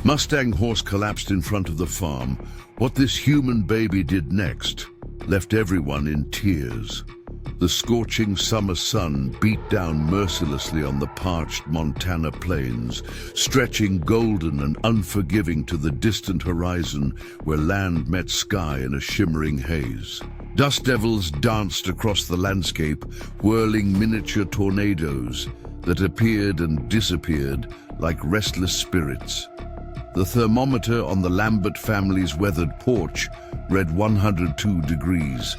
Mustang horse collapsed in front of the farm. What this human baby did next left everyone in tears. The scorching summer sun beat down mercilessly on the parched Montana plains, stretching golden and unforgiving to the distant horizon where land met sky in a shimmering haze. Dust devils danced across the landscape, whirling miniature tornadoes that appeared and disappeared like restless spirits. The thermometer on the Lambert family's weathered porch read 102 degrees,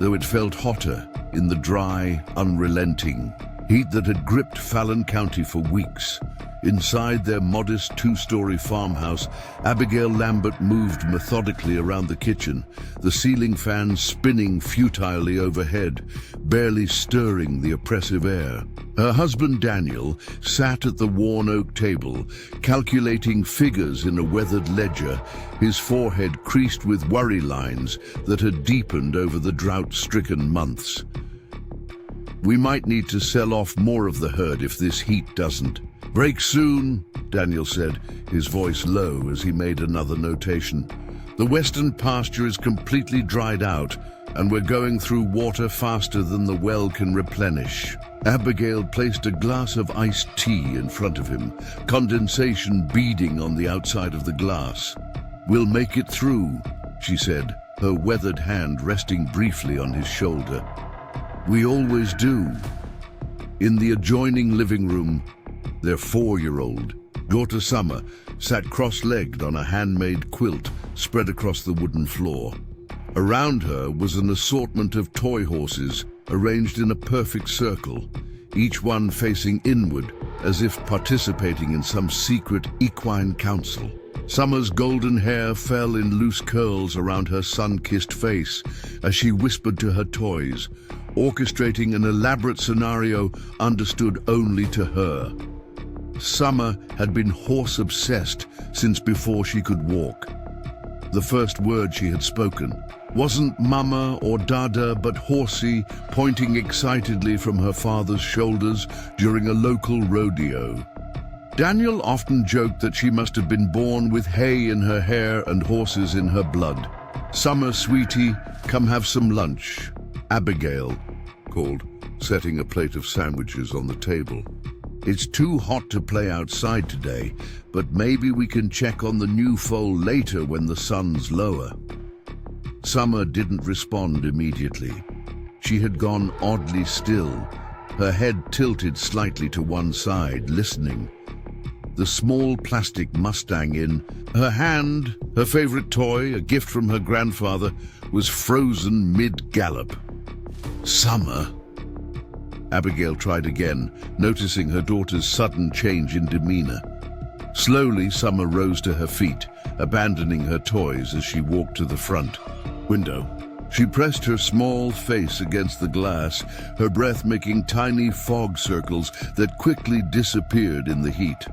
though it felt hotter in the dry, unrelenting heat that had gripped Fallon County for weeks. Inside their modest two-story farmhouse, Abigail Lambert moved methodically around the kitchen, the ceiling fan spinning futilely overhead, barely stirring the oppressive air. Her husband Daniel sat at the worn oak table, calculating figures in a weathered ledger, his forehead creased with worry lines that had deepened over the drought-stricken months. "We might need to sell off more of the herd if this heat doesn't break soon," Daniel said, his voice low as he made another notation. "The western pasture is completely dried out, and we're going through water faster than the well can replenish." Abigail placed a glass of iced tea in front of him, condensation beading on the outside of the glass. "We'll make it through," she said, her weathered hand resting briefly on his shoulder. "We always do." In the adjoining living room, their 4-year-old, daughter Summer, sat cross-legged on a handmade quilt spread across the wooden floor. Around her was an assortment of toy horses arranged in a perfect circle, each one facing inward as if participating in some secret equine council. Summer's golden hair fell in loose curls around her sun-kissed face as she whispered to her toys, orchestrating an elaborate scenario understood only to her. Summer had been horse-obsessed since before she could walk. The first word she had spoken wasn't mama or dada, but horsey, pointing excitedly from her father's shoulders during a local rodeo. Daniel often joked that she must have been born with hay in her hair and horses in her blood. "Summer, sweetie, come have some lunch," Abigail called, setting a plate of sandwiches on the table. "It's too hot to play outside today, but maybe we can check on the new foal later when the sun's lower." Summer didn't respond immediately. She had gone oddly still, her head tilted slightly to one side, listening. The small plastic Mustang in her hand, her favorite toy, a gift from her grandfather, was frozen mid-gallop. "Summer?" Abigail tried again, noticing her daughter's sudden change in demeanor. Slowly, Summer rose to her feet, abandoning her toys as she walked to the front window. She pressed her small face against the glass, her breath making tiny fog circles that quickly disappeared in the heat.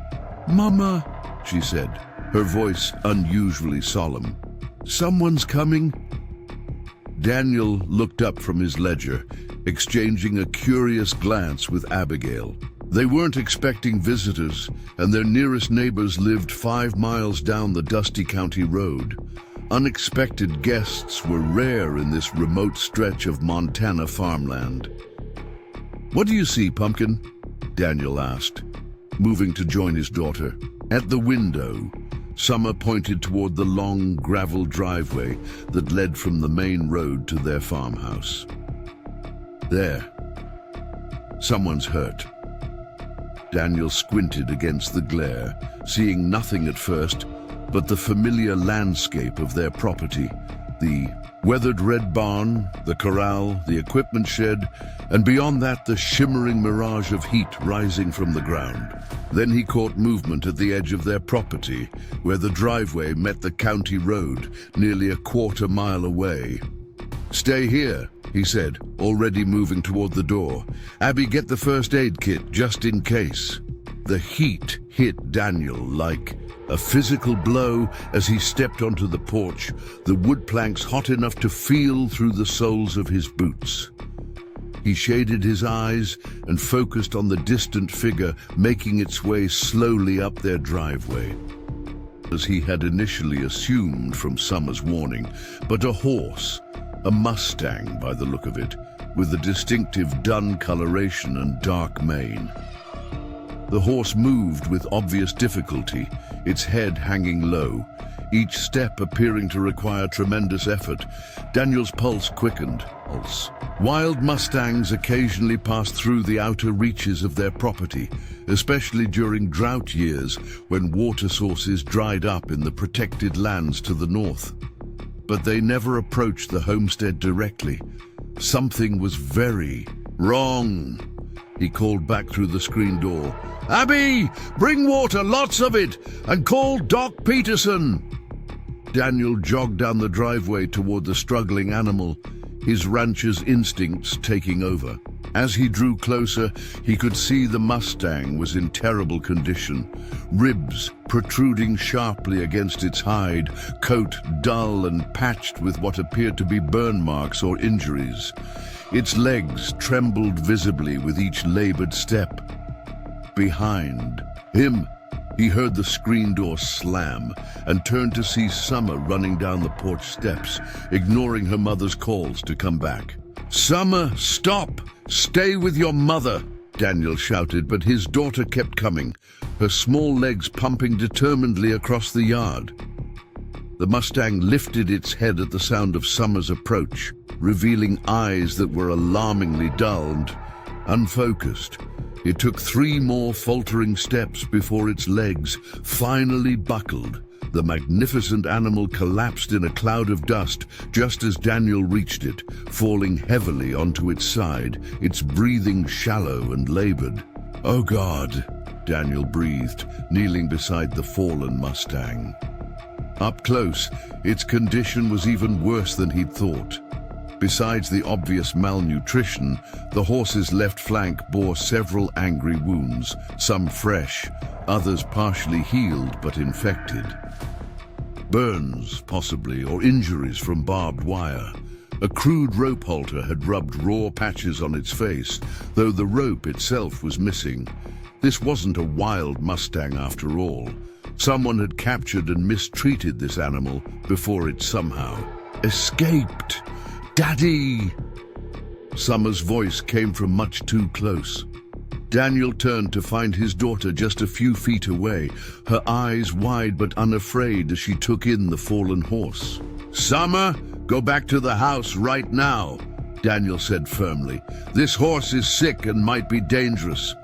"Mama," she said, her voice unusually solemn. "Someone's coming." Daniel looked up from his ledger, exchanging a curious glance with Abigail. They weren't expecting visitors, and their nearest neighbors lived 5 miles down the dusty county road. Unexpected guests were rare in this remote stretch of Montana farmland. "What do you see, Pumpkin?" Daniel asked, moving to join his daughter. At the window, Summer pointed toward the long gravel driveway that led from the main road to their farmhouse. "There. Someone's hurt." Daniel squinted against the glare, seeing nothing at first but the familiar landscape of their property, the weathered red barn, the corral, the equipment shed, and beyond that the shimmering mirage of heat rising from the ground. Then he caught movement at the edge of their property, where the driveway met the county road, nearly a quarter mile away. "Stay here," he said, already moving toward the door. "Abby, get the first aid kit, just in case." The heat hit Daniel like a physical blow as he stepped onto the porch, the wood planks hot enough to feel through the soles of his boots. He shaded his eyes and focused on the distant figure making its way slowly up their driveway. as he had initially assumed from Summer's warning, but a horse, a Mustang by the look of it, with a distinctive dun coloration and dark mane. The horse moved with obvious difficulty, its head hanging low, each step appearing to require tremendous effort. Daniel's pulse quickened. Wild Mustangs occasionally passed through the outer reaches of their property, especially during drought years when water sources dried up in the protected lands to the north. But they never approached the homestead directly. Something was very wrong. He called back through the screen door. "Abby, bring water, lots of it, and call Doc Peterson." Daniel jogged down the driveway toward the struggling animal, his rancher's instincts taking over. As he drew closer, he could see the Mustang was in terrible condition. Ribs protruding sharply against its hide, coat dull and patched with what appeared to be burn marks or injuries. Its legs trembled visibly with each labored step. Behind him, he heard the screen door slam and turned to see Summer running down the porch steps, ignoring her mother's calls to come back. "Summer, stop! Stay with your mother!" Daniel shouted, but his daughter kept coming, her small legs pumping determinedly across the yard. The Mustang lifted its head at the sound of Summer's approach, revealing eyes that were alarmingly dull and unfocused. It took 3 more faltering steps before its legs finally buckled. The magnificent animal collapsed in a cloud of dust just as Daniel reached it, falling heavily onto its side, its breathing shallow and labored. "Oh God," Daniel breathed, kneeling beside the fallen Mustang. Up close, its condition was even worse than he'd thought. Besides the obvious malnutrition, the horse's left flank bore several angry wounds, some fresh, others partially healed but infected. Burns, possibly, or injuries from barbed wire. A crude rope halter had rubbed raw patches on its face, though the rope itself was missing. This wasn't a wild Mustang after all. Someone had captured and mistreated this animal before it somehow escaped. "Daddy!" Summer's voice came from much too close. Daniel turned to find his daughter just a few feet away, her eyes wide but unafraid as she took in the fallen horse. "Summer, go back to the house right now," Daniel said firmly. "This horse is sick and might be dangerous."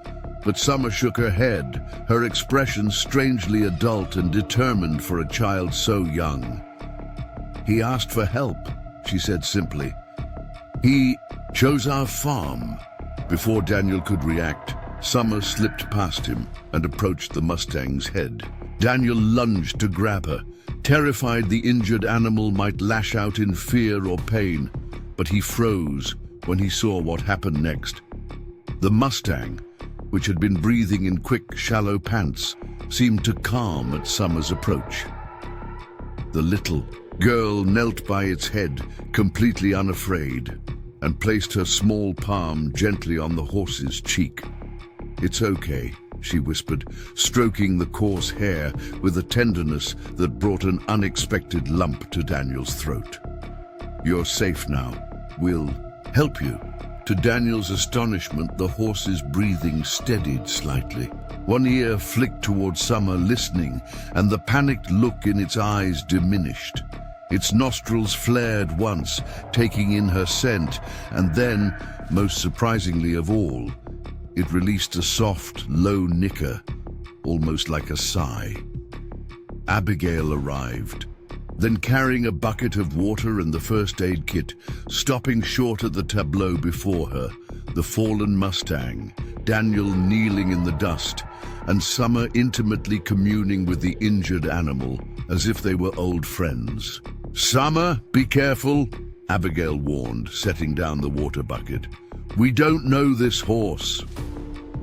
But Summer shook her head, her expression strangely adult and determined for a child so young. "He asked for help," she said simply. "He chose our farm." Before Daniel could react, Summer slipped past him and approached the Mustang's head. Daniel lunged to grab her, terrified the injured animal might lash out in fear or pain, but he froze when he saw what happened next. The Mustang, which had been breathing in quick, shallow pants, seemed to calm at Summer's approach. The little girl knelt by its head, completely unafraid, and placed her small palm gently on the horse's cheek. "It's okay," she whispered, stroking the coarse hair with a tenderness that brought an unexpected lump to Daniel's throat. "You're safe now. We'll help you." To Daniel's astonishment, the horse's breathing steadied slightly. One ear flicked toward Summer, listening, and the panicked look in its eyes diminished. Its nostrils flared once, taking in her scent, and then, most surprisingly of all, it released a soft, low nicker, almost like a sigh. Abigail arrived, then carrying a bucket of water and the first aid kit, stopping short at the tableau before her, the fallen Mustang, Daniel kneeling in the dust, and Summer intimately communing with the injured animal as if they were old friends. "Summer, be careful," Abigail warned, setting down the water bucket. "We don't know this horse."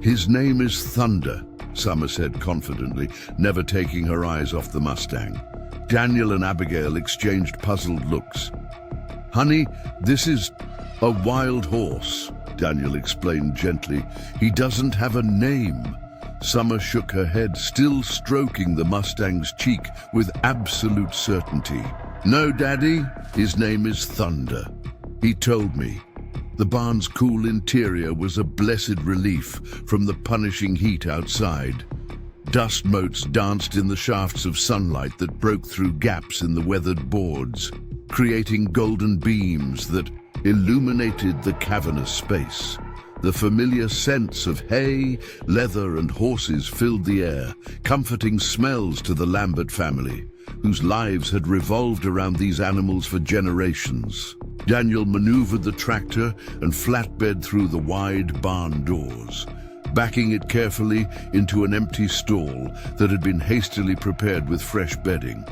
"His name is Thunder," Summer said confidently, never taking her eyes off the Mustang. Daniel and Abigail exchanged puzzled looks. "Honey, this is a wild horse," Daniel explained gently. "He doesn't have a name." Summer shook her head, still stroking the Mustang's cheek with absolute certainty. "No, Daddy, his name is Thunder. He told me." The barn's cool interior was a blessed relief from the punishing heat outside. Dust motes danced in the shafts of sunlight that broke through gaps in the weathered boards, creating golden beams that illuminated the cavernous space. The familiar scents of hay, leather, and horses filled the air, comforting smells to the Lambert family, whose lives had revolved around these animals for generations. Daniel maneuvered the tractor and flatbed through the wide barn doors, backing it carefully into an empty stall that had been hastily prepared with fresh bedding.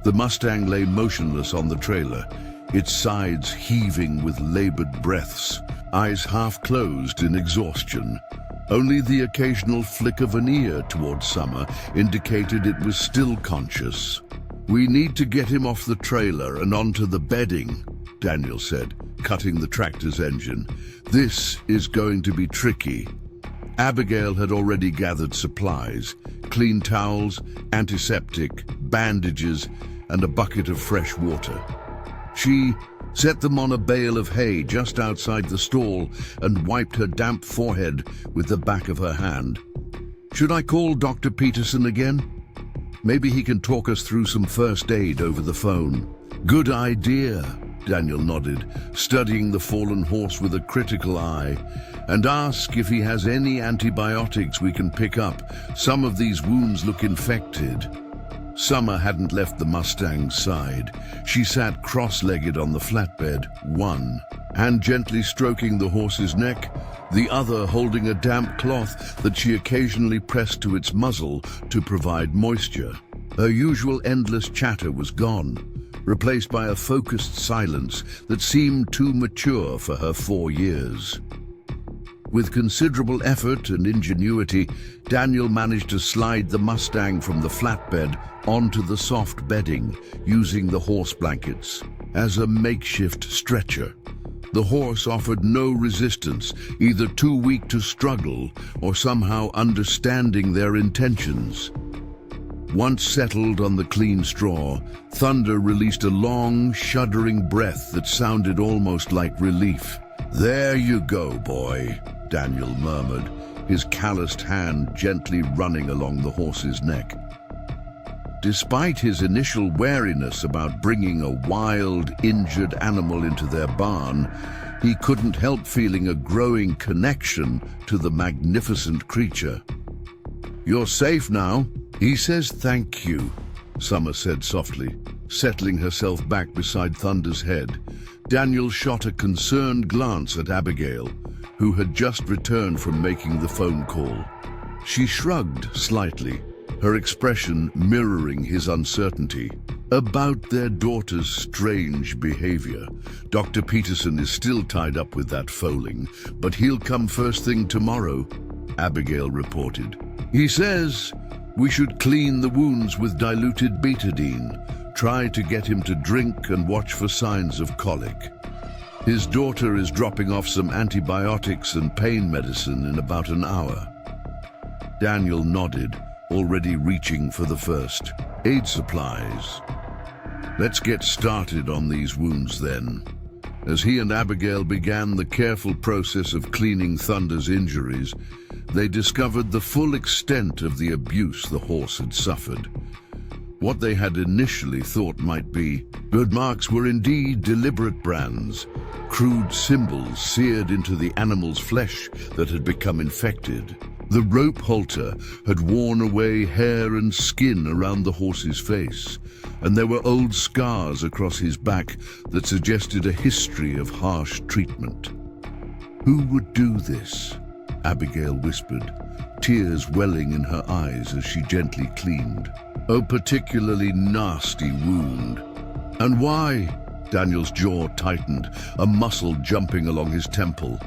The Mustang lay motionless on the trailer, its sides heaving with labored breaths, eyes half closed in exhaustion. Only the occasional flick of an ear toward Summer indicated it was still conscious. "We need to get him off the trailer and onto the bedding," Daniel said, cutting the tractor's engine. "This is going to be tricky." Abigail had already gathered supplies: clean towels, antiseptic, bandages, and a bucket of fresh water. She set them on a bale of hay just outside the stall and wiped her damp forehead with the back of her hand. "Should I call Dr. Peterson again? Maybe he can talk us through some first aid over the phone." "Good idea," Daniel nodded, studying the fallen horse with a critical eye. "And ask if he has any antibiotics we can pick up. Some of these wounds look infected." Summer hadn't left the Mustang's side. She sat cross-legged on the flatbed, one hand gently stroking the horse's neck, the other holding a damp cloth that she occasionally pressed to its muzzle to provide moisture. Her usual endless chatter was gone, replaced by a focused silence that seemed too mature for her 4 years. With considerable effort and ingenuity, Daniel managed to slide the Mustang from the flatbed onto the soft bedding, using the horse blankets as a makeshift stretcher. The horse offered no resistance, either too weak to struggle or somehow understanding their intentions. Once settled on the clean straw, Thunder released a long, shuddering breath that sounded almost like relief. "There you go, boy," Daniel murmured, his calloused hand gently running along the horse's neck. Despite his initial wariness about bringing a wild, injured animal into their barn, he couldn't help feeling a growing connection to the magnificent creature. "You're safe now." "He says thank you," Summer said softly, settling herself back beside Thunder's head. Daniel shot a concerned glance at Abigail, who had just returned from making the phone call. She shrugged slightly, her expression mirroring his uncertainty. About their daughter's strange behavior. "Dr. Peterson is still tied up with that foaling, but he'll come first thing tomorrow," Abigail reported. "He says we should clean the wounds with diluted betadine, try to get him to drink and watch for signs of colic. His daughter is dropping off some antibiotics and pain medicine in about an hour." Daniel nodded, already reaching for the first aid supplies. "Let's get started on these wounds then." As he and Abigail began the careful process of cleaning Thunder's injuries, they discovered the full extent of the abuse the horse had suffered. What they had initially thought might be bird marks were indeed deliberate brands, crude symbols seared into the animal's flesh that had become infected. The rope halter had worn away hair and skin around the horse's face, and there were old scars across his back that suggested a history of harsh treatment. "Who would do this?" Abigail whispered, tears welling in her eyes as she gently cleaned. "A particularly nasty wound." "And why?" Daniel's jaw tightened, a muscle jumping along his temple.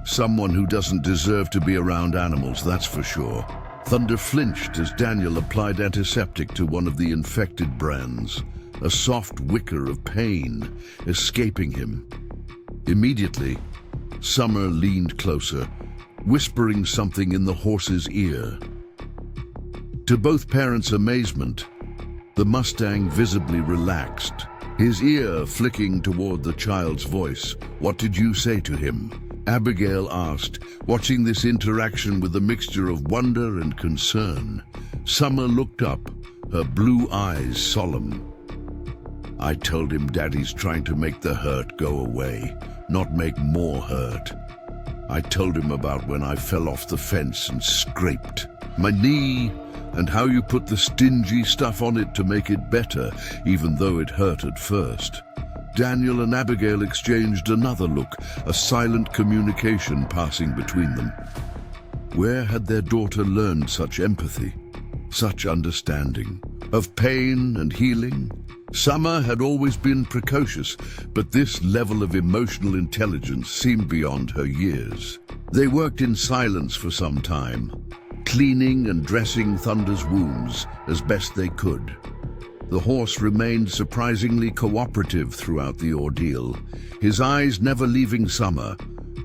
"Someone who doesn't deserve to be around animals, that's for sure." Thunder flinched as Daniel applied antiseptic to one of the infected brands, a soft wicker of pain escaping him. Immediately, Summer leaned closer, whispering something in the horse's ear. To both parents' amazement, the Mustang visibly relaxed, his ear flicking toward the child's voice. "What did you say to him?" Abigail asked, watching this interaction with a mixture of wonder and concern. Summer looked up, her blue eyes solemn. "I told him Daddy's trying to make the hurt go away, not make more hurt. I told him about when I fell off the fence and scraped my knee, and how you put the stingy stuff on it to make it better, even though it hurt at first." Daniel and Abigail exchanged another look, a silent communication passing between them. Where had their daughter learned such empathy, such understanding of pain and healing? Summer had always been precocious, but this level of emotional intelligence seemed beyond her years. They worked in silence for some time, cleaning and dressing Thunder's wounds as best they could. The horse remained surprisingly cooperative throughout the ordeal, his eyes never leaving Summer,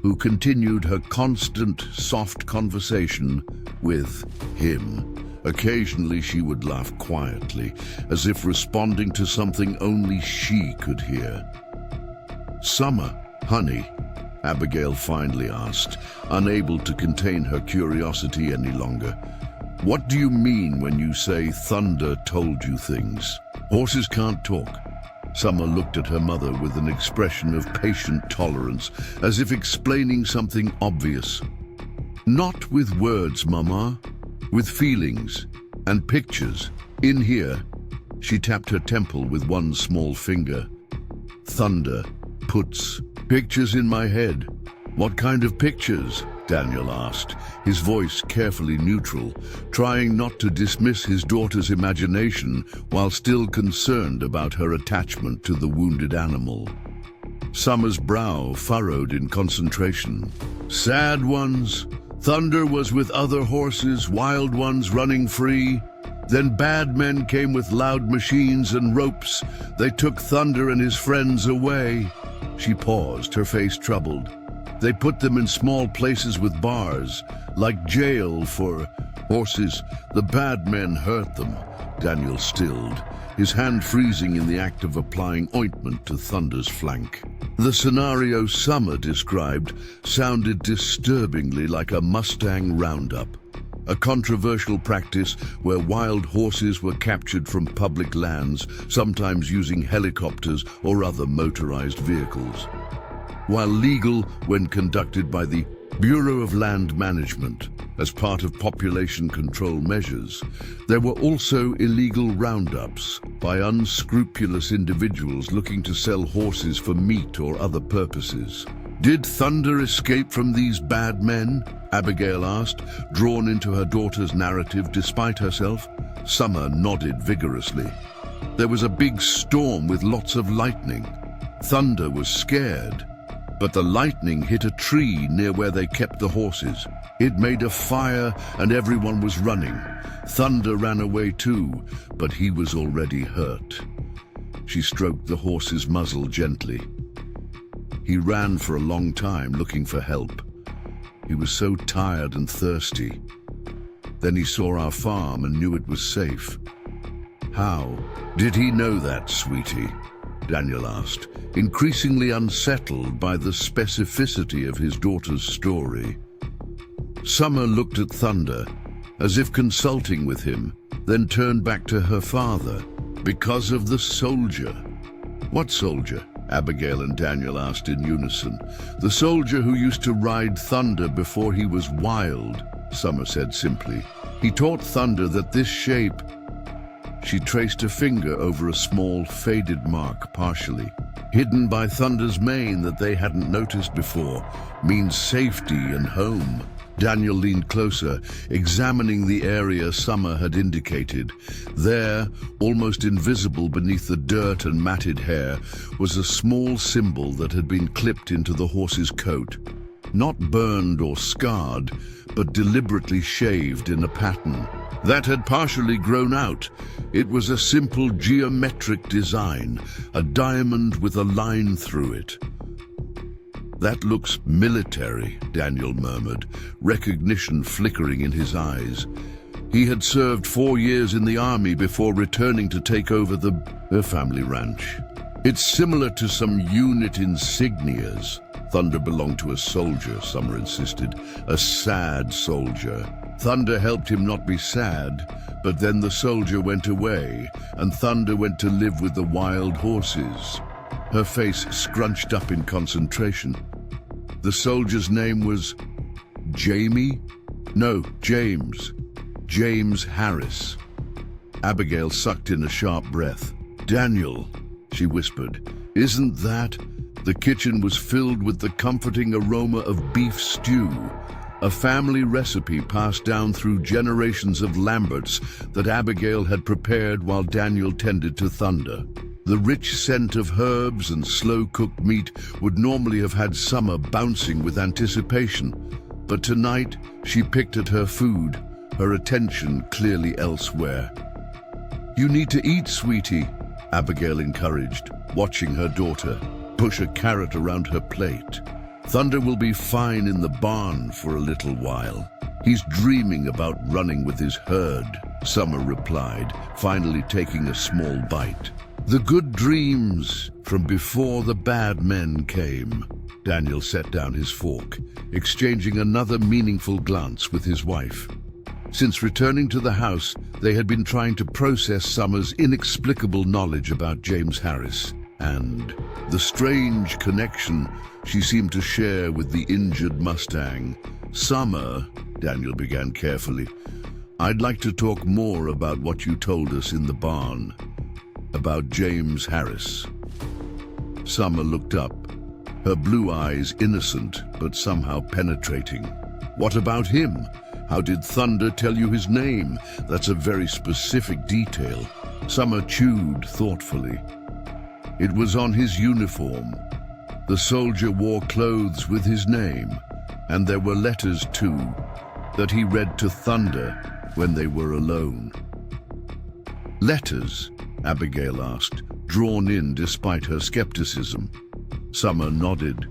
who continued her constant, soft conversation with him. Occasionally she would laugh quietly, as if responding to something only she could hear. "Summer, honey," Abigail finally asked, unable to contain her curiosity any longer. "What do you mean when you say Thunder told you things? Horses can't talk." Summer looked at her mother with an expression of patient tolerance, as if explaining something obvious. "Not with words, Mama. With feelings and pictures. In here." She tapped her temple with one small finger. "Thunder puts pictures in my head." "What kind of pictures?" Daniel asked, his voice carefully neutral, trying not to dismiss his daughter's imagination while still concerned about her attachment to the wounded animal. Summer's brow furrowed in concentration. "Sad ones. Thunder was with other horses, wild ones running free. Then bad men came with loud machines and ropes. They took Thunder and his friends away." She paused, her face troubled. "They put them in small places with bars, like jail for horses. The bad men hurt them." Daniel stilled, his hand freezing in the act of applying ointment to Thunder's flank. The scenario Summer described sounded disturbingly like a Mustang roundup, a controversial practice where wild horses were captured from public lands, sometimes using helicopters or other motorized vehicles. While legal when conducted by the Bureau of Land Management as part of population control measures, there were also illegal roundups by unscrupulous individuals looking to sell horses for meat or other purposes. "Did Thunder escape from these bad men?" Abigail asked, drawn into her daughter's narrative despite herself. Summer nodded vigorously. "There was a big storm with lots of lightning. Thunder was scared, but the lightning hit a tree near where they kept the horses. It made a fire and everyone was running. Thunder ran away too, but he was already hurt." She stroked the horse's muzzle gently. "He ran for a long time looking for help. He was so tired and thirsty. Then he saw our farm and knew it was safe." "How did he know that, sweetie?" Daniel asked, increasingly unsettled by the specificity of his daughter's story. Summer looked at Thunder, as if consulting with him, then turned back to her father. "Because of the soldier." "What soldier?" Abigail and Daniel asked in unison. "The soldier who used to ride Thunder before he was wild," Summer said simply. "He taught Thunder that this shape—" She traced a finger over a small, faded mark partially, hidden by Thunder's mane that they hadn't noticed before, "means safety and home." Daniel leaned closer, examining the area Summer had indicated. There, almost invisible beneath the dirt and matted hair, was a small symbol that had been clipped into the horse's coat. Not burned or scarred, but deliberately shaved in a pattern that had partially grown out. It was a simple geometric design, a diamond with a line through it. That looks military, Daniel murmured, recognition flickering in his eyes. He had served 4 years in the army before returning to take over their family ranch. It's similar to some unit insignias. Thunder belonged to a soldier, Summer insisted. A sad soldier. Thunder helped him not be sad, but then the soldier went away, and Thunder went to live with the wild horses. Her face scrunched up in concentration. The soldier's name was Jamie? No, James. James Harris. Abigail sucked in a sharp breath. Daniel, she whispered, isn't that? The kitchen was filled with the comforting aroma of beef stew, a family recipe passed down through generations of Lamberts that Abigail had prepared while Daniel tended to Thunder. The rich scent of herbs and slow-cooked meat would normally have had Summer bouncing with anticipation, but tonight she picked at her food, her attention clearly elsewhere. You need to eat, sweetie, Abigail encouraged, watching her daughter push a carrot around her plate. Thunder will be fine in the barn for a little while. He's dreaming about running with his herd, Summer replied, finally taking a small bite. The good dreams from before the bad men came. Daniel set down his fork, exchanging another meaningful glance with his wife. Since returning to the house, they had been trying to process Summer's inexplicable knowledge about James Harris and the strange connection she seemed to share with the injured Mustang. Summer, Daniel began carefully, I'd like to talk more about what you told us in the barn, about James Harris. Summer looked up, her blue eyes innocent but somehow penetrating. What about him? How did Thunder tell you his name? That's a very specific detail. Summer chewed thoughtfully. It was on his uniform. The soldier wore clothes with his name, and there were letters too, that he read to Thunder when they were alone. Letters? Abigail asked, drawn in despite her skepticism. Summer nodded.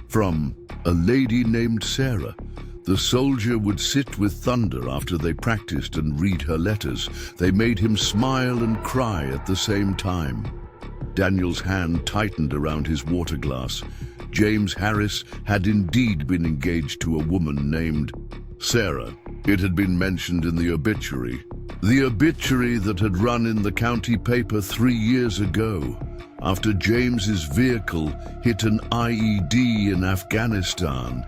From a lady named Sarah. The soldier would sit with Thunder after they practiced and read her letters. They made him smile and cry at the same time. Daniel's hand tightened around his water glass. James Harris had indeed been engaged to a woman named Sarah. It had been mentioned in the obituary. The obituary that had run in the county paper 3 years ago, after James's vehicle hit an IED in Afghanistan.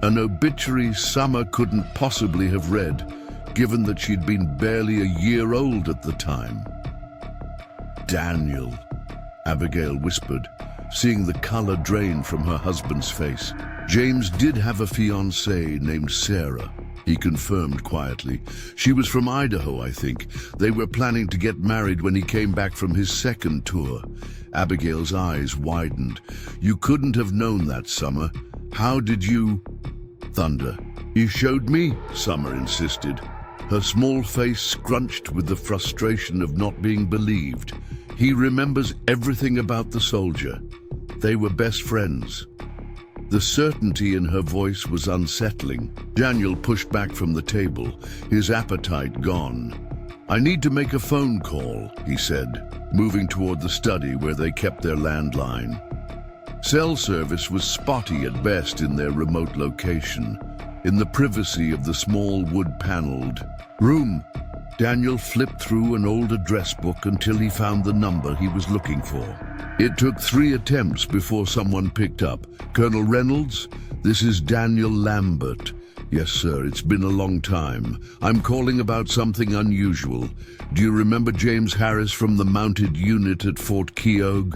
An obituary Summer couldn't possibly have read, given that she'd been barely a year old at the time. Daniel, Abigail whispered, seeing the color drain from her husband's face. James did have a fiancée named Sarah, he confirmed quietly. She was from Idaho, I think. They were planning to get married when he came back from his second tour. Abigail's eyes widened. You couldn't have known that, Summer. How did you... Thunder. You showed me, Summer insisted, her small face scrunched with the frustration of not being believed. He remembers everything about the soldier. They were best friends. The certainty in her voice was unsettling. Daniel pushed back from the table, his appetite gone. I need to make a phone call, he said, moving toward the study where they kept their landline. Cell service was spotty at best in their remote location. In the privacy of the small wood-paneled room, Daniel flipped through an old address book until he found the number he was looking for. It took 3 attempts before someone picked up. Colonel Reynolds, this is Daniel Lambert. Yes, sir, it's been a long time. I'm calling about something unusual. Do you remember James Harris from the mounted unit at Fort Keogh?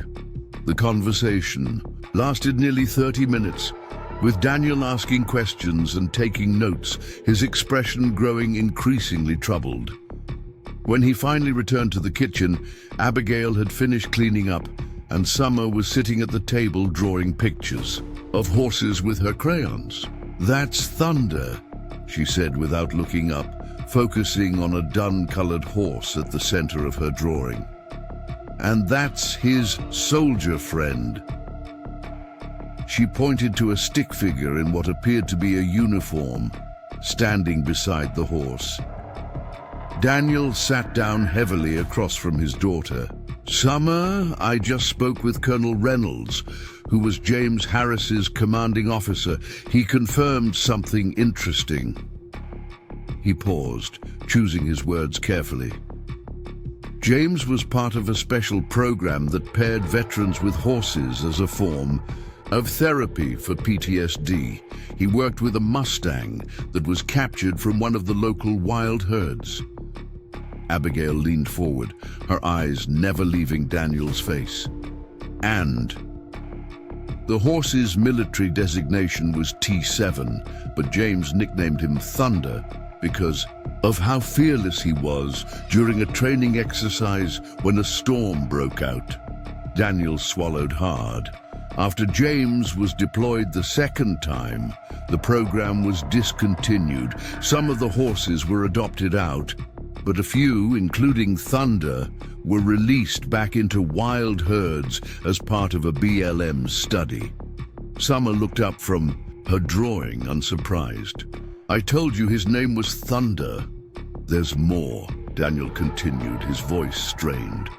The conversation lasted nearly 30 minutes, with Daniel asking questions and taking notes, his expression growing increasingly troubled. When he finally returned to the kitchen, Abigail had finished cleaning up, and Summer was sitting at the table drawing pictures of horses with her crayons. That's Thunder, she said without looking up, focusing on a dun-colored horse at the center of her drawing. And that's his soldier friend. She pointed to a stick figure in what appeared to be a uniform, standing beside the horse. Daniel sat down heavily across from his daughter. "Summer, I just spoke with Colonel Reynolds, who was James Harris's commanding officer. He confirmed something interesting." He paused, choosing his words carefully. James was part of a special program that paired veterans with horses as a form of therapy for PTSD. He worked with a Mustang that was captured from one of the local wild herds. Abigail leaned forward, her eyes never leaving Daniel's face. "And the horse's military designation was T7, but James nicknamed him Thunder because of how fearless he was during a training exercise when a storm broke out." Daniel swallowed hard. After James was deployed the second time, the program was discontinued. Some of the horses were adopted out, but a few, including Thunder, were released back into wild herds as part of a BLM study. Summer looked up from her drawing, unsurprised. "I told you his name was Thunder." "There's more," Daniel continued, his voice strained.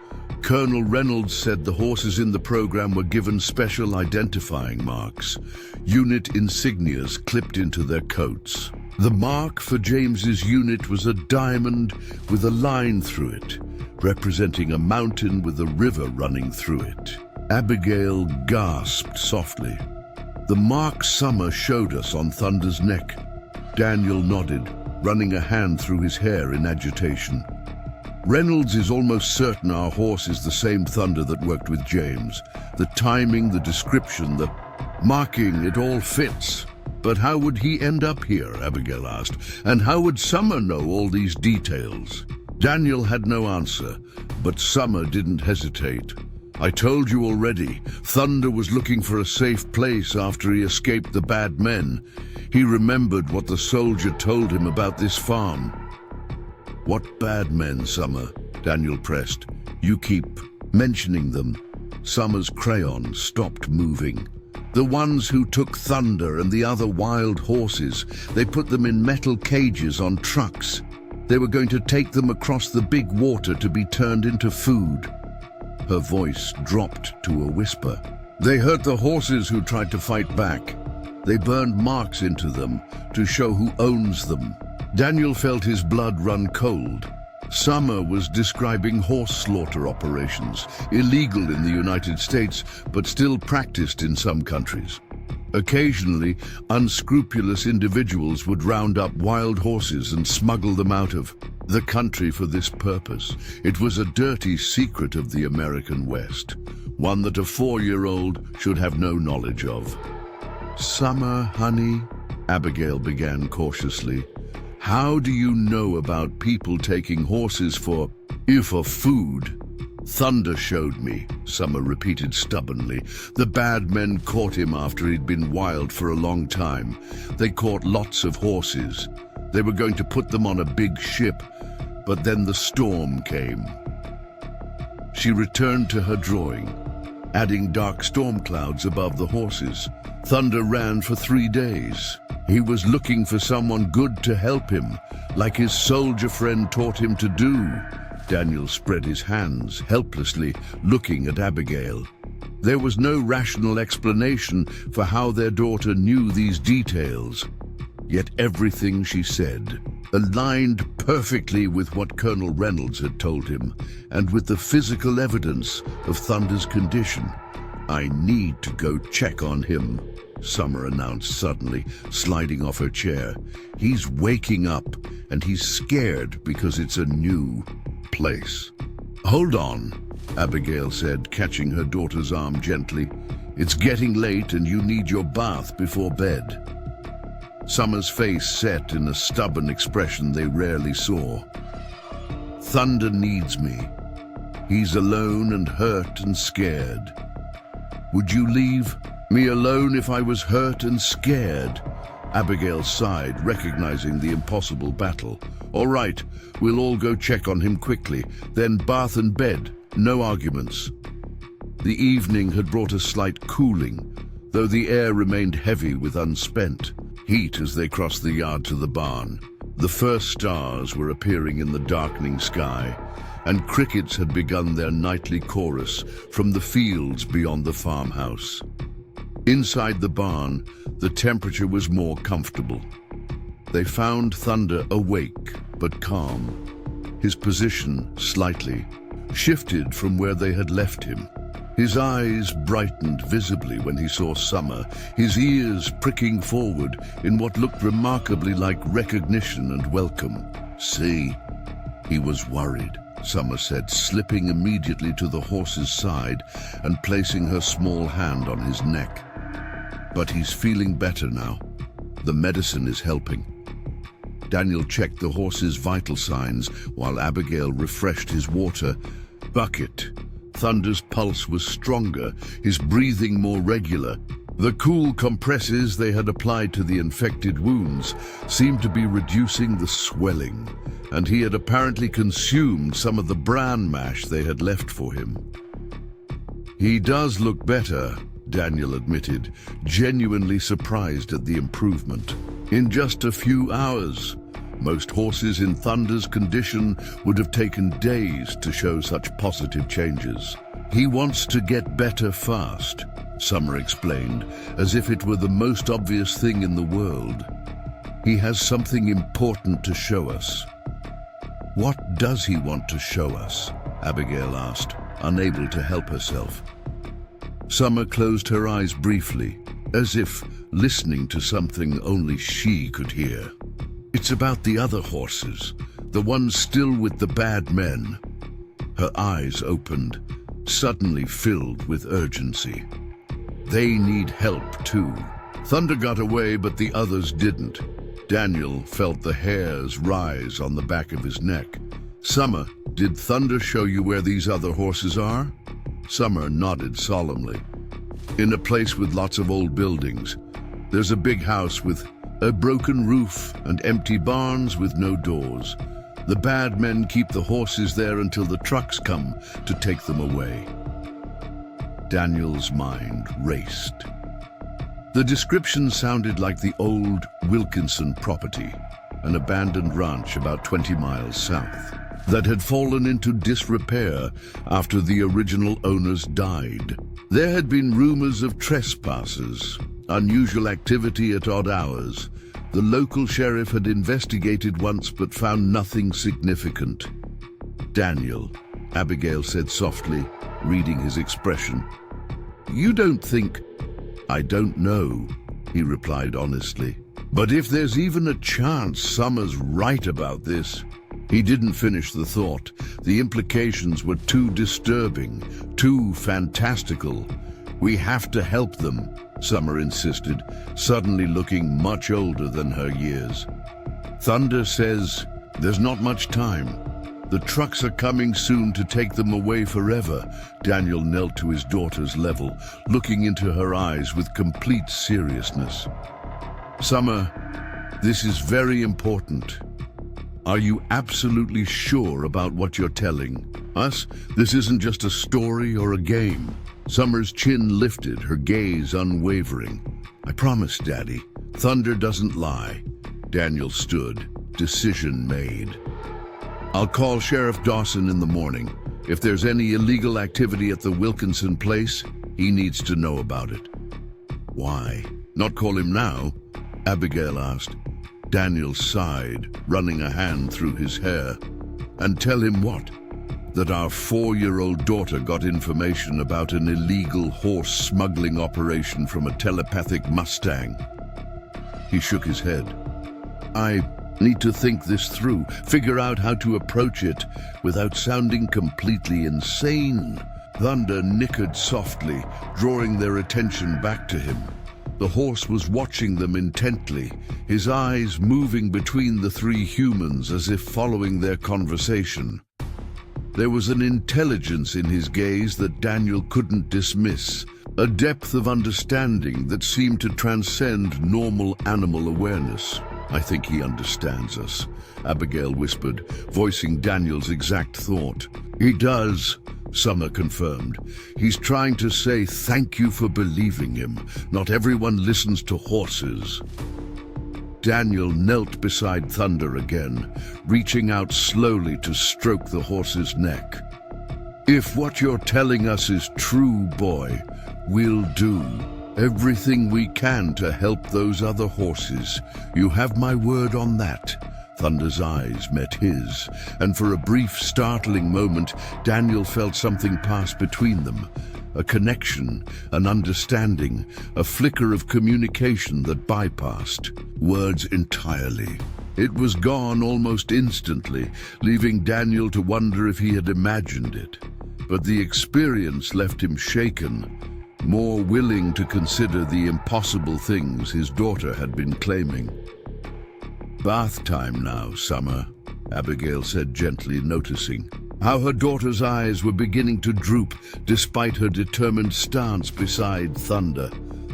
"Colonel Reynolds said the horses in the program were given special identifying marks, unit insignias clipped into their coats. The mark for James's unit was a diamond with a line through it, representing a mountain with a river running through it." Abigail gasped softly. "The mark Summer showed us on Thunder's neck." Daniel nodded, running a hand through his hair in agitation. "Reynolds is almost certain our horse is the same Thunder that worked with James. The timing, the description, the marking, it all fits." "But how would he end up here?" Abigail asked. "And how would Summer know all these details?" Daniel had no answer, but Summer didn't hesitate. "I told you already, Thunder was looking for a safe place after he escaped the bad men. He remembered what the soldier told him about this farm." "What bad men, Summer?" Daniel pressed. "You keep mentioning them." Summer's crayon stopped moving. "The ones who took Thunder and the other wild horses. They put them in metal cages on trucks. They were going to take them across the big water to be turned into food." Her voice dropped to a whisper. "They hurt the horses who tried to fight back. They burned marks into them to show who owns them." Daniel felt his blood run cold. Summer was describing horse slaughter operations, illegal in the United States, but still practiced in some countries. Occasionally, unscrupulous individuals would round up wild horses and smuggle them out of the country for this purpose. It was a dirty secret of the American West, one that a 4-year-old should have no knowledge of. "Summer, honey," Abigail began cautiously, "how do you know about people taking horses for food?" "Thunder showed me," Summer repeated stubbornly. "The bad men caught him after he'd been wild for a long time. They caught lots of horses. They were going to put them on a big ship, but then the storm came." She returned to her drawing, adding dark storm clouds above the horses. "Thunder ran for 3 days. He was looking for someone good to help him, like his soldier friend taught him to do." Daniel spread his hands, helplessly looking at Abigail. There was no rational explanation for how their daughter knew these details. Yet everything she said aligned perfectly with what Colonel Reynolds had told him, and with the physical evidence of Thunder's condition. "I need to go check on him," Summer announced suddenly, sliding off her chair. "He's waking up, and he's scared because it's a new place." "Hold on," Abigail said, catching her daughter's arm gently. "It's getting late and you need your bath before bed." Summer's face set in a stubborn expression they rarely saw. "Thunder needs me. He's alone and hurt and scared. Would you leave me alone if I was hurt and scared?" Abigail sighed, recognizing the impossible battle. "All right, we'll all go check on him quickly, then bath and bed, no arguments." The evening had brought a slight cooling. though the air remained heavy with unspent heat as they crossed the yard to the barn. The first stars were appearing in the darkening sky, and crickets had begun their nightly chorus from the fields beyond the farmhouse. Inside the barn, the temperature was more comfortable. They found Thunder awake but calm. His position slightly shifted from where they had left him. His eyes brightened visibly when he saw Summer, his ears pricking forward in what looked remarkably like recognition and welcome. "See?" He was worried, Summer said, slipping immediately to the horse's side and placing her small hand on his neck. "But he's feeling better now. The medicine is helping." Daniel checked the horse's vital signs while Abigail refreshed his water bucket. Thunder's pulse was stronger, his breathing more regular. The cool compresses they had applied to the infected wounds seemed to be reducing the swelling, and he had apparently consumed some of the bran mash they had left for him. "He does look better," Daniel admitted, genuinely surprised at the improvement. "In just a few hours. Most horses in Thunder's condition would have taken days to show such positive changes. He wants to get better fast," Summer explained, as if it were the most obvious thing in the world. "He has something important to show us." "What does he want to show us?" Abigail asked, unable to help herself. Summer closed her eyes briefly, as if listening to something only she could hear. "It's about the other horses, the ones still with the bad men." Her eyes opened, suddenly filled with urgency. "They need help too. Thunder got away, but the others didn't." Daniel felt the hairs rise on the back of his neck. "Summer, did Thunder show you where these other horses are?" Summer nodded solemnly. "In a place with lots of old buildings. There's a big house with a broken roof and empty barns with no doors. The bad men keep the horses there until the trucks come to take them away." Daniel's mind raced. The description sounded like the old Wilkinson property, an abandoned ranch about 20 miles south, that had fallen into disrepair after the original owners died. There had been rumors of trespassers, unusual activity at odd hours. The local sheriff had investigated once but found nothing significant. "Daniel," Abigail said softly, reading his expression. "You don't think—" "I don't know," he replied honestly. "But if there's even a chance Summer's right about this—" He didn't finish the thought. The implications were too disturbing, too fantastical. "We have to help them," Summer insisted, suddenly looking much older than her years. "Thunder says there's not much time. The trucks are coming soon to take them away forever." Daniel knelt to his daughter's level, looking into her eyes with complete seriousness. "Summer, this is very important. Are you absolutely sure about what you're telling us? This isn't just a story or a game." Summer's chin lifted, her gaze unwavering. "I promise, Daddy. Thunder doesn't lie." Daniel stood, decision made. "I'll call Sheriff Dawson in the morning. If there's any illegal activity at the Wilkinson place, he needs to know about it." "Why not call him now?" Abigail asked. Daniel sighed, running a hand through his hair. "And tell him what?" "That our 4-year-old daughter got information about an illegal horse smuggling operation from a telepathic Mustang." He shook his head. "I need to think this through, figure out how to approach it without sounding completely insane." Thunder nickered softly, drawing their attention back to him. The horse was watching them intently, his eyes moving between the 3 humans as if following their conversation. There was an intelligence in his gaze that Daniel couldn't dismiss, a depth of understanding that seemed to transcend normal animal awareness. "I think he understands us," Abigail whispered, voicing Daniel's exact thought. "He does," Summer confirmed. He's trying to say thank you for believing him. Not everyone listens to horses. Daniel knelt beside Thunder again, reaching out slowly to stroke the horse's neck. If what you're telling us is true, boy, we'll do everything we can to help those other horses. You have my word on that. Thunder's eyes met his, and for a brief, startling moment, Daniel felt something pass between them. A connection, an understanding, a flicker of communication that bypassed words entirely. It was gone almost instantly, leaving Daniel to wonder if he had imagined it. But the experience left him shaken, more willing to consider the impossible things his daughter had been claiming. "Bath time now, Summer," Abigail said gently, noticing how her daughter's eyes were beginning to droop despite her determined stance beside Thunder.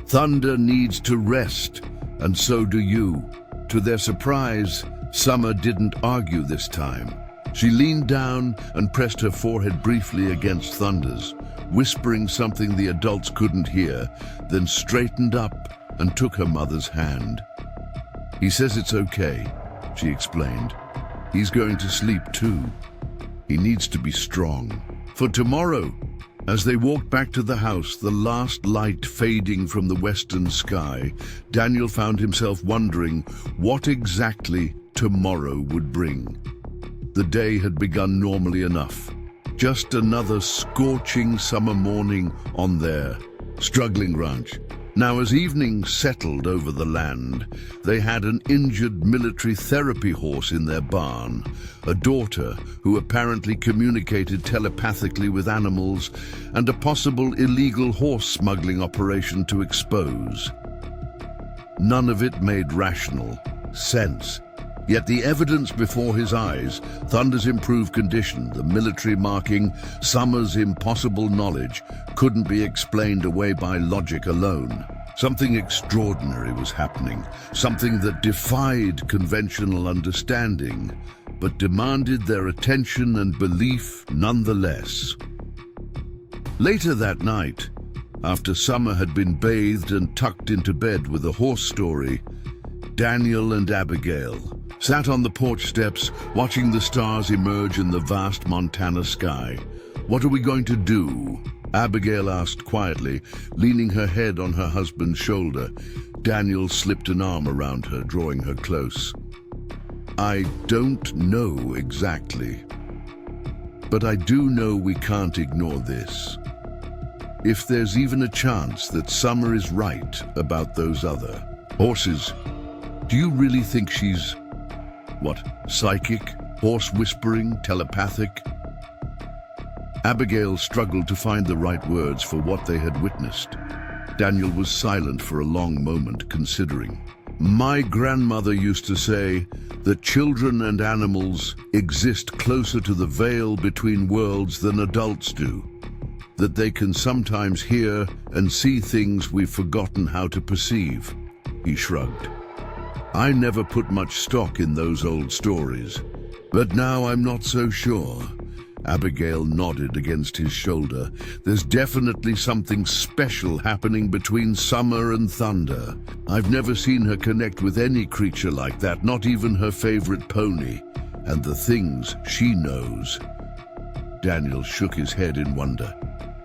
"Thunder needs to rest, and so do you." To their surprise, Summer didn't argue this time. She leaned down and pressed her forehead briefly against Thunder's, whispering something the adults couldn't hear, then straightened up and took her mother's hand. "He says it's okay," she explained. "He's going to sleep too. He needs to be strong for tomorrow." As they walked back to the house, the last light fading from the western sky, Daniel found himself wondering what exactly tomorrow would bring. The day had begun normally enough. Just another scorching summer morning on their struggling ranch. Now, as evening settled over the land, they had an injured military therapy horse in their barn, a daughter who apparently communicated telepathically with animals, and a possible illegal horse smuggling operation to expose. None of it made rational sense. Yet the evidence before his eyes, Thunder's improved condition, the military marking, Summer's impossible knowledge, couldn't be explained away by logic alone. Something extraordinary was happening, something that defied conventional understanding, but demanded their attention and belief nonetheless. Later that night, after Summer had been bathed and tucked into bed with a horse story, Daniel and Abigail sat on the porch steps, watching the stars emerge in the vast Montana sky. "What are we going to do?" Abigail asked quietly, leaning her head on her husband's shoulder. Daniel slipped an arm around her, drawing her close. "I don't know exactly, but I do know we can't ignore this. If there's even a chance that Summer is right about those other horses, do you really think she's psychic, horse whispering, telepathic?" Abigail struggled to find the right words for what they had witnessed. Daniel was silent for a long moment, considering. "My grandmother used to say that children and animals exist closer to the veil between worlds than adults do, that they can sometimes hear and see things we've forgotten how to perceive." He shrugged. "I never put much stock in those old stories, but now I'm not so sure." Abigail nodded against his shoulder. "There's definitely something special happening between Summer and Thunder. I've never seen her connect with any creature like that, not even her favorite pony, and the things she knows." Daniel shook his head in wonder.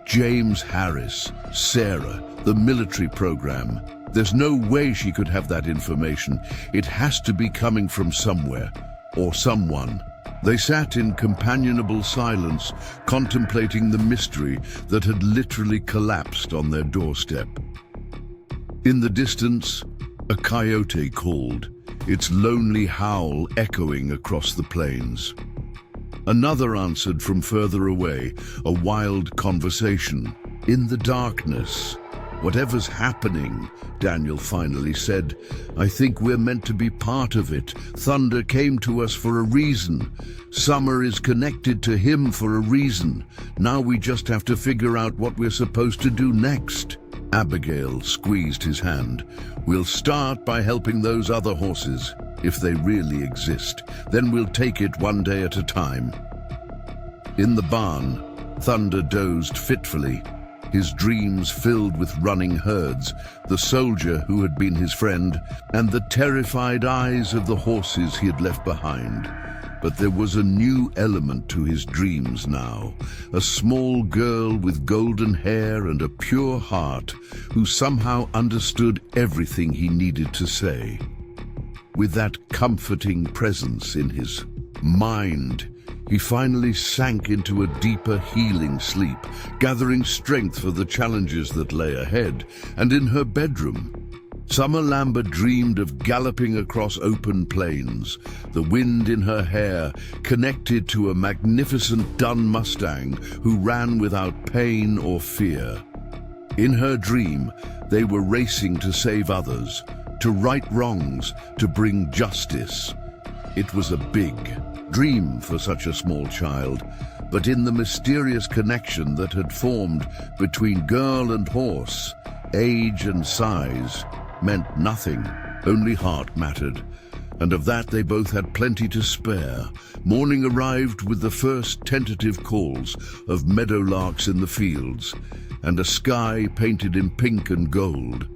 "James Harris, Sarah, the military program. There's no way she could have that information. It has to be coming from somewhere, or someone." They sat in companionable silence, contemplating the mystery that had literally collapsed on their doorstep. In the distance, a coyote called, its lonely howl echoing across the plains. Another answered from further away, a wild conversation. In the darkness, "Whatever's happening," Daniel finally said, "I think we're meant to be part of it. Thunder came to us for a reason. Summer is connected to him for a reason. Now we just have to figure out what we're supposed to do next." Abigail squeezed his hand. "We'll start by helping those other horses, if they really exist. Then we'll take it one day at a time." In the barn, Thunder dozed fitfully, his dreams filled with running herds, the soldier who had been his friend, and the terrified eyes of the horses he had left behind. But there was a new element to his dreams now, a small girl with golden hair and a pure heart who somehow understood everything he needed to say. With that comforting presence in his mind, he finally sank into a deeper healing sleep, gathering strength for the challenges that lay ahead. And in her bedroom, Summer Lambert dreamed of galloping across open plains, the wind in her hair connected to a magnificent dun Mustang who ran without pain or fear. In her dream, they were racing to save others, to right wrongs, to bring justice. It was a big dream for such a small child, but in the mysterious connection that had formed between girl and horse, age and size meant nothing, only heart mattered. And of that they both had plenty to spare. Morning arrived with the first tentative calls of meadowlarks in the fields, and a sky painted in pink and gold.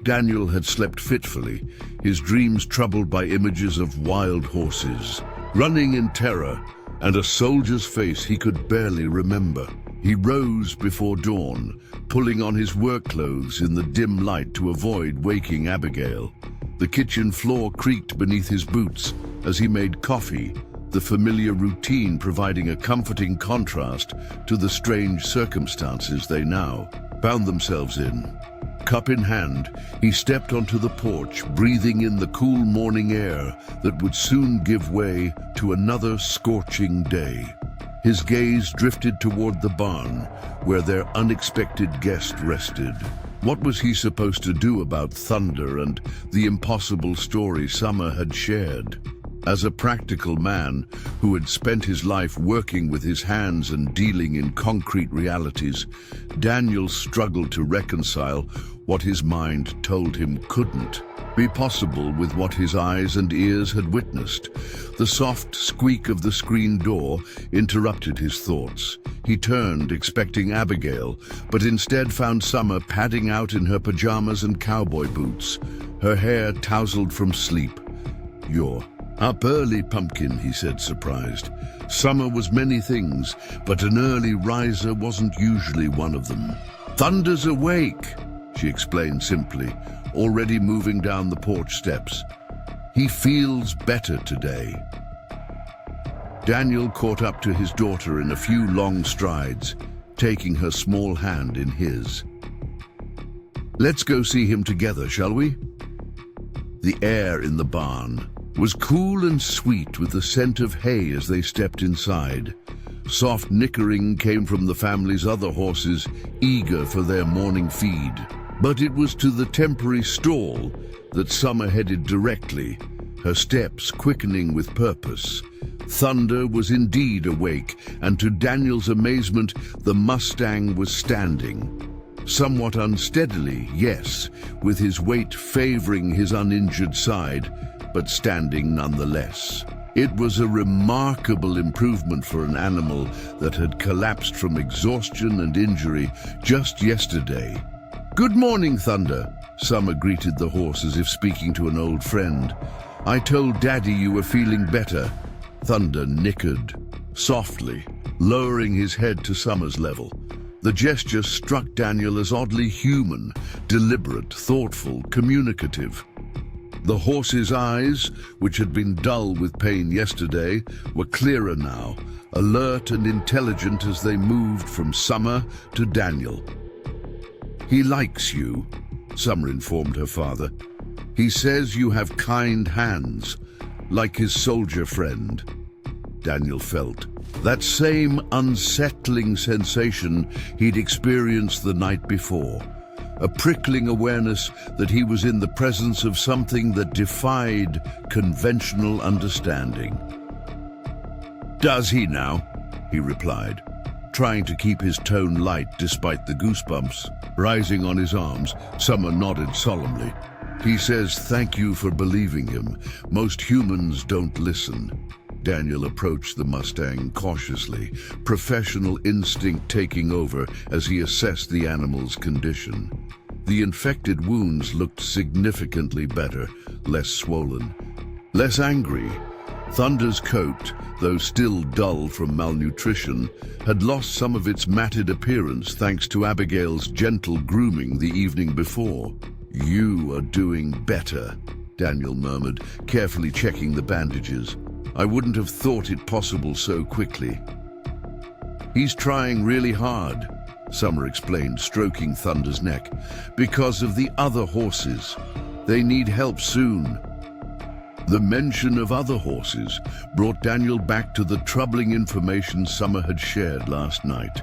Daniel had slept fitfully, his dreams troubled by images of wild horses, running in terror, and a soldier's face he could barely remember. He rose before dawn, pulling on his work clothes in the dim light to avoid waking Abigail. The kitchen floor creaked beneath his boots as he made coffee, the familiar routine providing a comforting contrast to the strange circumstances they now found themselves in. Cup in hand, he stepped onto the porch, breathing in the cool morning air that would soon give way to another scorching day. His gaze drifted toward the barn, where their unexpected guest rested. What was he supposed to do about Thunder and the impossible story Summer had shared? As a practical man who had spent his life working with his hands and dealing in concrete realities, Daniel struggled to reconcile what his mind told him couldn't be possible with what his eyes and ears had witnessed. The soft squeak of the screen door interrupted his thoughts. He turned, expecting Abigail, but instead found Summer padding out in her pajamas and cowboy boots, her hair tousled from sleep. "You're up early, Pumpkin," he said, surprised. Summer was many things, but an early riser wasn't usually one of them. "Thunder's awake," she explained simply, already moving down the porch steps. "He feels better today." Daniel caught up to his daughter in a few long strides, taking her small hand in his. "Let's go see him together, shall we?" The air in the barn was cool and sweet with the scent of hay as they stepped inside. Soft nickering came from the family's other horses, eager for their morning feed. But it was to the temporary stall that Summer headed directly, her steps quickening with purpose. Thunder was indeed awake, and to Daniel's amazement, the Mustang was standing. Somewhat unsteadily, yes, with his weight favoring his uninjured side, but standing nonetheless. It was a remarkable improvement for an animal that had collapsed from exhaustion and injury just yesterday. "Good morning, Thunder," Summer greeted the horse as if speaking to an old friend. "I told Daddy you were feeling better." Thunder nickered softly, lowering his head to Summer's level. The gesture struck Daniel as oddly human, deliberate, thoughtful, communicative. The horse's eyes, which had been dull with pain yesterday, were clearer now, alert and intelligent as they moved from Summer to Daniel. "He likes you," Summer informed her father. "He says you have kind hands, like his soldier friend." Daniel felt that same unsettling sensation he'd experienced the night before, a prickling awareness that he was in the presence of something that defied conventional understanding. "Does he now?" he replied, trying to keep his tone light despite the goosebumps rising on his arms. Summer nodded solemnly. "He says thank you for believing him. Most humans don't listen." Daniel approached the Mustang cautiously, professional instinct taking over as he assessed the animal's condition. The infected wounds looked significantly better, less swollen, less angry. Thunder's coat, though still dull from malnutrition, had lost some of its matted appearance thanks to Abigail's gentle grooming the evening before. "You are doing better," Daniel murmured, carefully checking the bandages. "I wouldn't have thought it possible so quickly." "He's trying really hard," Summer explained, stroking Thunder's neck, "because of the other horses. They need help soon." The mention of other horses brought Daniel back to the troubling information Summer had shared last night,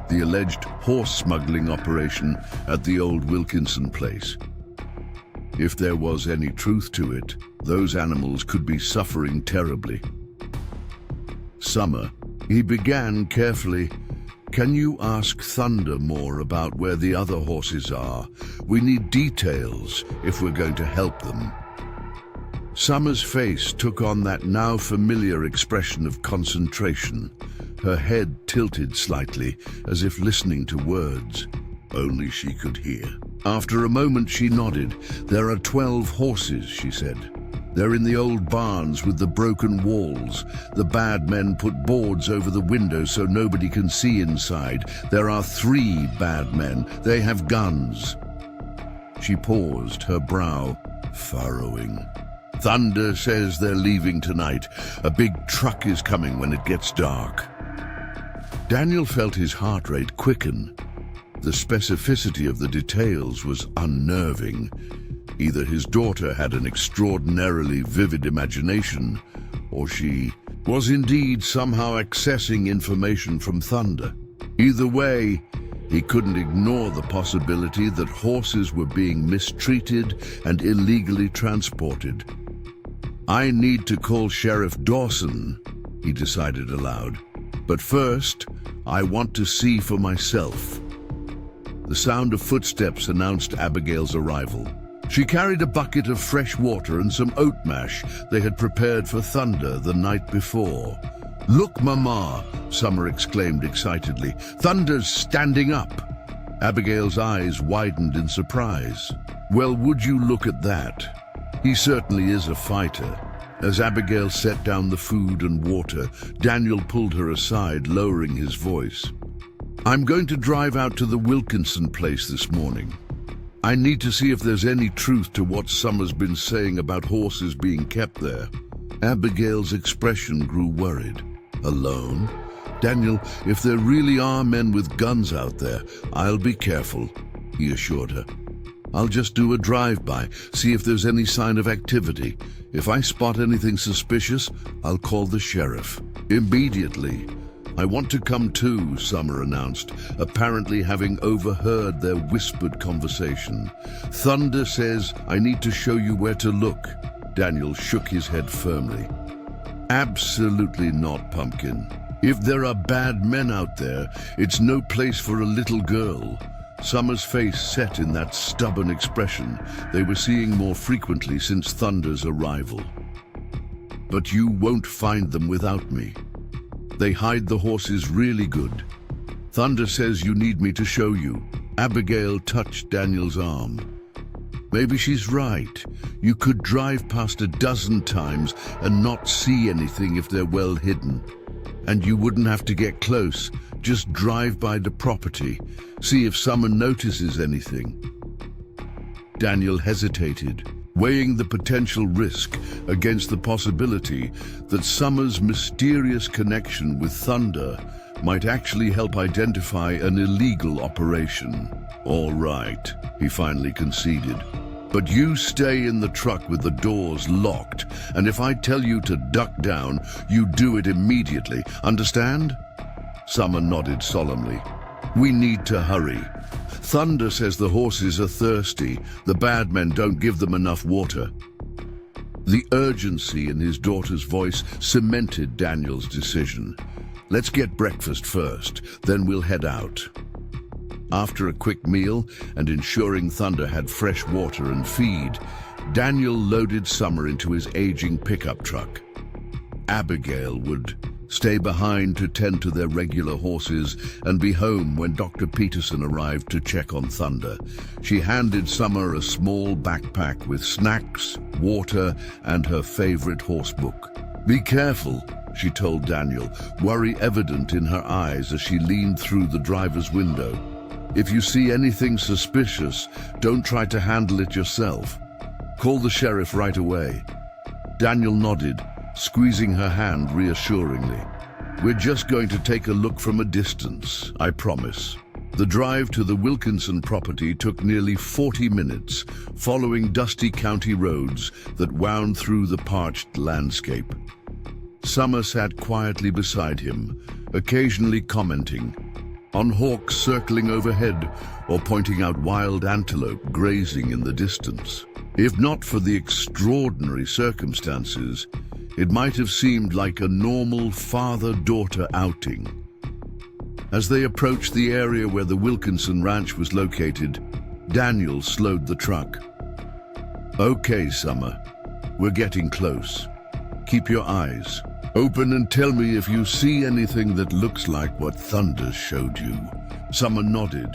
the alleged horse smuggling operation at the old Wilkinson place. If there was any truth to it, those animals could be suffering terribly. "Summer," he began carefully, "can you ask Thunder more about where the other horses are? We need details if we're going to help them." Summer's face took on that now familiar expression of concentration. Her head tilted slightly, as if listening to words only she could hear. After a moment she nodded. "There are 12 horses," she said. "They're in the old barns with the broken walls. The bad men put boards over the windows so nobody can see inside. There are 3 bad men. They have guns." She paused, her brow furrowing. "Thunder says they're leaving tonight. A big truck is coming when it gets dark." Daniel felt his heart rate quicken. The specificity of the details was unnerving. Either his daughter had an extraordinarily vivid imagination, or she was indeed somehow accessing information from Thunder. Either way, he couldn't ignore the possibility that horses were being mistreated and illegally transported. "I need to call Sheriff Dawson," he decided aloud. "But first, I want to see for myself." The sound of footsteps announced Abigail's arrival. She carried a bucket of fresh water and some oat mash they had prepared for Thunder the night before. "Look, Mama," Summer exclaimed excitedly. "Thunder's standing up." Abigail's eyes widened in surprise. "Well, would you look at that? He certainly is a fighter." As Abigail set down the food and water, Daniel pulled her aside, lowering his voice. "I'm going to drive out to the Wilkinson place this morning. I need to see if there's any truth to what Summer's been saying about horses being kept there." Abigail's expression grew worried. "Alone? Daniel, if there really are men with guns out there, I'll be careful," he assured her. "I'll just do a drive-by, see if there's any sign of activity. If I spot anything suspicious, I'll call the sheriff. Immediately." "I want to come too," Summer announced, apparently having overheard their whispered conversation. "Thunder says I need to show you where to look." Daniel shook his head firmly. "Absolutely not, Pumpkin. If there are bad men out there, it's no place for a little girl." Summer's face set in that stubborn expression they were seeing more frequently since Thunder's arrival. "But you won't find them without me. They hide the horses really good. Thunder says you need me to show you." Abigail touched Daniel's arm. "Maybe she's right. You could drive past a dozen times and not see anything if they're well hidden. And you wouldn't have to get close. Just drive by the property, see if someone notices anything." Daniel hesitated, weighing the potential risk against the possibility that Summer's mysterious connection with Thunder might actually help identify an illegal operation. "All right," he finally conceded. "But you stay in the truck with the doors locked, and if I tell you to duck down, you do it immediately. Understand?" Summer nodded solemnly. "We need to hurry. Thunder says the horses are thirsty. The bad men don't give them enough water." The urgency in his daughter's voice cemented Daniel's decision. "Let's get breakfast first, then we'll head out." After a quick meal and ensuring Thunder had fresh water and feed, Daniel loaded Summer into his aging pickup truck. Abigail would stay behind to tend to their regular horses and be home when Dr. Peterson arrived to check on Thunder. She handed Summer a small backpack with snacks, water, and her favorite horse book. "Be careful," she told Daniel, worry evident in her eyes as she leaned through the driver's window. "If you see anything suspicious, don't try to handle it yourself. Call the sheriff right away." Daniel nodded, squeezing her hand reassuringly. "We're just going to take a look from a distance, I promise." The drive to the Wilkinson property took nearly 40 minutes, following dusty county roads that wound through the parched landscape. Summer sat quietly beside him, occasionally commenting on hawks circling overhead or pointing out wild antelope grazing in the distance. If not for the extraordinary circumstances, it might have seemed like a normal father-daughter outing. As they approached the area where the Wilkinson ranch was located, Daniel slowed the truck. "Okay, Summer, we're getting close. Keep your eyes open and tell me if you see anything that looks like what Thunder showed you." Summer nodded,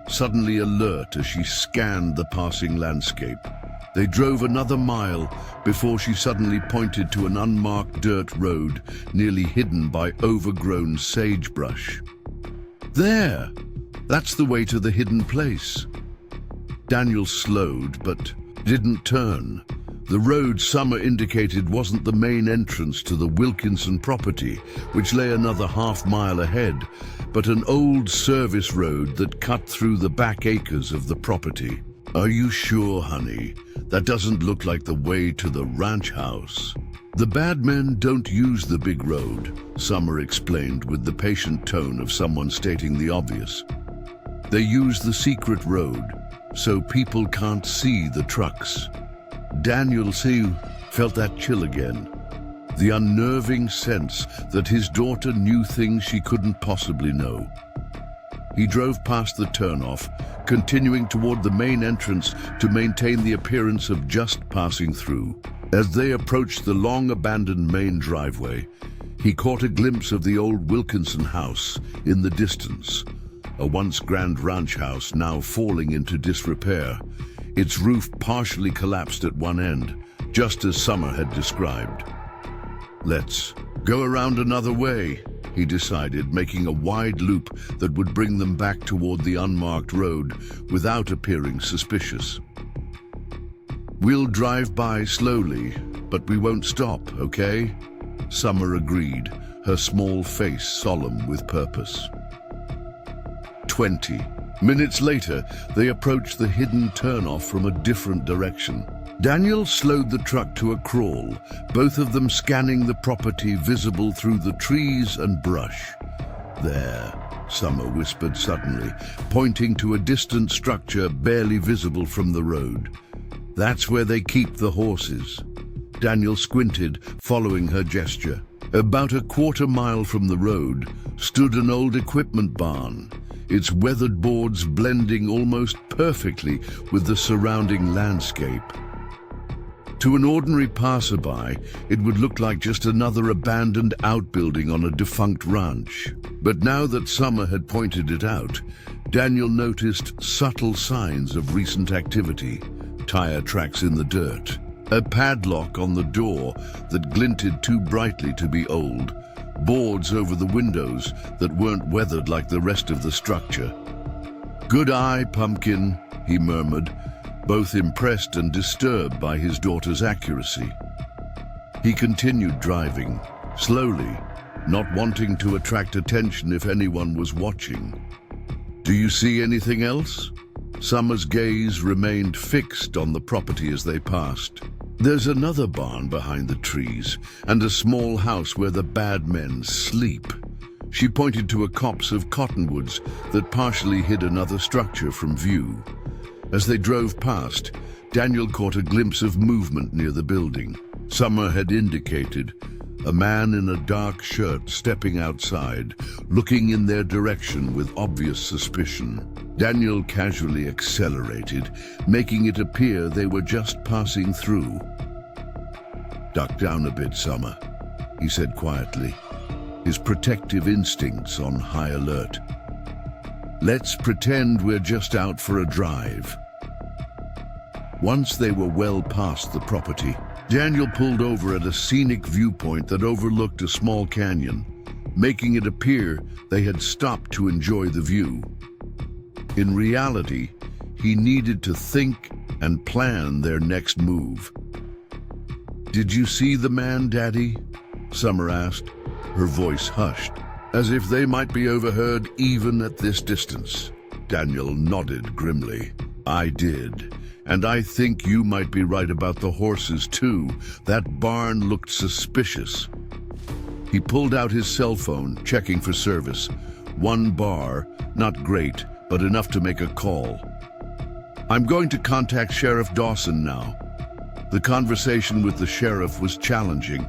suddenly alert as she scanned the passing landscape. They drove another mile before she suddenly pointed to an unmarked dirt road nearly hidden by overgrown sagebrush. "There! That's the way to the hidden place." Daniel slowed, but didn't turn. The road Summer indicated wasn't the main entrance to the Wilkinson property, which lay another half-mile ahead, but an old service road that cut through the back acres of the property. "Are you sure, honey? That doesn't look like the way to the ranch house." "The bad men don't use the big road," Summer explained with the patient tone of someone stating the obvious. "They use the secret road, so people can't see the trucks." Daniel felt that chill again, the unnerving sense that his daughter knew things she couldn't possibly know. He drove past the turnoff, continuing toward the main entrance to maintain the appearance of just passing through. As they approached the long-abandoned main driveway, he caught a glimpse of the old Wilkinson house in the distance, a once grand ranch house now falling into disrepair. Its roof partially collapsed at one end, just as Summer had described. "Let's go around another way," he decided, making a wide loop that would bring them back toward the unmarked road without appearing suspicious. "We'll drive by slowly, but we won't stop, okay?" Summer agreed, her small face solemn with purpose. 20 minutes later, they approached the hidden turnoff from a different direction. Daniel slowed the truck to a crawl, both of them scanning the property visible through the trees and brush. "There," Summer whispered suddenly, pointing to a distant structure barely visible from the road. "That's where they keep the horses." Daniel squinted, following her gesture. About a quarter-mile from the road stood an old equipment barn, its weathered boards blending almost perfectly with the surrounding landscape. To an ordinary passerby, it would look like just another abandoned outbuilding on a defunct ranch. But now that Summer had pointed it out, Daniel noticed subtle signs of recent activity: tire tracks in the dirt, a padlock on the door that glinted too brightly to be old, boards over the windows that weren't weathered like the rest of the structure. "Good eye, Pumpkin," he murmured, both impressed and disturbed by his daughter's accuracy. He continued driving, slowly, not wanting to attract attention if anyone was watching. "Do you see anything else?" Summer's gaze remained fixed on the property as they passed. "There's another barn behind the trees, and a small house where the bad men sleep." She pointed to a copse of cottonwoods that partially hid another structure from view. As they drove past, Daniel caught a glimpse of movement near the building. Summer had indicated a man in a dark shirt stepping outside, looking in their direction with obvious suspicion. Daniel casually accelerated, making it appear they were just passing through. "Duck down a bit, Summer. he said quietly, his protective instincts on high alert. Let's pretend we're just out for a drive. Once they were well past the property, Daniel pulled over at a scenic viewpoint that overlooked a small canyon, making it appear they had stopped to enjoy the view. In reality, he needed to think and plan their next move. "Did you see the man, Daddy?" Summer asked, her voice hushed, as if they might be overheard even at this distance. Daniel nodded grimly. "I did. And I think you might be right about the horses, too. That barn looked suspicious." He pulled out his cell phone, checking for service. 1 bar, not great, but enough to make a call. "I'm going to contact Sheriff Dawson now." The conversation with the sheriff was challenging.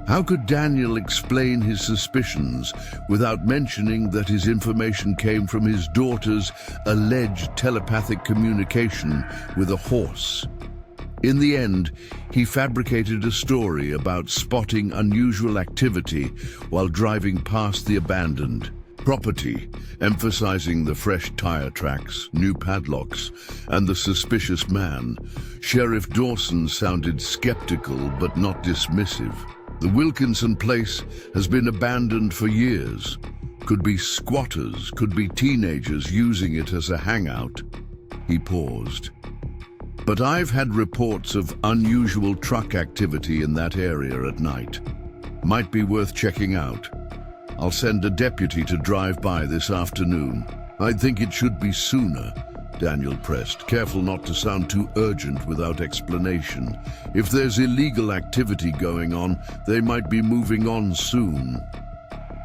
How could Daniel explain his suspicions without mentioning that his information came from his daughter's alleged telepathic communication with a horse? In the end, he fabricated a story about spotting unusual activity while driving past the abandoned property, emphasizing the fresh tire tracks, new padlocks, and the suspicious man. Sheriff Dawson sounded skeptical but not dismissive. "The Wilkinson place has been abandoned for years. Could be squatters, could be teenagers using it as a hangout." He paused. "But I've had reports of unusual truck activity in that area at night. Might be worth checking out. I'll send a deputy to drive by this afternoon." "I think it should be sooner," Daniel pressed, careful not to sound too urgent without explanation. "If there's illegal activity going on, they might be moving on soon."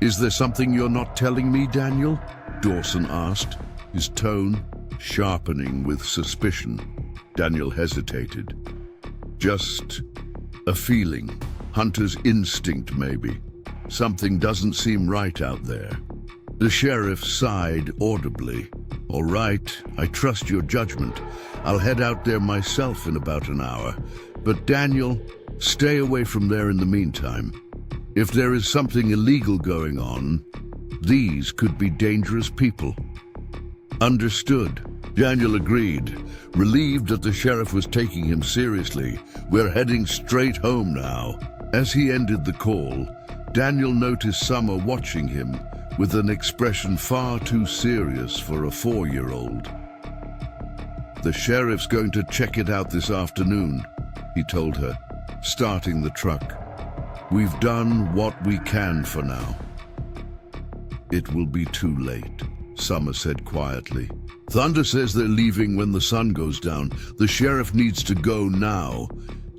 "Is there something you're not telling me, Daniel?" Dawson asked, his tone sharpening with suspicion. Daniel hesitated. "Just a feeling. Hunter's instinct, maybe. Something doesn't seem right out there." The sheriff sighed audibly. "All right, I trust your judgment. I'll head out there myself in about an hour. But Daniel, stay away from there in the meantime. If there is something illegal going on, these could be dangerous people." "Understood." Daniel agreed, relieved that the sheriff was taking him seriously. "We're heading straight home now." As he ended the call, Daniel noticed Summer watching him with an expression far too serious for a 4-year-old. "The sheriff's going to check it out this afternoon," he told her, starting the truck. "We've done what we can for now." "It will be too late," Summer said quietly. "Thunder says they're leaving when the sun goes down. The sheriff needs to go now."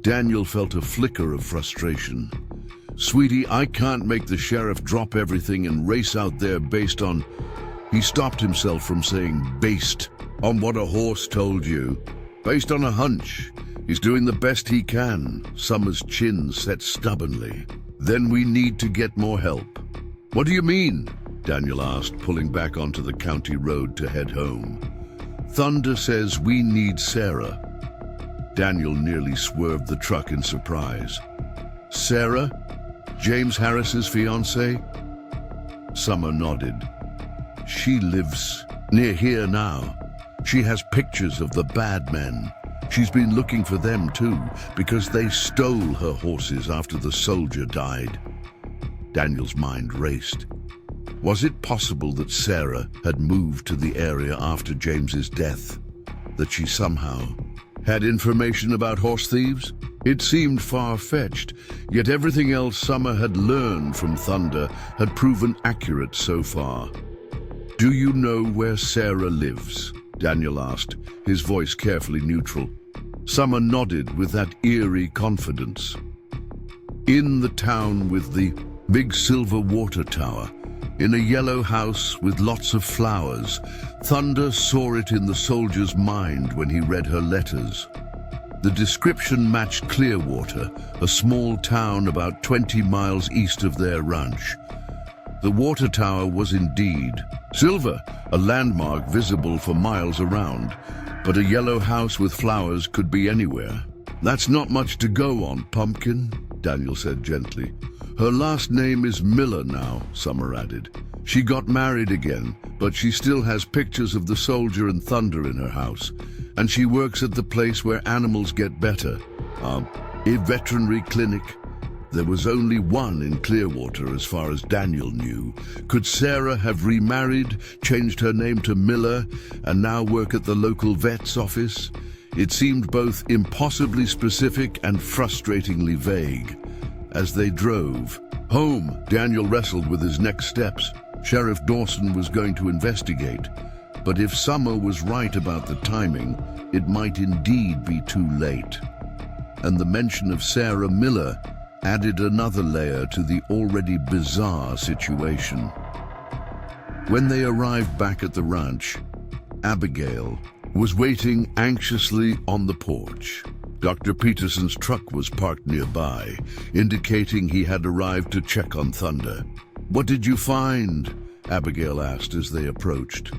Daniel felt a flicker of frustration. "Sweetie, I can't make the sheriff drop everything and race out there based on..." He stopped himself from saying based on what a horse told you. "Based on a hunch. He's doing the best he can." Summer's chin set stubbornly. "Then we need to get more help." "What do you mean?" Daniel asked, pulling back onto the county road to head home. "Thunder says we need Sarah." Daniel nearly swerved the truck in surprise. "Sarah? James Harris's fiancée?" Summer nodded. "She lives near here now. She has pictures of the bad men. She's been looking for them too, because they stole her horses after the soldier died." Daniel's mind raced. Was it possible that Sarah had moved to the area after James's death? That she somehow had information about horse thieves? It seemed far-fetched, yet everything else Summer had learned from Thunder had proven accurate so far. "Do you know where Sarah lives?" Daniel asked, his voice carefully neutral. Summer nodded with that eerie confidence. "In the town with the big silver water tower, in a yellow house with lots of flowers." Thunder saw it in the soldier's mind when he read her letters. The description matched Clearwater, a small town about 20 miles east of their ranch. The water tower was indeed silver, a landmark visible for miles around, but a yellow house with flowers could be anywhere. "That's not much to go on, Pumpkin," Daniel said gently. Her last name is Miller now, Summer added. She got married again, but she still has pictures of the soldier and thunder in her house. And she works at the place where animals get better. A veterinary clinic. There was only one in Clearwater as far as Daniel knew. Could Sarah have remarried, changed her name to Miller, and now work at the local vet's office? It seemed both impossibly specific and frustratingly vague. As they drove home, Daniel wrestled with his next steps. Sheriff Dawson was going to investigate. But if Summer was right about the timing, it might indeed be too late. And the mention of Sarah Miller added another layer to the already bizarre situation. When they arrived back at the ranch, Abigail was waiting anxiously on the porch. Dr. Peterson's truck was parked nearby, indicating he had arrived to check on Thunder. "What did you find?" Abigail asked as they approached.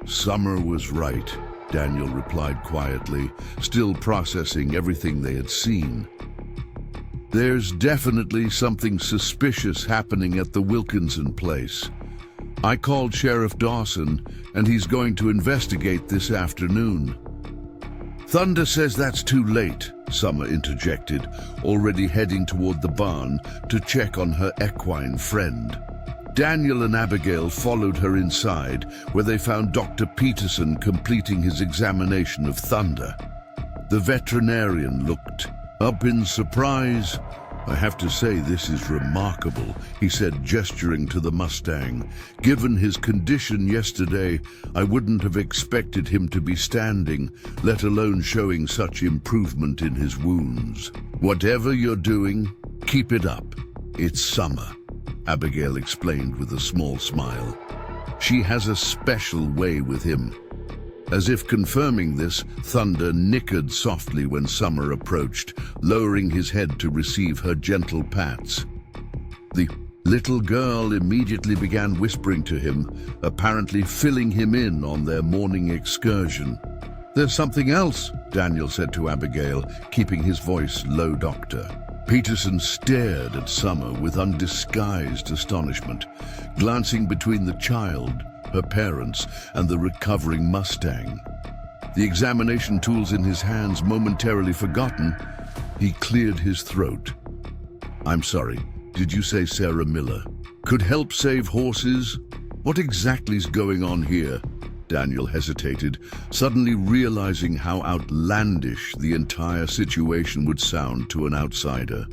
"Summer was right," Daniel replied quietly, still processing everything they had seen. "There's definitely something suspicious happening at the Wilkinson place. I called Sheriff Dawson, and he's going to investigate this afternoon." "Thunder says that's too late," Summer interjected, already heading toward the barn to check on her equine friend. Daniel and Abigail followed her inside, where they found Dr. Peterson completing his examination of Thunder. The veterinarian looked up in surprise. "I have to say this is remarkable," he said, gesturing to the Mustang. "Given his condition yesterday, I wouldn't have expected him to be standing, let alone showing such improvement in his wounds. Whatever you're doing, keep it up. It's Summer," Abigail explained with a small smile. "She has a special way with him." As if confirming this, Thunder nickered softly when Summer approached, lowering his head to receive her gentle pats. The little girl immediately began whispering to him, apparently filling him in on their morning excursion. "There's something else," Daniel said to Abigail, keeping his voice low. Doctor Peterson stared at Summer with undisguised astonishment, glancing between the child, her parents, and the recovering Mustang. The examination tools in his hands momentarily forgotten, he cleared his throat. "I'm sorry, did you say Sarah Miller? Could help save horses? What exactly's going on here?" Daniel hesitated, suddenly realizing how outlandish the entire situation would sound to an outsider.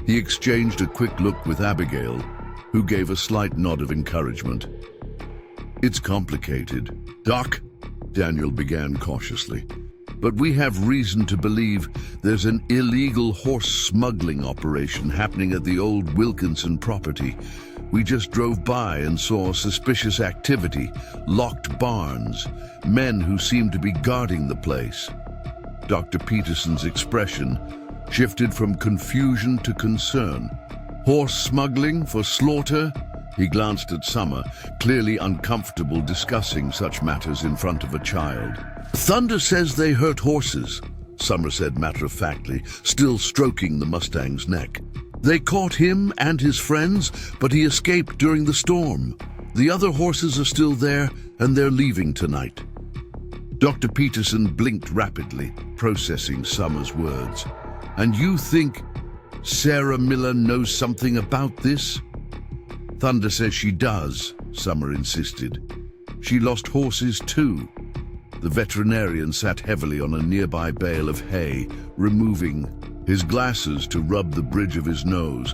He exchanged a quick look with Abigail, who gave a slight nod of encouragement. "It's complicated, Doc," Daniel began cautiously. "But we have reason to believe there's an illegal horse smuggling operation happening at the old Wilkinson property. We just drove by and saw suspicious activity, locked barns, men who seemed to be guarding the place." Dr. Peterson's expression shifted from confusion to concern. "Horse smuggling for slaughter?" He glanced at Summer, clearly uncomfortable discussing such matters in front of a child. "Thunder says they hurt horses," Summer said matter-of-factly, still stroking the Mustang's neck. "They caught him and his friends, but he escaped during the storm. The other horses are still there, and they're leaving tonight." Dr. Peterson blinked rapidly, processing Summer's words. "And you think Sarah Miller knows something about this?" "Thunder says she does," Summer insisted. "She lost horses too." The veterinarian sat heavily on a nearby bale of hay, removing his glasses to rub the bridge of his nose.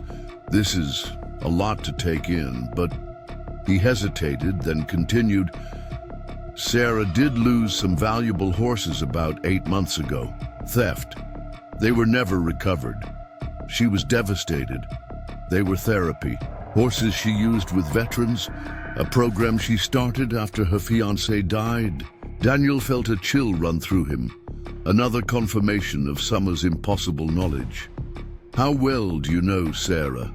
"This is a lot to take in, but..." He hesitated, then continued, "Sarah did lose some valuable horses about 8 months ago. Theft. They were never recovered. She was devastated. They were therapy. Horses she used with veterans, a program she started after her fiancé died." Daniel felt a chill run through him, another confirmation of Summer's impossible knowledge. "How well do you know Sarah?"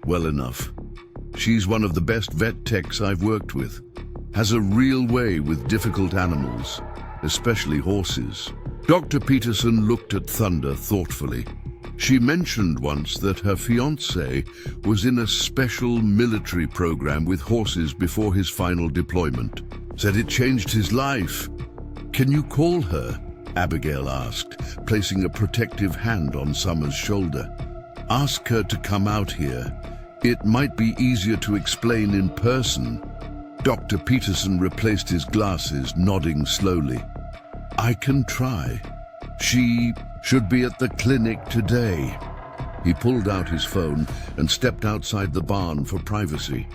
"Well enough. She's one of the best vet techs I've worked with. Has a real way with difficult animals, especially horses." Dr. Peterson looked at Thunder thoughtfully. She mentioned once that her fiancé was in a special military program with horses before his final deployment. Said it changed his life. Can you call her? Abigail asked, placing a protective hand on Summer's shoulder. Ask her to come out here. It might be easier to explain in person. Dr. Peterson replaced his glasses, nodding slowly. I can try. She should be at the clinic today. He pulled out his phone and stepped outside the barn for privacy.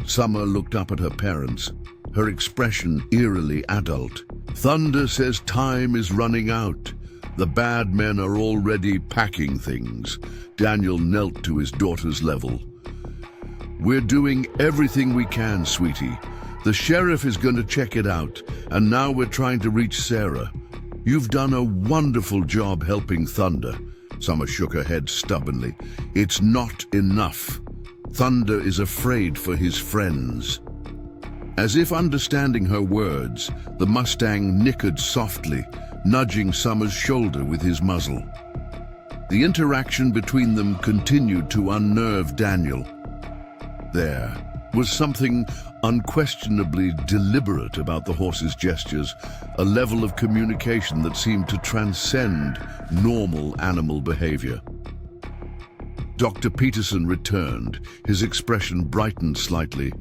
Summer looked up at her parents, her expression eerily adult. Thunder says time is running out. The bad men are already packing things. Daniel knelt to his daughter's level. We're doing everything we can, sweetie. The sheriff is going to check it out, and now we're trying to reach Sarah. You've done a wonderful job helping Thunder. Summer shook her head stubbornly. It's not enough. Thunder is afraid for his friends. As if understanding her words, the Mustang nickered softly, nudging Summer's shoulder with his muzzle. The interaction between them continued to unnerve Daniel. There was something unquestionably deliberate about the horse's gestures, a level of communication that seemed to transcend normal animal behavior. Dr. Peterson returned, his expression brightened slightly.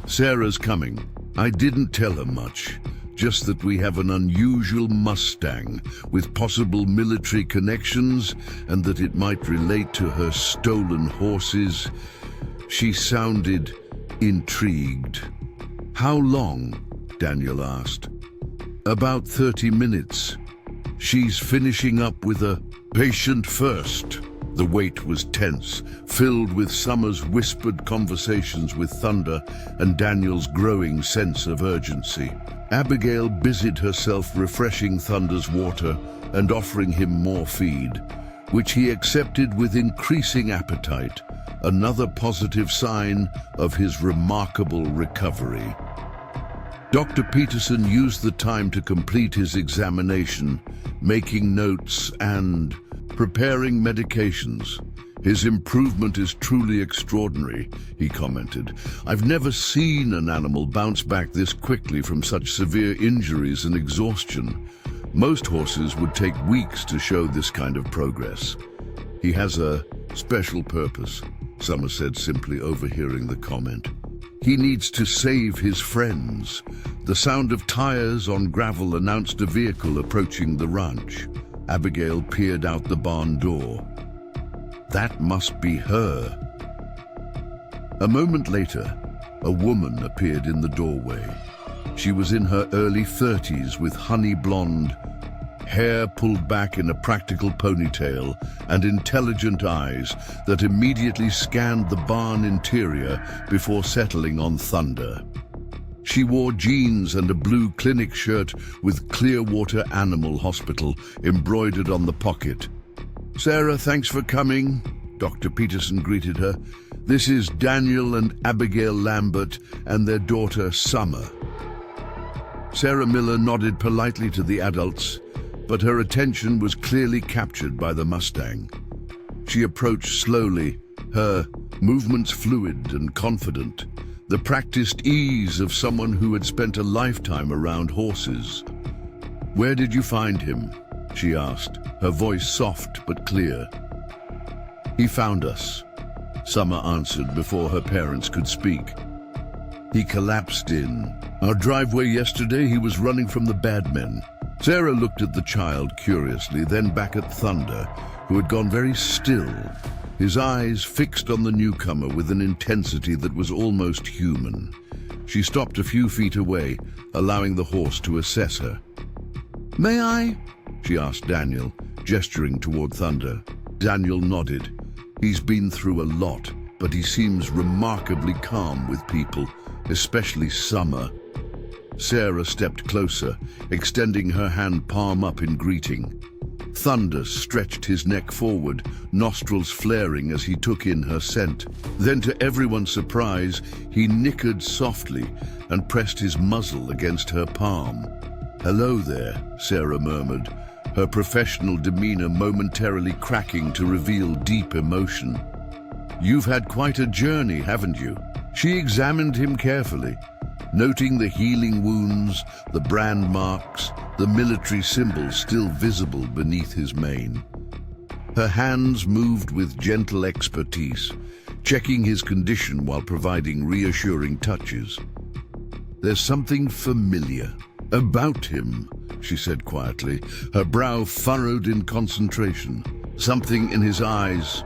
Sarah's coming. I didn't tell her much, just that we have an unusual Mustang with possible military connections and that it might relate to her stolen horses. She sounded intrigued. How long? Daniel asked. About 30 minutes. She's finishing up with a patient first. The wait was tense, filled with Summer's whispered conversations with Thunder and Daniel's growing sense of urgency. Abigail busied herself refreshing Thunder's water and offering him more feed, which he accepted with increasing appetite, another positive sign of his remarkable recovery. Dr. Peterson used the time to complete his examination, making notes and preparing medications. His improvement is truly extraordinary, he commented. I've never seen an animal bounce back this quickly from such severe injuries and exhaustion. Most horses would take weeks to show this kind of progress. He has a special purpose, Summer said, simply overhearing the comment. He needs to save his friends. The sound of tires on gravel announced a vehicle approaching the ranch. Abigail peered out the barn door. That must be her. A moment later, a woman appeared in the doorway. She was in her early 30s with honey blonde hair pulled back in a practical ponytail and intelligent eyes that immediately scanned the barn interior before settling on Thunder. She wore jeans and a blue clinic shirt with Clearwater Animal Hospital embroidered on the pocket. Sarah, thanks for coming, Dr. Peterson greeted her. This is Daniel and Abigail Lambert and their daughter, Summer. Sarah Miller nodded politely to the adults, but her attention was clearly captured by the Mustang. She approached slowly, her movements fluid and confident, the practiced ease of someone who had spent a lifetime around horses. Where did you find him? She asked, her voice soft but clear. He found us, Summer answered before her parents could speak. He collapsed in our driveway yesterday. He was running from the bad men. Sarah looked at the child curiously, then back at Thunder, who had gone very still, his eyes fixed on the newcomer with an intensity that was almost human. She stopped a few feet away, allowing the horse to assess her. May I? She asked Daniel, gesturing toward Thunder. Daniel nodded. He's been through a lot, but he seems remarkably calm with people, especially Summer. Sarah stepped closer, extending her hand palm up in greeting. Thunder stretched his neck forward, nostrils flaring as he took in her scent. Then, to everyone's surprise, he nickered softly and pressed his muzzle against her palm. Hello there, Sarah murmured, her professional demeanor momentarily cracking to reveal deep emotion. "You've had quite a journey, haven't you?" She examined him carefully, noting the healing wounds, the brand marks, the military symbols still visible beneath his mane. Her hands moved with gentle expertise, checking his condition while providing reassuring touches. "There's something familiar about him," she said quietly, her brow furrowed in concentration. "Something in his eyes."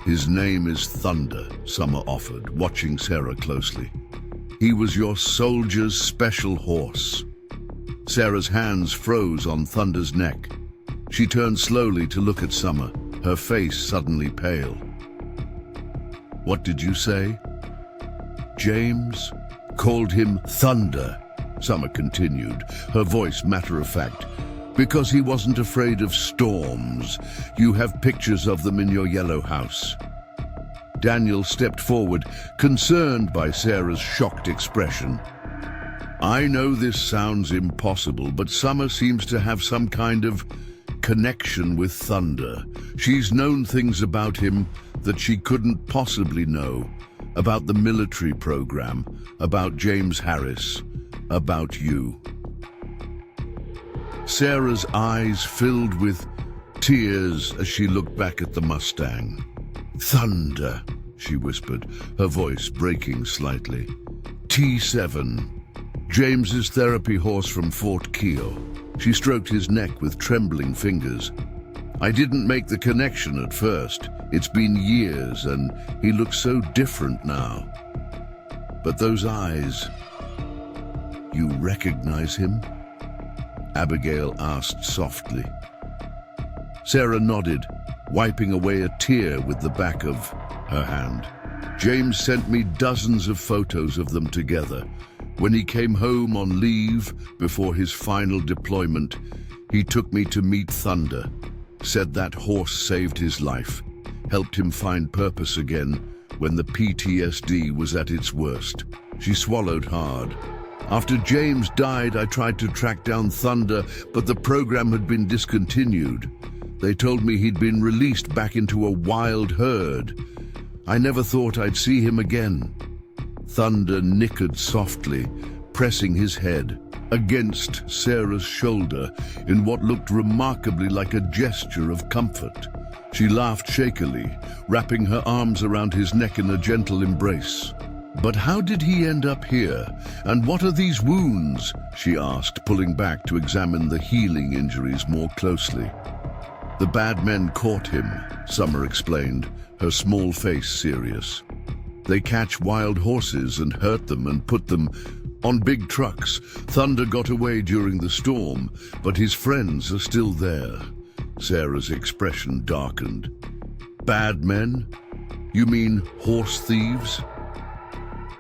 "His name is Thunder," Summer offered, watching Sarah closely. "He was your soldier's special horse." Sarah's hands froze on Thunder's neck. She turned slowly to look at Summer, her face suddenly pale. "What did you say?" "James called him Thunder," Summer continued, her voice matter-of-fact, "because he wasn't afraid of storms. You have pictures of them in your yellow house." Daniel stepped forward, concerned by Sarah's shocked expression. "I know this sounds impossible, but Summer seems to have some kind of connection with Thunder. She's known things about him that she couldn't possibly know, about the military program, about James Harris, about you." Sarah's eyes filled with tears as she looked back at the Mustang. "Thunder," she whispered, her voice breaking slightly. "T7, James's therapy horse from Fort Keogh." She stroked his neck with trembling fingers. "I didn't make the connection at first. It's been years, and he looks so different now. But those eyes, you recognize him?" Abigail asked softly. Sarah nodded, wiping away a tear with the back of her hand. "James sent me dozens of photos of them together. When he came home on leave before his final deployment, he took me to meet Thunder, said that horse saved his life, helped him find purpose again when the PTSD was at its worst." She swallowed hard. "After James died, I tried to track down Thunder, but the program had been discontinued. They told me he'd been released back into a wild herd. I never thought I'd see him again." Thunder nickered softly, pressing his head against Sarah's shoulder in what looked remarkably like a gesture of comfort. She laughed shakily, wrapping her arms around his neck in a gentle embrace. "But how did he end up here? And what are these wounds?" she asked, pulling back to examine the healing injuries more closely. "The bad men caught him," Summer explained, her small face serious. "They catch wild horses and hurt them and put them on big trucks. Thunder got away during the storm, but his friends are still there." Sarah's expression darkened. "Bad men? You mean horse thieves?"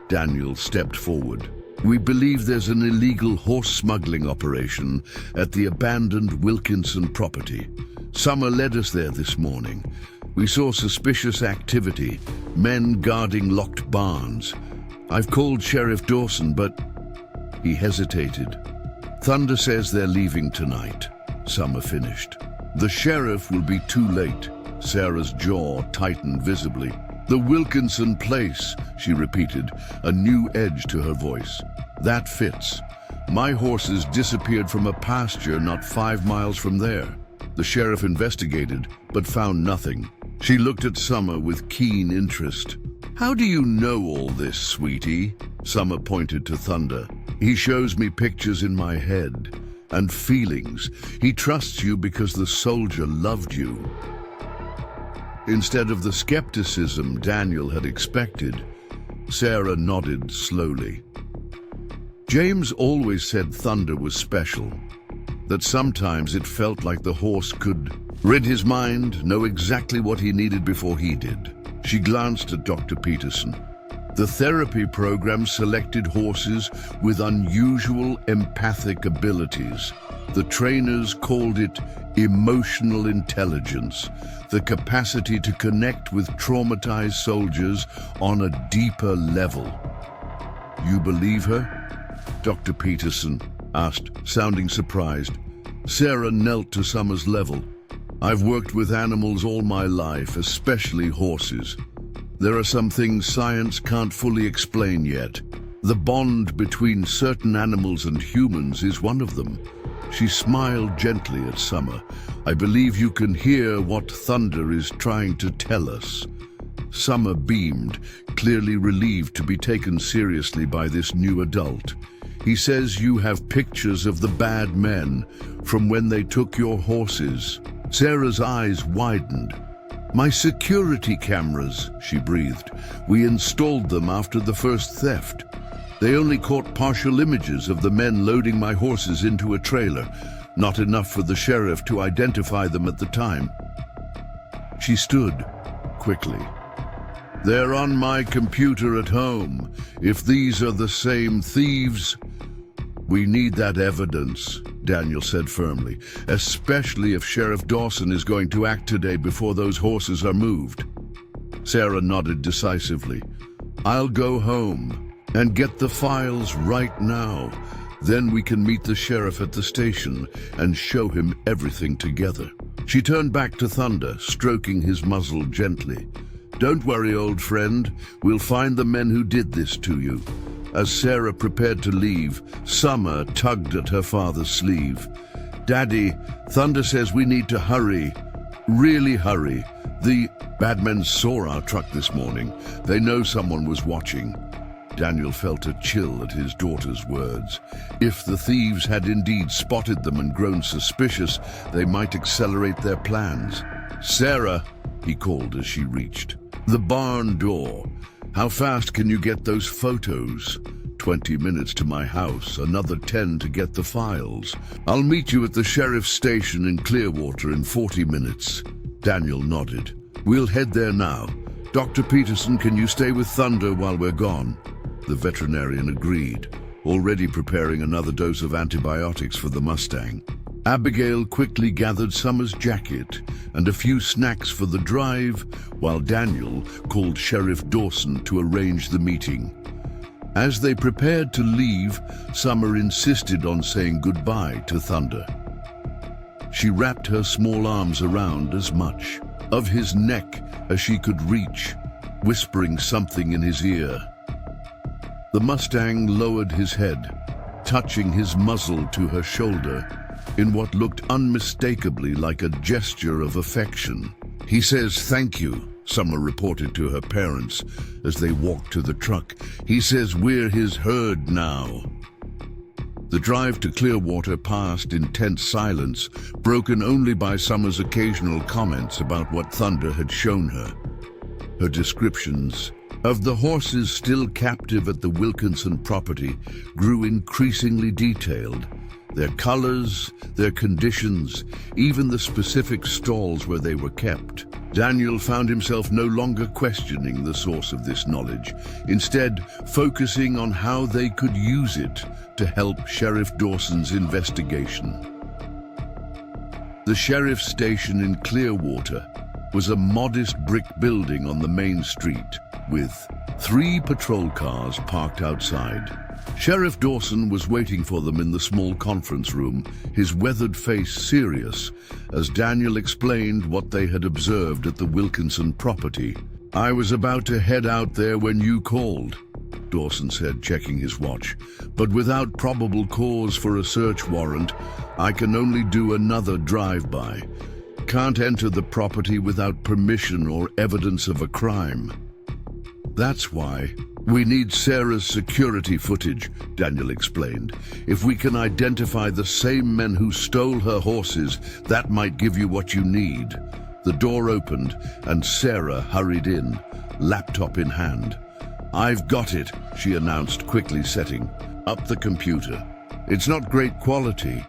Daniel stepped forward. "We believe there's an illegal horse smuggling operation at the abandoned Wilkinson property. Summer led us there this morning. We saw suspicious activity, men guarding locked barns. I've called Sheriff Dawson, but..." He hesitated. "Thunder says they're leaving tonight," Summer finished. "The sheriff will be too late." Sarah's jaw tightened visibly. "The Wilkinson place," she repeated, a new edge to her voice. "That fits. My horses disappeared from a pasture not 5 miles from there. The sheriff investigated, but found nothing." She looked at Summer with keen interest. "How do you know all this, sweetie?" Summer pointed to Thunder. "He shows me pictures in my head and feelings. He trusts you because the soldier loved you." Instead of the skepticism Daniel had expected, Sarah nodded slowly. "James always said Thunder was special, that sometimes it felt like the horse could read his mind, know exactly what he needed before he did." She glanced at Dr. Peterson. "The therapy program selected horses with unusual empathic abilities. The trainers called it emotional intelligence, the capacity to connect with traumatized soldiers on a deeper level." "You believe her?" Dr. Peterson asked, sounding surprised. Sarah knelt to Summer's level. "I've worked with animals all my life, especially horses. There are some things science can't fully explain yet. The bond between certain animals and humans is one of them." She smiled gently at Summer. "I believe you can hear what Thunder is trying to tell us." Summer beamed, clearly relieved to be taken seriously by this new adult. "He says you have pictures of the bad men from when they took your horses." Sarah's eyes widened. "My security cameras," she breathed. "We installed them after the first theft. They only caught partial images of the men loading my horses into a trailer, not enough for the sheriff to identify them at the time." She stood quickly. "They're on my computer at home. If these are the same thieves..." "We need that evidence," Daniel said firmly, "especially if Sheriff Dawson is going to act today before those horses are moved." Sarah nodded decisively. "I'll go home and get the files right now. Then we can meet the sheriff at the station and show him everything together." She turned back to Thunder, stroking his muzzle gently. "Don't worry, old friend. We'll find the men who did this to you." As Sarah prepared to leave, Summer tugged at her father's sleeve. "Daddy, Thunder says we need to hurry. Really hurry. The bad men saw our truck this morning. They know someone was watching." Daniel felt a chill at his daughter's words. If the thieves had indeed spotted them and grown suspicious, they might accelerate their plans. "Sarah," he called as she reached. "The barn door. How fast can you get those photos?" 20 minutes to my house, another 10 to get the files. "I'll meet you at the sheriff's station in Clearwater in 40 minutes. Daniel nodded. "We'll head there now. Dr. Peterson, can you stay with Thunder while we're gone?" The veterinarian agreed, already preparing another dose of antibiotics for the Mustang. Abigail quickly gathered Summer's jacket and a few snacks for the drive, while Daniel called Sheriff Dawson to arrange the meeting. As they prepared to leave, Summer insisted on saying goodbye to Thunder. She wrapped her small arms around as much of his neck as she could reach, whispering something in his ear. The Mustang lowered his head, touching his muzzle to her shoulder in what looked unmistakably like a gesture of affection. "He says thank you," Summer reported to her parents as they walked to the truck. "He says we're his herd now." The drive to Clearwater passed in tense silence, broken only by Summer's occasional comments about what Thunder had shown her. Her descriptions of the horses still captive at the Wilkinson property grew increasingly detailed. Their colors, their conditions, even the specific stalls where they were kept. Daniel found himself no longer questioning the source of this knowledge, instead focusing on how they could use it to help Sheriff Dawson's investigation. The sheriff's station in Clearwater was a modest brick building on the main street, with 3 patrol cars parked outside. Sheriff Dawson was waiting for them in the small conference room, his weathered face serious, as Daniel explained what they had observed at the Wilkinson property. "I was about to head out there when you called," Dawson said, checking his watch. "But without probable cause for a search warrant, I can only do another drive-by. Can't enter the property without permission or evidence of a crime." "That's why we need Sarah's security footage," Daniel explained. "If we can identify the same men who stole her horses, that might give you what you need." The door opened and Sarah hurried in, laptop in hand. "I've got it," she announced, quickly setting up the computer. "It's not great quality,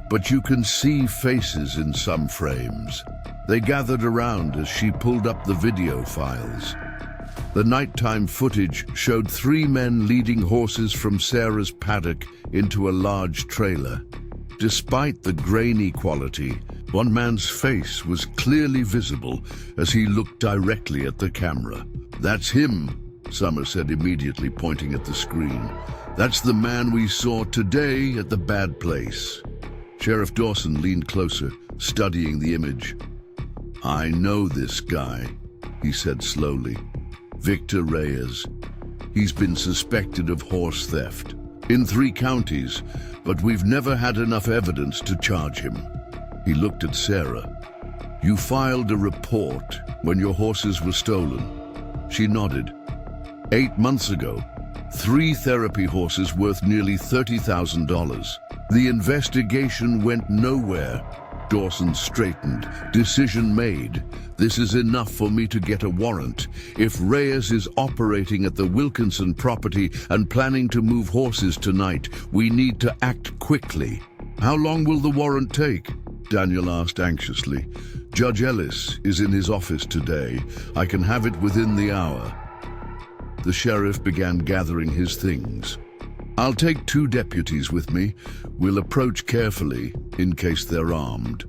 but you can see faces in some frames." They gathered around as she pulled up the video files. The nighttime footage showed 3 men leading horses from Sarah's paddock into a large trailer. Despite the grainy quality, one man's face was clearly visible as he looked directly at the camera. "That's him," Summer said, immediately pointing at the screen. "That's the man we saw today at the bad place." Sheriff Dawson leaned closer, studying the image. "I know this guy," he said slowly. "Victor Reyes. He's been suspected of horse theft in 3 counties, but we've never had enough evidence to charge him." He looked at Sarah. "You filed a report when your horses were stolen." She nodded. 8 months ago, 3 therapy horses worth nearly $30,000. The investigation went nowhere. Dawson straightened. "Decision made. This is enough for me to get a warrant. If Reyes is operating at the Wilkinson property and planning to move horses tonight, we need to act quickly." "How long will the warrant take?" Daniel asked anxiously. "Judge Ellis is in his office today. I can have it within the hour." The sheriff began gathering his things. "I'll take 2 deputies with me. We'll approach carefully in case they're armed."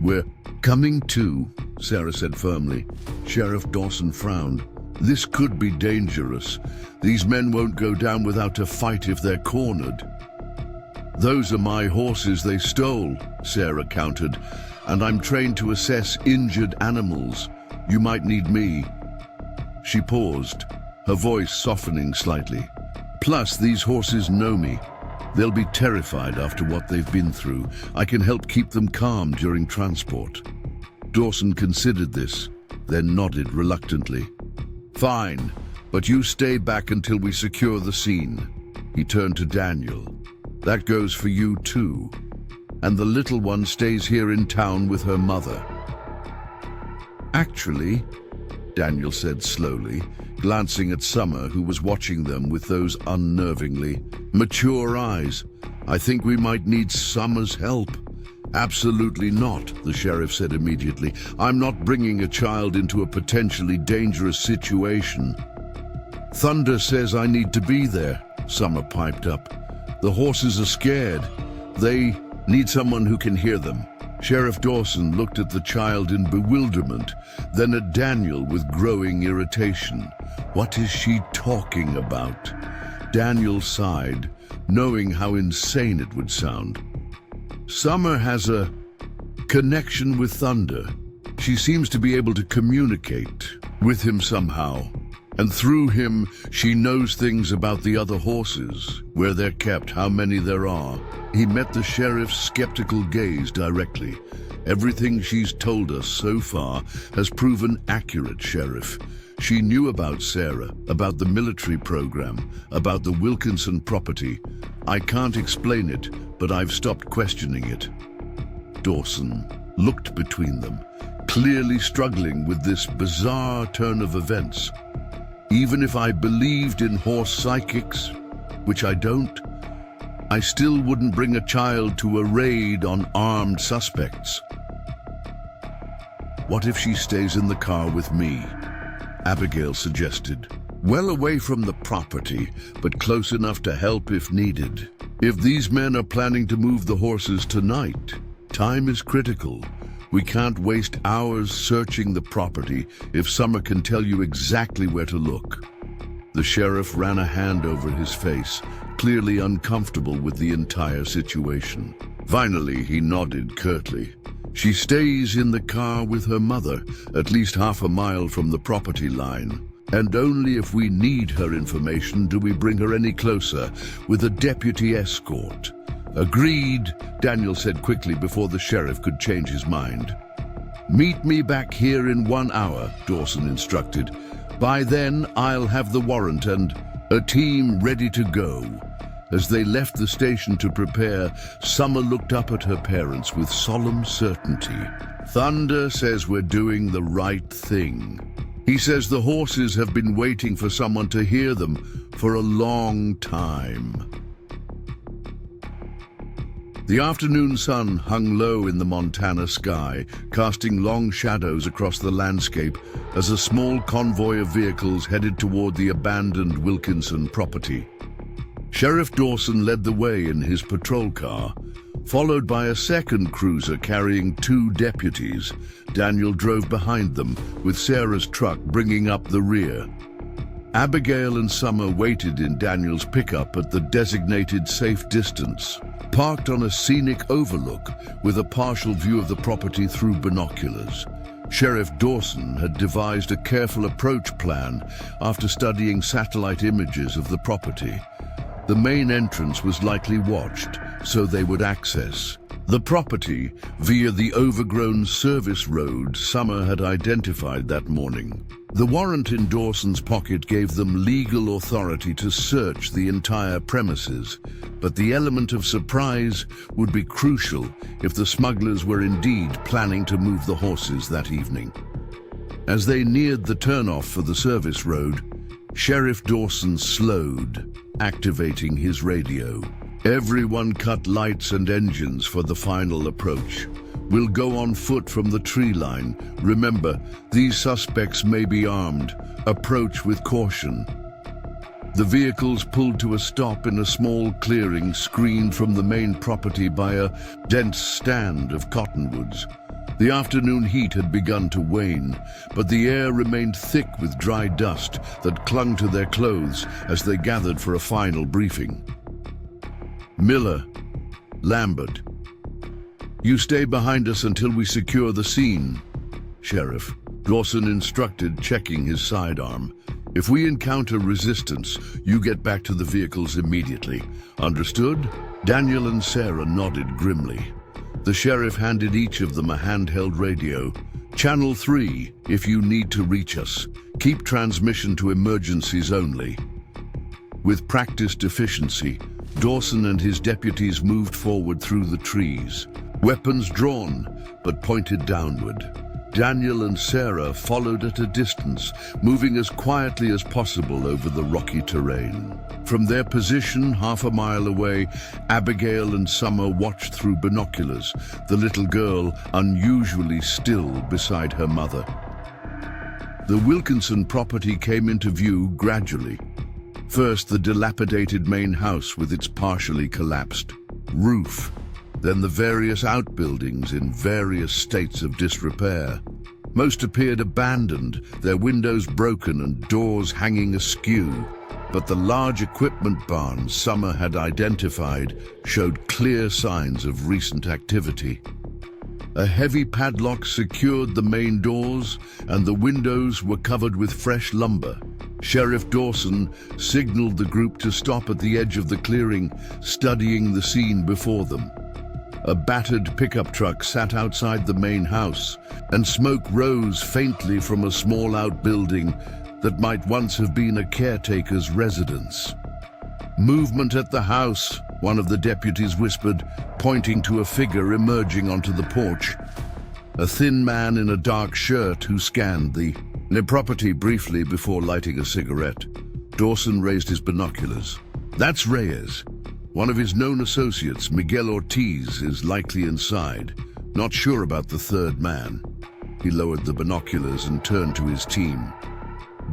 "We're coming too," Sarah said firmly. Sheriff Dawson frowned. "This could be dangerous. These men won't go down without a fight if they're cornered." "Those are my horses they stole," Sarah countered, "and I'm trained to assess injured animals. You might need me." She paused, her voice softening slightly. "Plus, these horses know me. They'll be terrified after what they've been through. I can help keep them calm during transport." Dawson considered this, then nodded reluctantly. "Fine, but you stay back until we secure the scene." He turned to Daniel. "That goes for you too. And the little one stays here in town with her mother." "Actually," Daniel said slowly, glancing at Summer, who was watching them with those unnervingly mature eyes, "I think we might need Summer's help." "Absolutely not," the sheriff said immediately. "I'm not bringing a child into a potentially dangerous situation." "Thunder says I need to be there," Summer piped up. "The horses are scared. They need someone who can hear them." Sheriff Dawson looked at the child in bewilderment, then at Daniel with growing irritation. "What is she talking about?" Daniel sighed, knowing how insane it would sound. "Summer has a connection with Thunder. She seems to be able to communicate with him somehow. And through him, she knows things about the other horses, where they're kept, how many there are." He met the sheriff's skeptical gaze directly. "Everything she's told us so far has proven accurate, Sheriff. She knew about Sarah, about the military program, about the Wilkinson property. I can't explain it, but I've stopped questioning it." Dawson looked between them, clearly struggling with this bizarre turn of events. "Even if I believed in horse psychics, which I don't, I still wouldn't bring a child to a raid on armed suspects." "What if she stays in the car with me?" Abigail suggested. "Well away from the property, but close enough to help if needed. If these men are planning to move the horses tonight, time is critical. We can't waste hours searching the property if Summer can tell you exactly where to look." The sheriff ran a hand over his face, clearly uncomfortable with the entire situation. Finally, he nodded curtly. "She stays in the car with her mother, at least half a mile from the property line. And only if we need her information do we bring her any closer, with a deputy escort." "Agreed," Daniel said quickly before the sheriff could change his mind. "Meet me back here in 1 hour," Dawson instructed. "By then, I'll have the warrant and a team ready to go." As they left the station to prepare, Summer looked up at her parents with solemn certainty. "Thunder says we're doing the right thing. He says the horses have been waiting for someone to hear them for a long time." The afternoon sun hung low in the Montana sky, casting long shadows across the landscape as a small convoy of vehicles headed toward the abandoned Wilkinson property. Sheriff Dawson led the way in his patrol car, followed by a second cruiser carrying 2 deputies. Daniel drove behind them, with Sarah's truck bringing up the rear. Abigail and Summer waited in Daniel's pickup at the designated safe distance, parked on a scenic overlook with a partial view of the property through binoculars. Sheriff Dawson had devised a careful approach plan after studying satellite images of the property. The main entrance was likely watched, so they would access the property via the overgrown service road Summer had identified that morning. The warrant in Dawson's pocket gave them legal authority to search the entire premises, but the element of surprise would be crucial if the smugglers were indeed planning to move the horses that evening. As they neared the turnoff for the service road, Sheriff Dawson slowed, activating his radio. Everyone cut lights and engines for the final approach. We'll go on foot from the tree line. Remember, these suspects may be armed. Approach with caution. The vehicles pulled to a stop in a small clearing screened from the main property by a dense stand of cottonwoods. The afternoon heat had begun to wane, but the air remained thick with dry dust that clung to their clothes as they gathered for a final briefing. Miller, Lambert, you stay behind us until we secure the scene, Sheriff Dawson instructed, checking his sidearm. If we encounter resistance, you get back to the vehicles immediately. Understood? Daniel and Sarah nodded grimly. The sheriff handed each of them a handheld radio. Channel 3, if you need to reach us. Keep transmission to emergencies only. With practiced efficiency, Dawson and his deputies moved forward through the trees, weapons drawn but pointed downward. Daniel and Sarah followed at a distance, moving as quietly as possible over the rocky terrain. From their position half a mile away, Abigail and Summer watched through binoculars, the little girl unusually still beside her mother. The Wilkinson property came into view gradually. First, the dilapidated main house with its partially collapsed roof, then the various outbuildings in various states of disrepair. Most appeared abandoned, their windows broken and doors hanging askew, but the large equipment barn Summer had identified showed clear signs of recent activity. A heavy padlock secured the main doors, and the windows were covered with fresh lumber. Sheriff Dawson signaled the group to stop at the edge of the clearing, studying the scene before them. A battered pickup truck sat outside the main house, and smoke rose faintly from a small outbuilding that might once have been a caretaker's residence. Movement at the house, one of the deputies whispered, pointing to a figure emerging onto the porch. A thin man in a dark shirt who scanned the property briefly before lighting a cigarette. Dawson raised his binoculars. That's Reyes. One of his known associates, Miguel Ortiz, is likely inside. Not sure about the third man. He lowered the binoculars and turned to his team.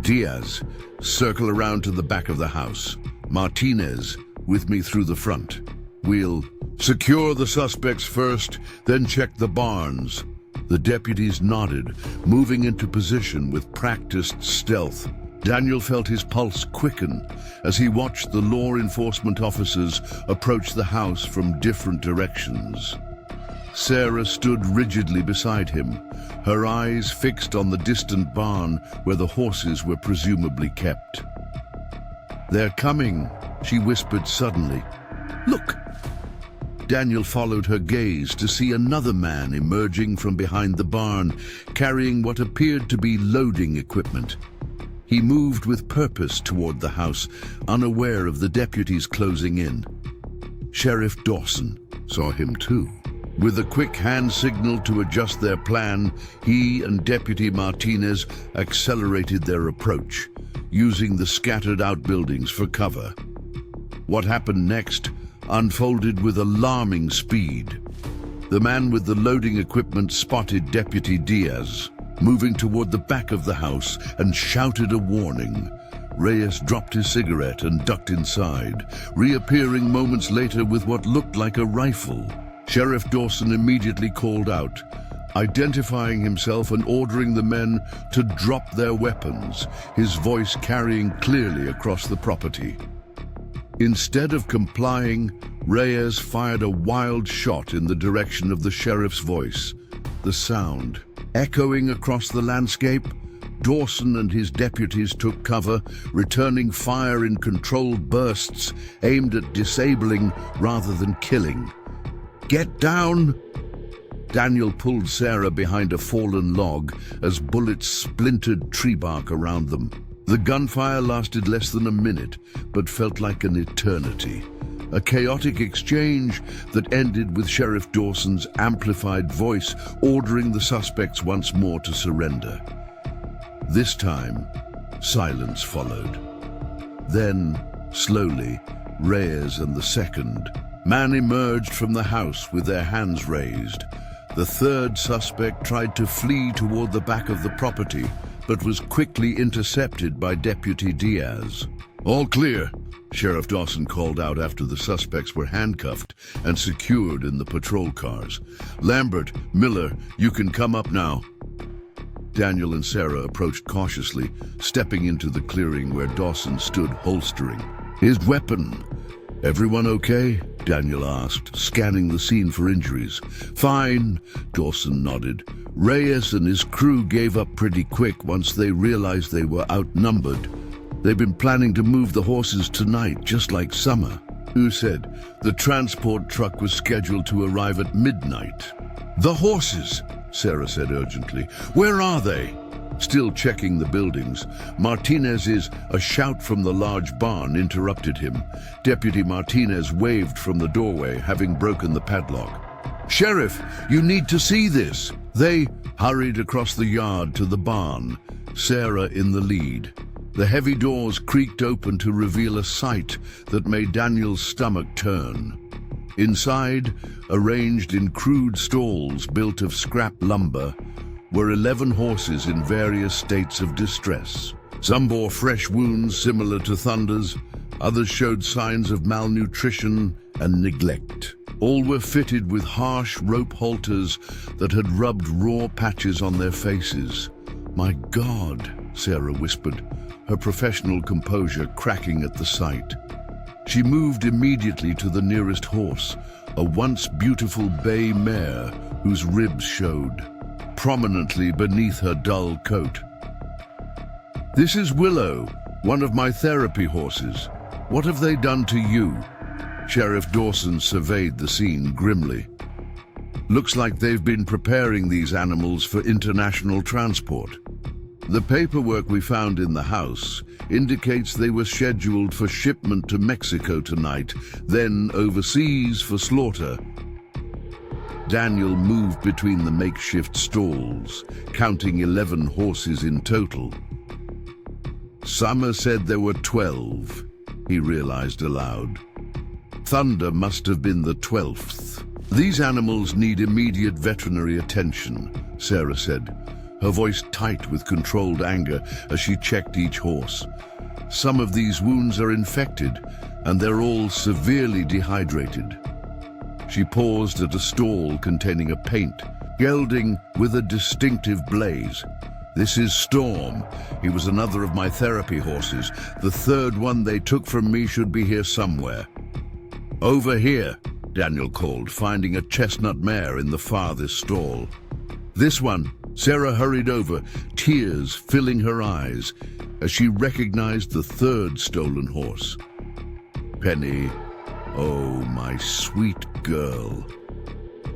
Diaz, circle around to the back of the house. Martinez, with me through the front. We'll secure the suspects first, then check the barns. The deputies nodded, moving into position with practiced stealth. Daniel felt his pulse quicken as he watched the law enforcement officers approach the house from different directions. Sarah stood rigidly beside him, her eyes fixed on the distant barn where the horses were presumably kept. "They're coming," she whispered suddenly. "Look!" Daniel followed her gaze to see another man emerging from behind the barn, carrying what appeared to be loading equipment. He moved with purpose toward the house, unaware of the deputies closing in. Sheriff Dawson saw him too. With a quick hand signal to adjust their plan, he and Deputy Martinez accelerated their approach, using the scattered outbuildings for cover. What happened next unfolded with alarming speed. The man with the loading equipment spotted Deputy Diaz, moving toward the back of the house, and shouted a warning. Reyes dropped his cigarette and ducked inside, reappearing moments later with what looked like a rifle. Sheriff Dawson immediately called out, identifying himself and ordering the men to drop their weapons, his voice carrying clearly across the property. Instead of complying, Reyes fired a wild shot in the direction of the sheriff's voice. The sound, echoing across the landscape, Dawson and his deputies took cover, returning fire in controlled bursts aimed at disabling rather than killing. "Get down!" Daniel pulled Sarah behind a fallen log as bullets splintered tree bark around them. The gunfire lasted less than a minute, but felt like an eternity. A chaotic exchange that ended with Sheriff Dawson's amplified voice ordering the suspects once more to surrender. This time, silence followed. Then, slowly, Reyes and the second man emerged from the house with their hands raised. The third suspect tried to flee toward the back of the property, but was quickly intercepted by Deputy Diaz. "All clear," Sheriff Dawson called out after the suspects were handcuffed and secured in the patrol cars. "Lambert, Miller, you can come up now." Daniel and Sarah approached cautiously, stepping into the clearing where Dawson stood holstering his weapon. "Everyone okay?" Daniel asked, scanning the scene for injuries. "Fine," Dawson nodded. "Reyes and his crew gave up pretty quick once they realized they were outnumbered. They've been planning to move the horses tonight, just like Summer." "Who said the transport truck was scheduled to arrive at midnight?" "The horses," Sarah said urgently. "Where are they?" Still checking the buildings, a shout from the large barn interrupted him. Deputy Martinez waved from the doorway, having broken the padlock. "Sheriff, you need to see this." They hurried across the yard to the barn, Sarah in the lead. The heavy doors creaked open to reveal a sight that made Daniel's stomach turn. Inside, arranged in crude stalls built of scrap lumber, were 11 horses in various states of distress. Some bore fresh wounds similar to Thunder's, others showed signs of malnutrition and neglect. All were fitted with harsh rope halters that had rubbed raw patches on their faces. "My God," Sarah whispered, her professional composure cracking at the sight. She moved immediately to the nearest horse, a once beautiful bay mare whose ribs showed prominently beneath her dull coat. "This is Willow, one of my therapy horses. What have they done to you?" Sheriff Dawson surveyed the scene grimly. "Looks like they've been preparing these animals for international transport. The paperwork we found in the house indicates they were scheduled for shipment to Mexico tonight, then overseas for slaughter." Daniel moved between the makeshift stalls, counting 11 horses in total. "Summer said there were 12, he realized aloud. Thunder must have been the 12th. "These animals need immediate veterinary attention," Sarah said, her voice tight with controlled anger as she checked each horse. "Some of these wounds are infected, and they're all severely dehydrated." She paused at a stall containing a paint, gelding with a distinctive blaze. "This is Storm. He was another of my therapy horses. The third one they took from me should be here somewhere." "Over here," Daniel called, finding a chestnut mare in the farthest stall. "This one." Sarah hurried over, tears filling her eyes as she recognized the third stolen horse. "Penny, oh, my sweet girl."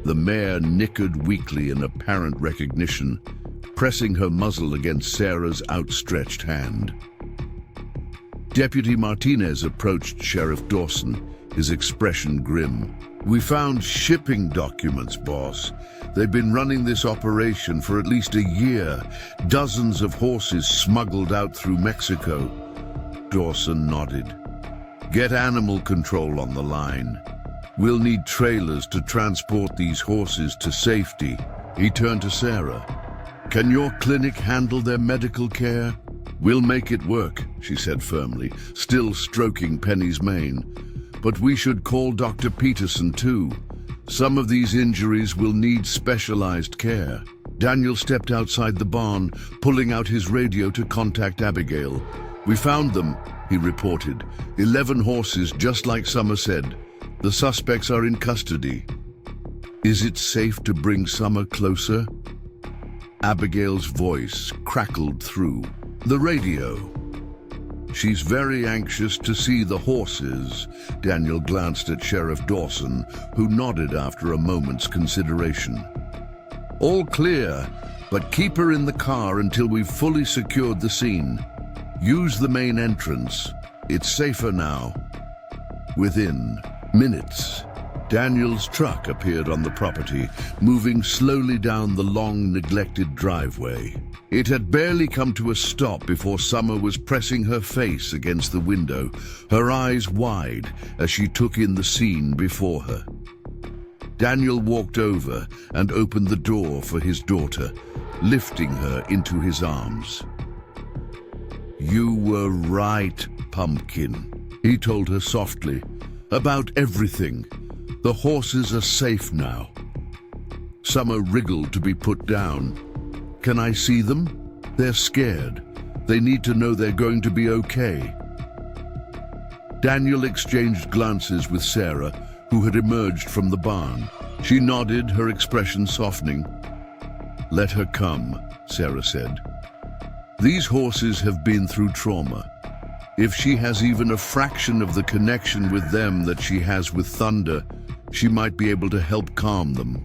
The mare nickered weakly in apparent recognition, pressing her muzzle against Sarah's outstretched hand. Deputy Martinez approached Sheriff Dawson, his expression grim. "We found shipping documents, boss. They've been running this operation for at least a year. Dozens of horses smuggled out through Mexico." Dawson nodded. "Get animal control on the line. We'll need trailers to transport these horses to safety." He turned to Sarah. "Can your clinic handle their medical care?" "We'll make it work," she said firmly, still stroking Penny's mane. "But we should call Dr. Peterson too. Some of these injuries will need specialized care. Daniel stepped outside the barn, pulling out his radio to contact Abigail. "We found them," he reported. 11 horses, just like Summer said. "The suspects are in custody." "Is it safe to bring Summer closer?" Abigail's voice crackled through the radio. "She's very anxious to see the horses." Daniel glanced at Sheriff Dawson, who nodded after a moment's consideration. "All clear, but keep her in the car until we've fully secured the scene. Use the main entrance. It's safer now." Within minutes, Daniel's truck appeared on the property, moving slowly down the long, neglected driveway. It had barely come to a stop before Summer was pressing her face against the window, her eyes wide as she took in the scene before her. Daniel walked over and opened the door for his daughter, lifting her into his arms. "You were right, Pumpkin," he told her softly, "about everything. The horses are safe now." Summer wriggled to be put down. "Can I see them? They're scared. They need to know they're going to be okay." Daniel exchanged glances with Sarah, who had emerged from the barn. She nodded, her expression softening. "Let her come," Sarah said. "These horses have been through trauma. If she has even a fraction of the connection with them that she has with Thunder, she might be able to help calm them."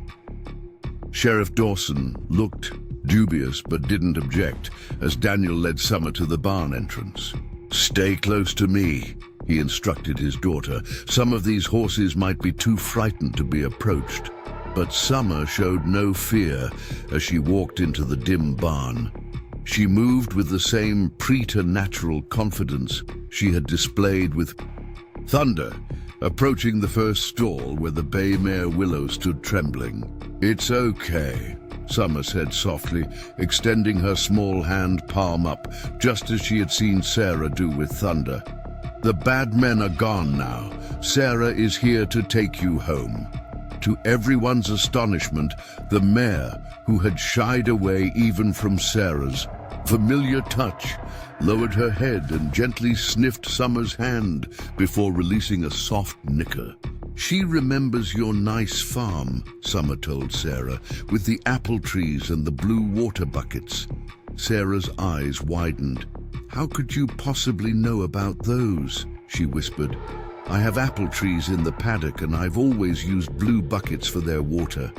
Sheriff Dawson looked dubious but didn't object as Daniel led Summer to the barn entrance. "Stay close to me," he instructed his daughter. "Some of these horses might be too frightened to be approached." But Summer showed no fear as she walked into the dim barn. She moved with the same preternatural confidence she had displayed with Thunder, approaching the first stall where the bay mare Willow stood trembling. "It's okay," Summer said softly, extending her small hand palm up, just as she had seen Sarah do with Thunder. "The bad men are gone now. Sarah is here to take you home." To everyone's astonishment, the mare, who had shied away even from Sarah's familiar touch, lowered her head and gently sniffed Summer's hand before releasing a soft nicker. "She remembers your nice farm," Summer told Sarah, "with the apple trees and the blue water buckets." Sarah's eyes widened. "How could you possibly know about those?" she whispered. "I have apple trees in the paddock and I've always used blue buckets for their water."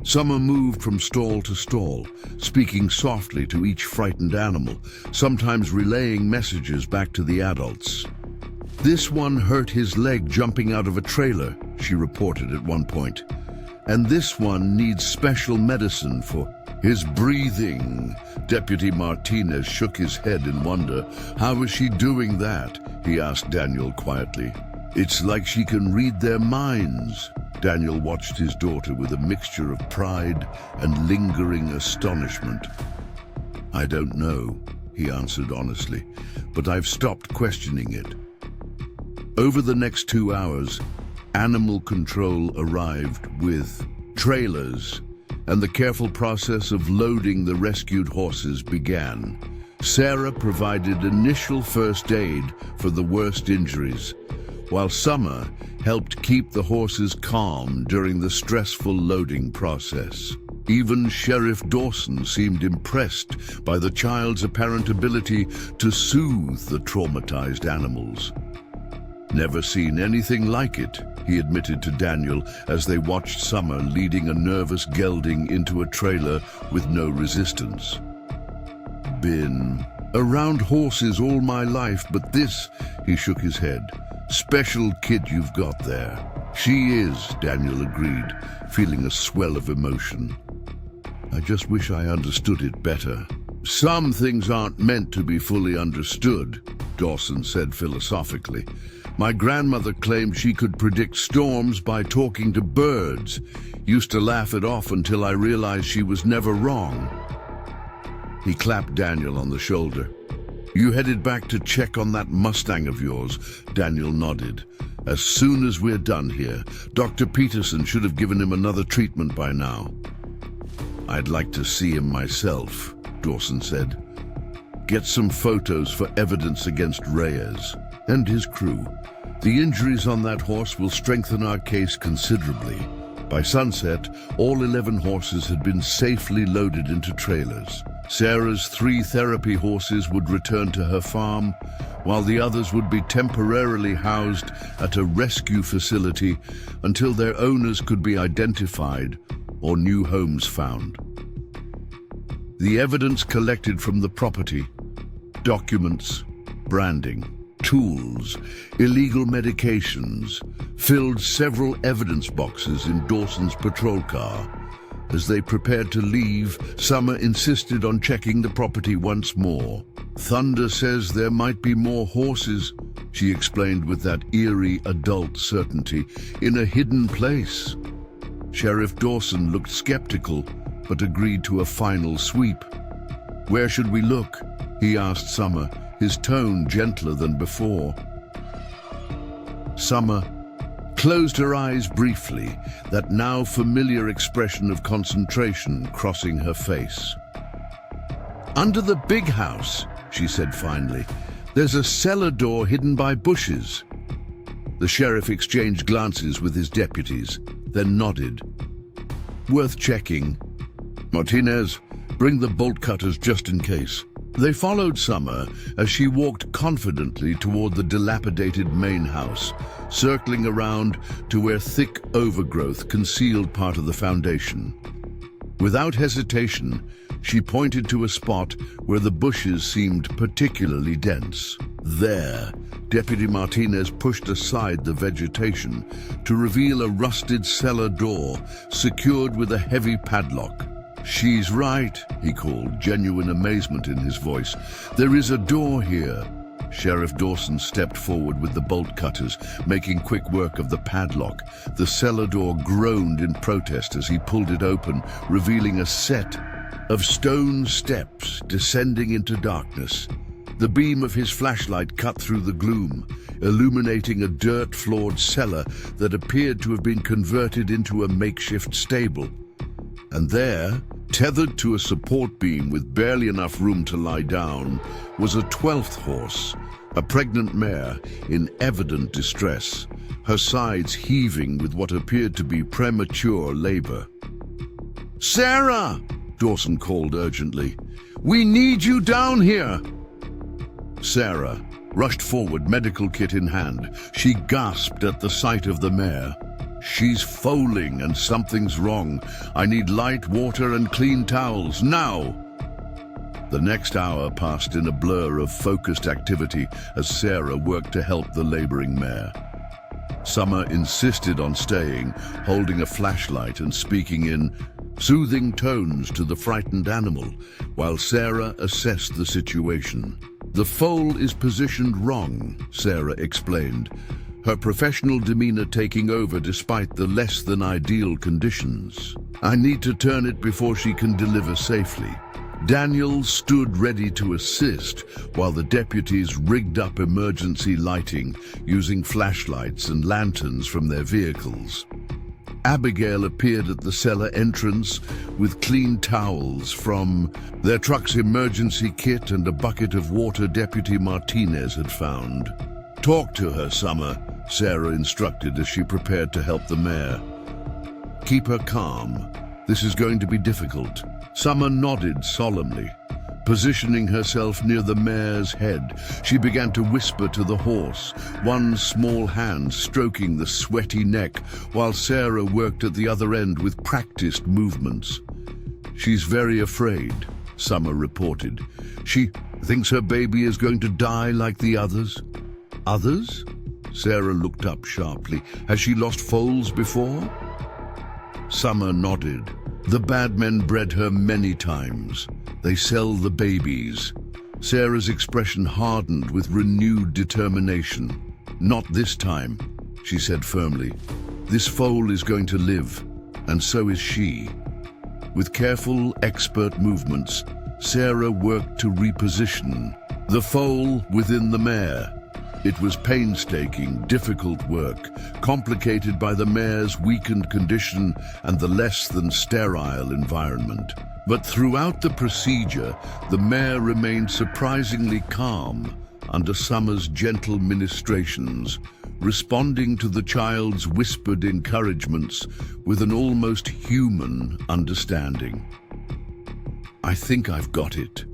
Summer moved from stall to stall, speaking softly to each frightened animal, sometimes relaying messages back to the adults. "This one hurt his leg jumping out of a trailer," she reported at one point. "And this one needs special medicine for his breathing." Deputy Martinez shook his head in wonder. "How is she doing that?" he asked Daniel quietly. "It's like she can read their minds." Daniel watched his daughter with a mixture of pride and lingering astonishment. "I don't know," he answered honestly, "but I've stopped questioning it." Over the next 2 hours, animal control arrived with trailers, and the careful process of loading the rescued horses began. Sarah provided initial first aid for the worst injuries, while Summer helped keep the horses calm during the stressful loading process. Even Sheriff Dawson seemed impressed by the child's apparent ability to soothe the traumatized animals. "Never seen anything like it," he admitted to Daniel as they watched Summer leading a nervous gelding into a trailer with no resistance. "Been around horses all my life, but this," he shook his head, "special kid you've got there." "She is," Daniel agreed, feeling a swell of emotion. "I just wish I understood it better." "Some things aren't meant to be fully understood," Dawson said philosophically. "My grandmother claimed she could predict storms by talking to birds. Used to laugh it off until I realized she was never wrong." He clapped Daniel on the shoulder. "You headed back to check on that Mustang of yours?" Daniel nodded. As soon as we're done here, Dr. Peterson should have given him another treatment by now. I'd like to see him myself, Dawson said. Get some photos for evidence against Reyes and his crew. The injuries on that horse will strengthen our case considerably. By sunset, all 11 horses had been safely loaded into trailers. Sarah's 3 therapy horses would return to her farm, while the others would be temporarily housed at a rescue facility until their owners could be identified or new homes found. The evidence collected from the property, documents, branding, tools, illegal medications, filled several evidence boxes in Dawson's patrol car. As they prepared to leave, Summer insisted on checking the property once more. Thunder says there might be more horses, she explained with that eerie adult certainty, in a hidden place. Sheriff Dawson looked skeptical, but agreed to a final sweep. Where should we look? He asked Summer, his tone gentler than before. Summer closed her eyes briefly, that now familiar expression of concentration crossing her face. Under the big house, she said finally, there's a cellar door hidden by bushes. The sheriff exchanged glances with his deputies, then nodded. Worth checking. Martinez, bring the bolt cutters just in case. They followed Summer as she walked confidently toward the dilapidated main house, circling around to where thick overgrowth concealed part of the foundation. Without hesitation, she pointed to a spot where the bushes seemed particularly dense. There, Deputy Martinez pushed aside the vegetation to reveal a rusted cellar door secured with a heavy padlock. She's right, he called, genuine amazement in his voice. There is a door here. Sheriff Dawson stepped forward with the bolt cutters, making quick work of the padlock. The cellar door groaned in protest as he pulled it open, revealing a set of stone steps descending into darkness. The beam of his flashlight cut through the gloom, illuminating a dirt-floored cellar that appeared to have been converted into a makeshift stable. And there, tethered to a support beam with barely enough room to lie down, was a 12th horse, a pregnant mare in evident distress, her sides heaving with what appeared to be premature labor. "Sarah!" Dawson called urgently. "We need you down here!" Sarah rushed forward, medical kit in hand. She gasped at the sight of the mare. "She's foaling and something's wrong. I need light, water, and clean towels, now!" The next hour passed in a blur of focused activity as Sarah worked to help the laboring mare. Summer insisted on staying, holding a flashlight and speaking in soothing tones to the frightened animal, while Sarah assessed the situation. "The foal is positioned wrong," Sarah explained, her professional demeanor taking over despite the less-than-ideal conditions. "I need to turn it before she can deliver safely." Daniel stood ready to assist while the deputies rigged up emergency lighting using flashlights and lanterns from their vehicles. Abigail appeared at the cellar entrance with clean towels from their truck's emergency kit and a bucket of water Deputy Martinez had found. "Talk to her, Summer," Sarah instructed as she prepared to help the mare. "Keep her calm. This is going to be difficult." Summer nodded solemnly. Positioning herself near the mare's head, she began to whisper to the horse, one small hand stroking the sweaty neck, while Sarah worked at the other end with practiced movements. "She's very afraid," Summer reported. "She thinks her baby is going to die like the others." "Others?" Sarah looked up sharply. "Has she lost foals before?" Summer nodded. "The bad men bred her many times. They sell the babies." Sarah's expression hardened with renewed determination. "Not this time," she said firmly. "This foal is going to live, and so is she." With careful, expert movements, Sarah worked to reposition the foal within the mare. It was painstaking, difficult work, complicated by the mare's weakened condition and the less than sterile environment. But throughout the procedure, the mare remained surprisingly calm under Summer's gentle ministrations, responding to the child's whispered encouragements with an almost human understanding. "I think I've got it,"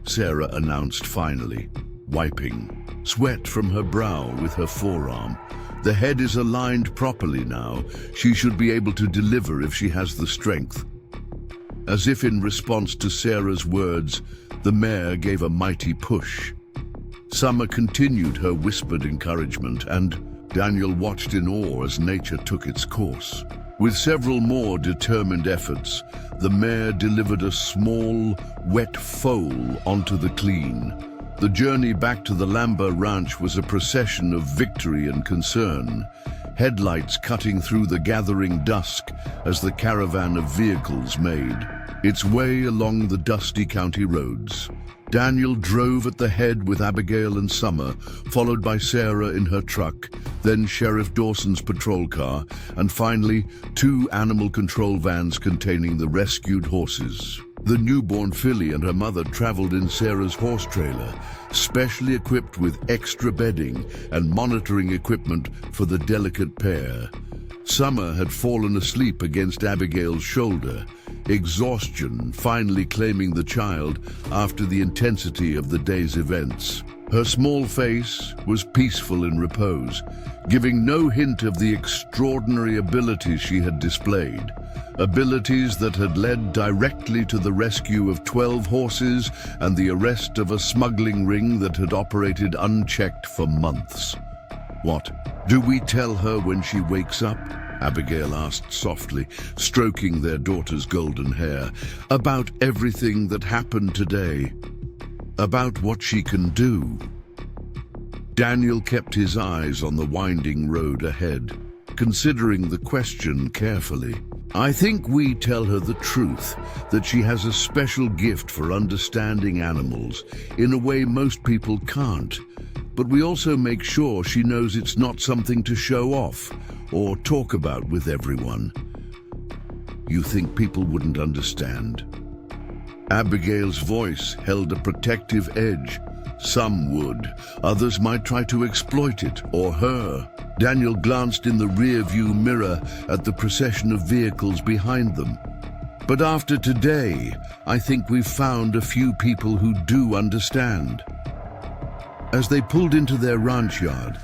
Sarah announced finally, wiping sweat from her brow with her forearm. "The head is aligned properly now. She should be able to deliver if she has the strength." As if in response to Sarah's words, the mare gave a mighty push. Summer continued her whispered encouragement, and Daniel watched in awe as nature took its course. With several more determined efforts, the mare delivered a small, wet foal onto the clean. The journey back to the Lambert ranch was a procession of victory and concern, headlights cutting through the gathering dusk as the caravan of vehicles made its way along the dusty county roads. Daniel drove at the head with Abigail and Summer, followed by Sarah in her truck, then Sheriff Dawson's patrol car, and finally 2 animal control vans containing the rescued horses. The newborn filly and her mother traveled in Sarah's horse trailer, specially equipped with extra bedding and monitoring equipment for the delicate pair. Summer had fallen asleep against Abigail's shoulder, exhaustion finally claiming the child after the intensity of the day's events. Her small face was peaceful in repose, giving no hint of the extraordinary abilities she had displayed. Abilities that had led directly to the rescue of 12 horses and the arrest of a smuggling ring that had operated unchecked for months. "What do we tell her when she wakes up?" Abigail asked softly, stroking their daughter's golden hair. "About everything that happened today. About what she can do." Daniel kept his eyes on the winding road ahead, considering the question carefully. "I think we tell her the truth, that she has a special gift for understanding animals in a way most people can't. But we also make sure she knows it's not something to show off or talk about with everyone." "You think people wouldn't understand?" Abigail's voice held a protective edge. "Some would. Others might try to exploit it, or her." Daniel glanced in the rear-view mirror at the procession of vehicles behind them. "But after today, I think we've found a few people who do understand." As they pulled into their ranch yard,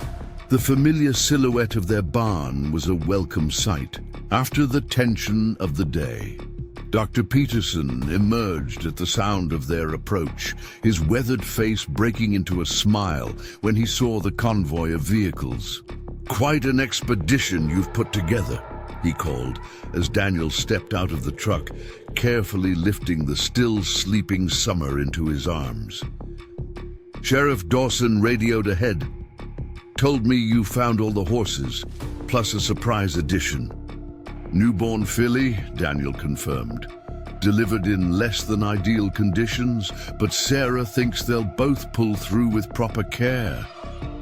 the familiar silhouette of their barn was a welcome sight. After the tension of the day, Dr. Peterson emerged at the sound of their approach, his weathered face breaking into a smile when he saw the convoy of vehicles. "Quite an expedition you've put together," he called as Daniel stepped out of the truck, carefully lifting the still sleeping Summer into his arms. "Sheriff Dawson radioed ahead. Told me you found all the horses, plus a surprise addition." "Newborn filly," Daniel confirmed. "Delivered in less than ideal conditions, but Sarah thinks they'll both pull through with proper care."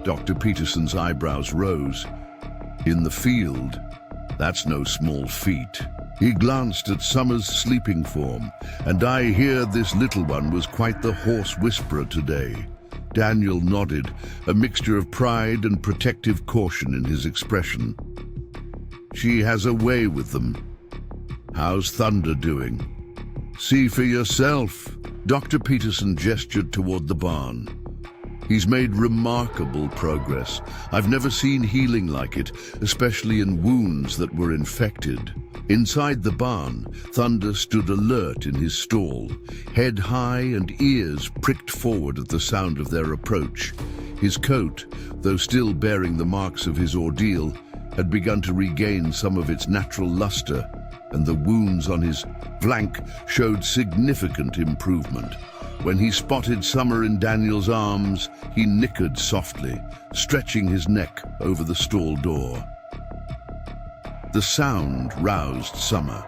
Dr. Peterson's eyebrows rose. "In the field, that's no small feat." He glanced at Summer's sleeping form. "And I hear this little one was quite the horse whisperer today." Daniel nodded, a mixture of pride and protective caution in his expression. "She has a way with them." "How's Thunder doing?" "See for yourself." Dr. Peterson gestured toward the barn. "He's made remarkable progress. I've never seen healing like it, especially in wounds that were infected." Inside the barn, Thunder stood alert in his stall, head high and ears pricked forward at the sound of their approach. His coat, though still bearing the marks of his ordeal, had begun to regain some of its natural luster, and the wounds on his flank showed significant improvement. When he spotted Summer in Daniel's arms, he nickered softly, stretching his neck over the stall door. The sound roused Summer,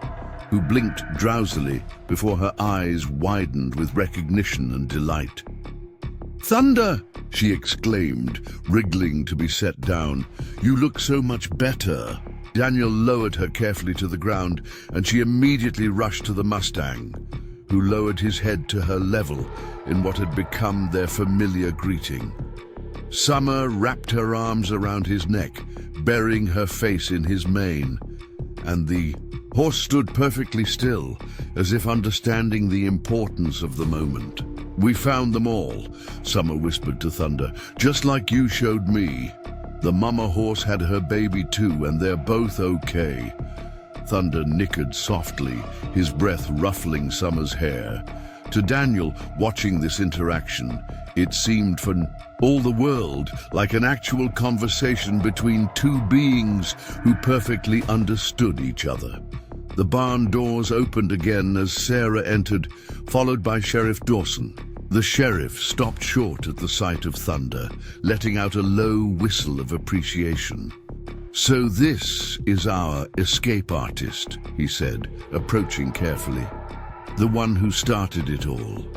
who blinked drowsily before her eyes widened with recognition and delight. "Thunder!" she exclaimed, wriggling to be set down. "You look so much better." Daniel lowered her carefully to the ground, and she immediately rushed to the Mustang, who lowered his head to her level in what had become their familiar greeting. Summer wrapped her arms around his neck, burying her face in his mane, and the horse stood perfectly still, as if understanding the importance of the moment. "We found them all," Summer whispered to Thunder, "just like you showed me. The mama horse had her baby too, and they're both okay." Thunder nickered softly, his breath ruffling Summer's hair. To Daniel, watching this interaction, it seemed for all the world like an actual conversation between two beings who perfectly understood each other. The barn doors opened again as Sarah entered, followed by Sheriff Dawson. The sheriff stopped short at the sight of Thunder, letting out a low whistle of appreciation. "So this is our escape artist," he said, approaching carefully. "The one who started it all."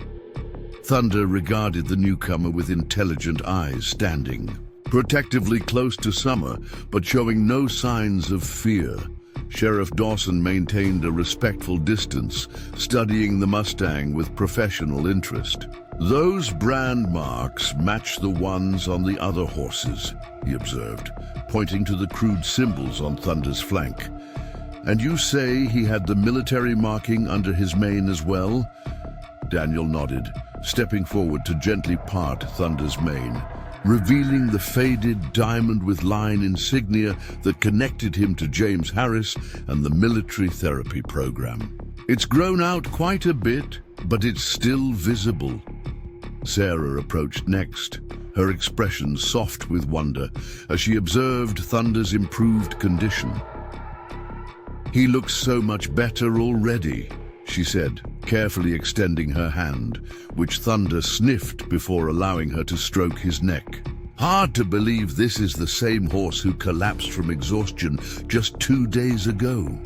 Thunder regarded the newcomer with intelligent eyes, standing protectively close to Summer, but showing no signs of fear. Sheriff Dawson maintained a respectful distance, studying the Mustang with professional interest. "Those brand marks match the ones on the other horses," he observed, pointing to the crude symbols on Thunder's flank. "And you say he had the military marking under his mane as well?" Daniel nodded, stepping forward to gently part Thunder's mane, revealing the faded diamond with line insignia that connected him to James Harris and the military therapy program. "It's grown out quite a bit, but it's still visible." Sarah approached next, her expression soft with wonder as she observed Thunder's improved condition. "He looks so much better already," she said, carefully extending her hand, which Thunder sniffed before allowing her to stroke his neck. "Hard to believe this is the same horse who collapsed from exhaustion just 2 days ago."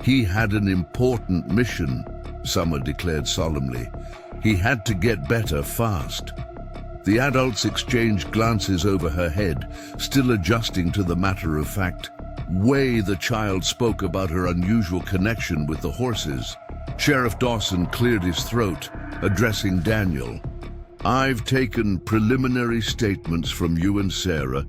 "He had an important mission," Summer declared solemnly. "He had to get better fast." The adults exchanged glances over her head, still adjusting to the matter-of-fact way the child spoke about her unusual connection with the horses. Sheriff Dawson cleared his throat, addressing Daniel. "I've taken preliminary statements from you and Sarah,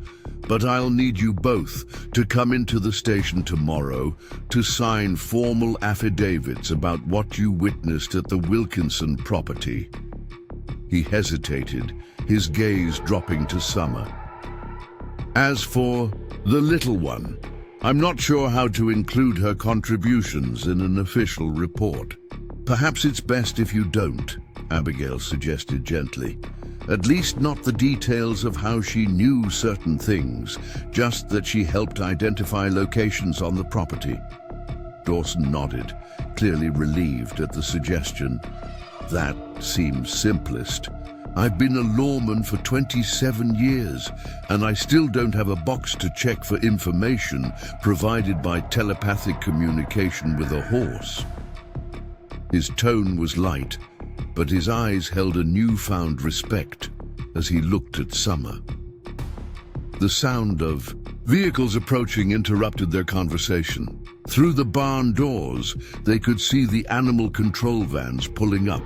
but I'll need you both to come into the station tomorrow to sign formal affidavits about what you witnessed at the Wilkinson property." He hesitated, his gaze dropping to Summer. "As for the little one, I'm not sure how to include her contributions in an official report." "Perhaps it's best if you don't," Abigail suggested gently. "At least not the details of how she knew certain things, just that she helped identify locations on the property." Dawson nodded, clearly relieved at the suggestion. "That seems simplest. I've been a lawman for 27 years, and I still don't have a box to check for information provided by telepathic communication with a horse." His tone was light, but his eyes held a newfound respect as he looked at Summer. The sound of vehicles approaching interrupted their conversation. Through the barn doors, they could see the animal control vans pulling up,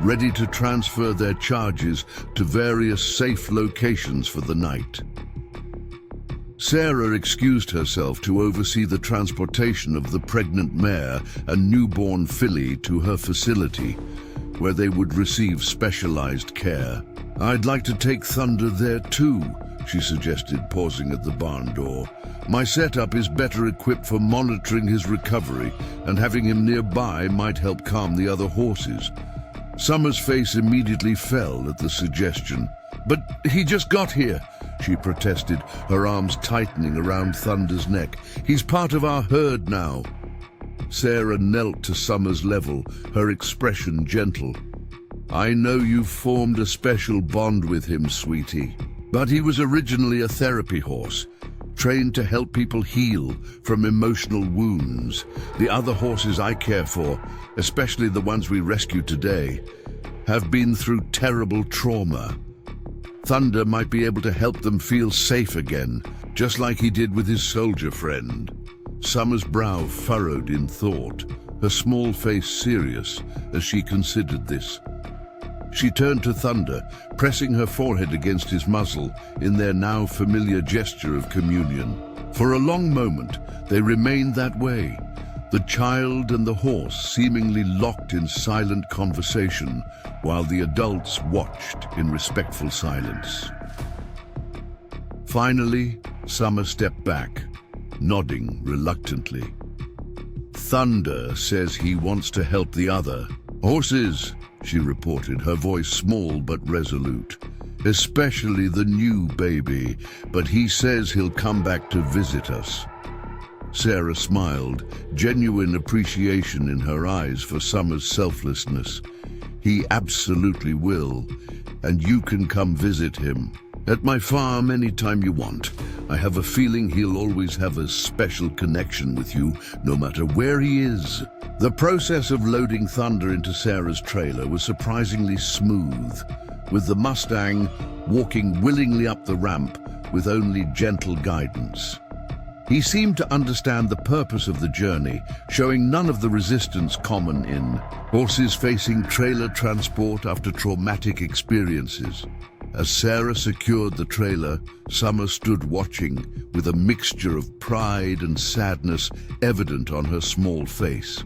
ready to transfer their charges to various safe locations for the night. Sarah excused herself to oversee the transportation of the pregnant mare and newborn filly to her facility, where they would receive specialized care. "I'd like to take Thunder there too," she suggested, pausing at the barn door. "My setup is better equipped for monitoring his recovery, and having him nearby might help calm the other horses." Summer's face immediately fell at the suggestion. "But he just got here," she protested, her arms tightening around Thunder's neck. "He's part of our herd now." Sarah knelt to Summer's level, her expression gentle. "I know you've formed a special bond with him, sweetie, but he was originally a therapy horse, trained to help people heal from emotional wounds. The other horses I care for, especially the ones we rescued today, have been through terrible trauma. Thunder might be able to help them feel safe again, just like he did with his soldier friend. Summer's brow furrowed in thought, her small face serious as she considered this. She turned to Thunder, pressing her forehead against his muzzle in their now familiar gesture of communion. For a long moment, they remained that way, the child and the horse seemingly locked in silent conversation, while the adults watched in respectful silence. Finally, Summer stepped back, nodding reluctantly. Thunder says he wants to help the other. Horses, she reported, her voice small but resolute. Especially the new baby, but he says he'll come back to visit us. Sarah smiled, genuine appreciation in her eyes for Summer's selflessness. He absolutely will, and you can come visit him. At my farm anytime you want. I have a feeling he'll always have a special connection with you, no matter where he is. The process of loading Thunder into Sarah's trailer was surprisingly smooth, with the Mustang walking willingly up the ramp with only gentle guidance. He seemed to understand the purpose of the journey, showing none of the resistance common in horses facing trailer transport after traumatic experiences. As Sarah secured the trailer, Summer stood watching, with a mixture of pride and sadness evident on her small face.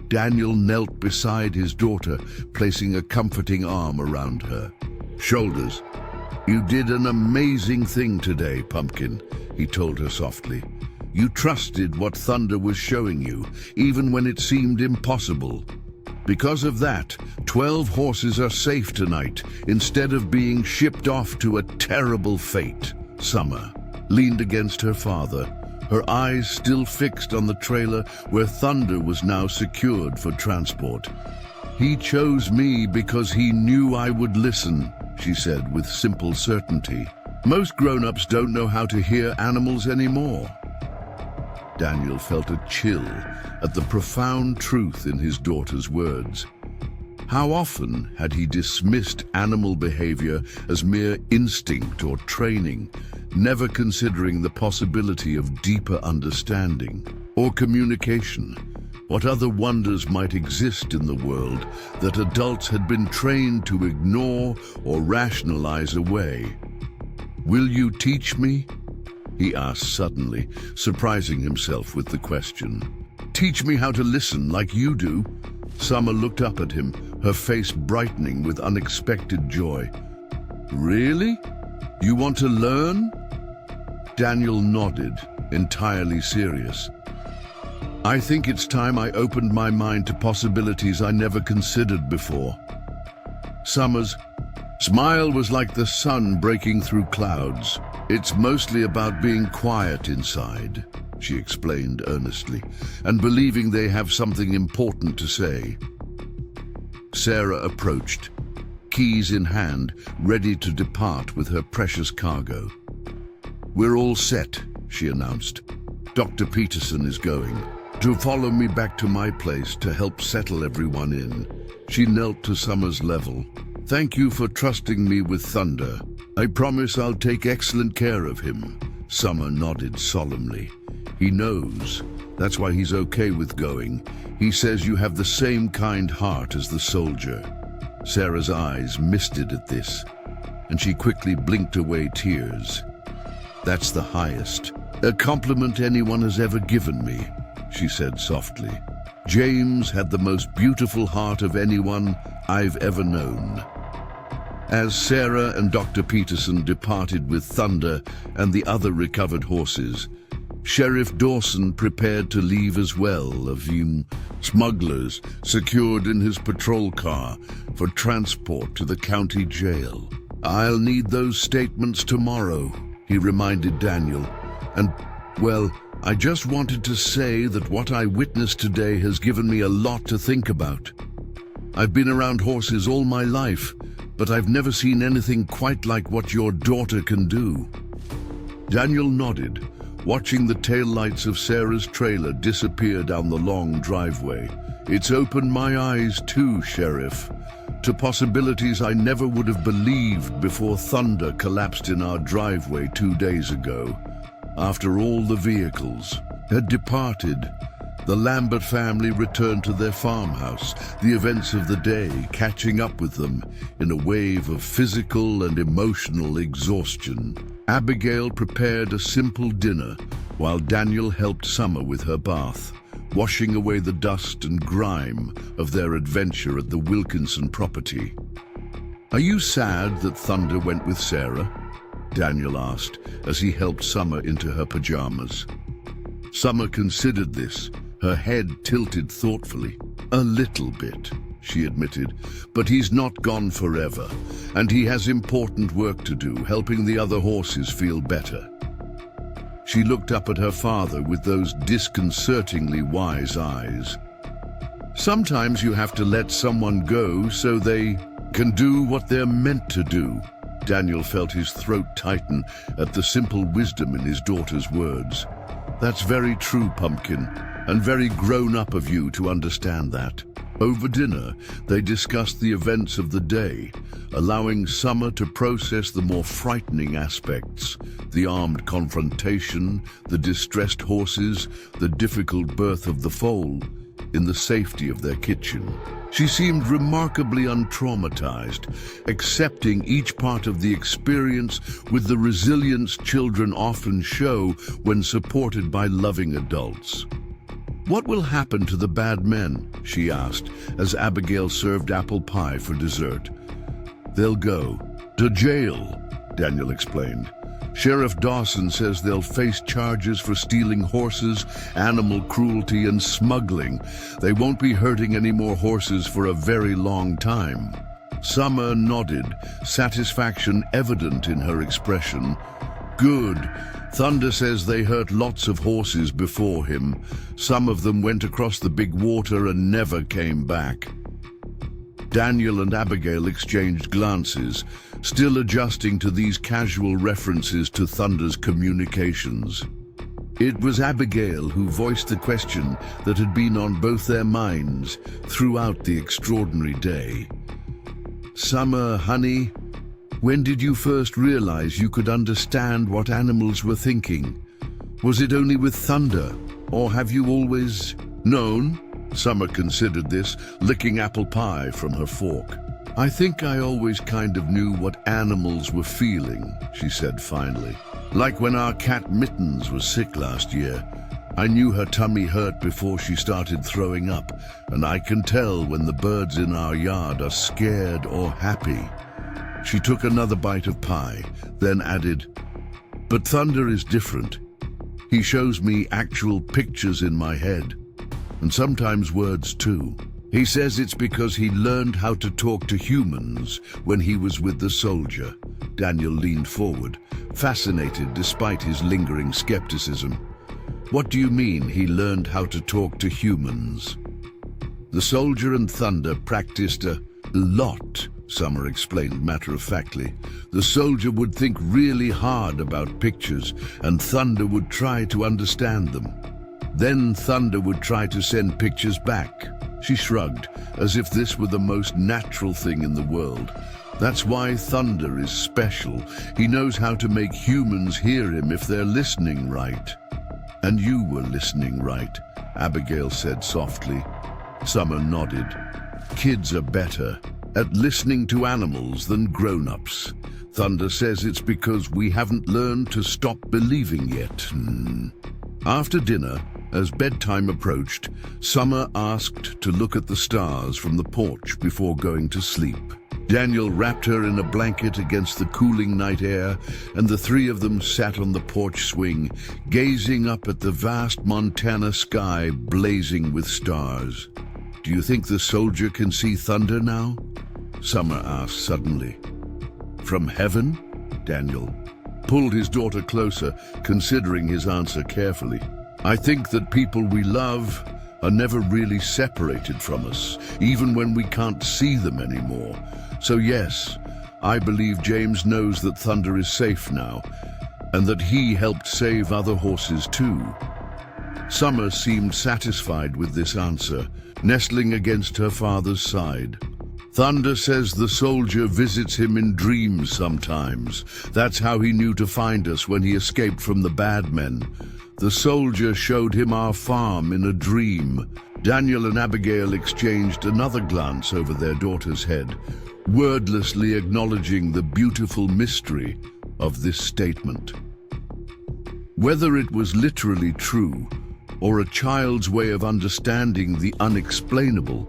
Daniel knelt beside his daughter, placing a comforting arm around her shoulders. "You did an amazing thing today, Pumpkin," he told her softly. "You trusted what Thunder was showing you, even when it seemed impossible. Because of that, 12 horses are safe tonight, instead of being shipped off to a terrible fate." Summer leaned against her father, her eyes still fixed on the trailer where Thunder was now secured for transport. "He chose me because he knew I would listen," she said with simple certainty. "Most grown-ups don't know how to hear animals anymore." Daniel felt a chill at the profound truth in his daughter's words. How often had he dismissed animal behavior as mere instinct or training, never considering the possibility of deeper understanding or communication? What other wonders might exist in the world that adults had been trained to ignore or rationalize away? "Will you teach me?" he asked suddenly, surprising himself with the question. "Teach me how to listen like you do?" Summer looked up at him, her face brightening with unexpected joy. "Really? You want to learn?" Daniel nodded, entirely serious. "I think it's time I opened my mind to possibilities I never considered before." Summer's smile was like the sun breaking through clouds. "It's mostly about being quiet inside," she explained earnestly, "and believing they have something important to say." Sarah approached, keys in hand, ready to depart with her precious cargo. "We're all set," she announced. "Dr. Peterson is going to follow me back to my place to help settle everyone in." She knelt to Summer's level. "Thank you for trusting me with Thunder. I promise I'll take excellent care of him." Summer nodded solemnly. "He knows. That's why he's okay with going. He says you have the same kind heart as the soldier." Sarah's eyes misted at this, and she quickly blinked away tears. "That's the highest a compliment anyone has ever given me," she said softly. "James had the most beautiful heart of anyone I've ever known." As Sarah and Dr. Peterson departed with Thunder and the other recovered horses, Sheriff Dawson prepared to leave as well, a few smugglers secured in his patrol car for transport to the county jail. "I'll need those statements tomorrow," he reminded Daniel. "And, well, I just wanted to say that what I witnessed today has given me a lot to think about. I've been around horses all my life, but I've never seen anything quite like what your daughter can do." Daniel nodded, watching the taillights of Sarah's trailer disappear down the long driveway. "It's opened my eyes too, Sheriff. to possibilities I never would have believed before thunder collapsed in our driveway 2 days ago. After all the vehicles had departed, the Lambert family returned to their farmhouse, the events of the day catching up with them in a wave of physical and emotional exhaustion. Abigail prepared a simple dinner while Daniel helped Summer with her bath, washing away the dust and grime of their adventure at the Wilkinson property. "Are you sad that Thunder went with Sarah?" Daniel asked as he helped Summer into her pajamas. Summer considered this, her head tilted thoughtfully. "A little bit," she admitted, "but he's not gone forever, and he has important work to do, helping the other horses feel better." She looked up at her father with those disconcertingly wise eyes. "Sometimes you have to let someone go so they can do what they're meant to do." Daniel felt his throat tighten at the simple wisdom in his daughter's words. "That's very true, Pumpkin, and very grown-up of you to understand that." Over dinner, they discussed the events of the day, allowing Summer to process the more frightening aspects: the armed confrontation, the distressed horses, the difficult birth of the foal, in the safety of their kitchen. She seemed remarkably untraumatized, accepting each part of the experience with the resilience children often show when supported by loving adults. "What will happen to the bad men?" she asked as Abigail served apple pie for dessert. "They'll go to jail," Daniel explained. "Sheriff Dawson says they'll face charges for stealing horses, animal cruelty, and smuggling. They won't be hurting any more horses for a very long time." Summer nodded, satisfaction evident in her expression. "Good. Thunder says they hurt lots of horses before him. Some of them went across the big water and never came back." Daniel and Abigail exchanged glances, still adjusting to these casual references to Thunder's communications. It was Abigail who voiced the question that had been on both their minds throughout the extraordinary day. "Summer, honey, when did you first realize you could understand what animals were thinking? Was it only with Thunder, or have you always known?" Summer considered this, licking apple pie from her fork. "I think I always kind of knew what animals were feeling," she said finally. "Like when our cat Mittens was sick last year. I knew her tummy hurt before she started throwing up, and I can tell when the birds in our yard are scared or happy." She took another bite of pie, then added, "But Thunder is different. He shows me actual pictures in my head, and sometimes words too. He says it's because he learned how to talk to humans when he was with the soldier." Daniel leaned forward, fascinated despite his lingering skepticism. "What do you mean he learned how to talk to humans?" "The soldier and Thunder practiced a lot," Summer explained matter-of-factly. "The soldier would think really hard about pictures, and Thunder would try to understand them. Then Thunder would try to send pictures back." She shrugged, as if this were the most natural thing in the world. "That's why Thunder is special. He knows how to make humans hear him if they're listening right." "And you were listening right," Abigail said softly. Summer nodded. "Kids are better at listening to animals than grown-ups. Thunder says it's because we haven't learned to stop believing yet." After dinner, as bedtime approached, Summer asked to look at the stars from the porch before going to sleep. Daniel wrapped her in a blanket against the cooling night air, and the three of them sat on the porch swing, gazing up at the vast Montana sky blazing with stars. "Do you think the soldier can see Thunder now?" Summer asked suddenly. "From heaven?" Daniel pulled his daughter closer, considering his answer carefully. "I think that people we love are never really separated from us, even when we can't see them anymore. So yes, I believe James knows that Thunder is safe now, and that he helped save other horses too." Summer seemed satisfied with this answer, nestling against her father's side. Thunder says the soldier visits him in dreams sometimes. That's how he knew to find us when he escaped from the bad men. The soldier showed him our farm in a dream. Daniel and Abigail exchanged another glance over their daughter's head, wordlessly acknowledging the beautiful mystery of this statement. Whether it was literally true or a child's way of understanding the unexplainable,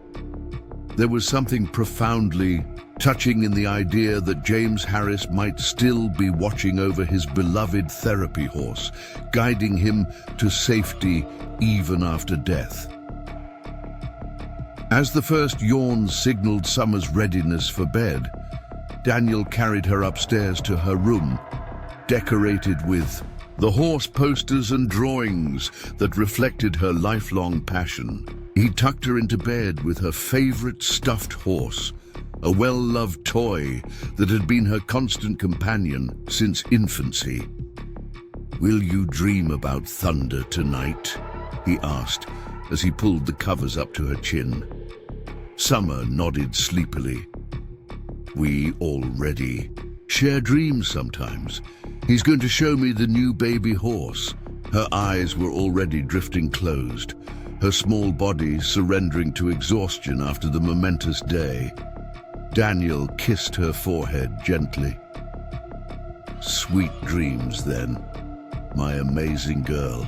there was something profoundly touching in the idea that James Harris might still be watching over his beloved therapy horse, guiding him to safety even after death. As the first yawns signaled Summer's readiness for bed, Daniel carried her upstairs to her room, decorated with the horse posters and drawings that reflected her lifelong passion. He tucked her into bed with her favorite stuffed horse, a well-loved toy that had been her constant companion since infancy. "Will you dream about thunder tonight?" he asked as he pulled the covers up to her chin. Summer nodded sleepily. "We already share dreams sometimes. He's going to show me the new baby horse." Her eyes were already drifting closed, her small body surrendering to exhaustion after the momentous day. Daniel kissed her forehead gently. "Sweet dreams, then, my amazing girl."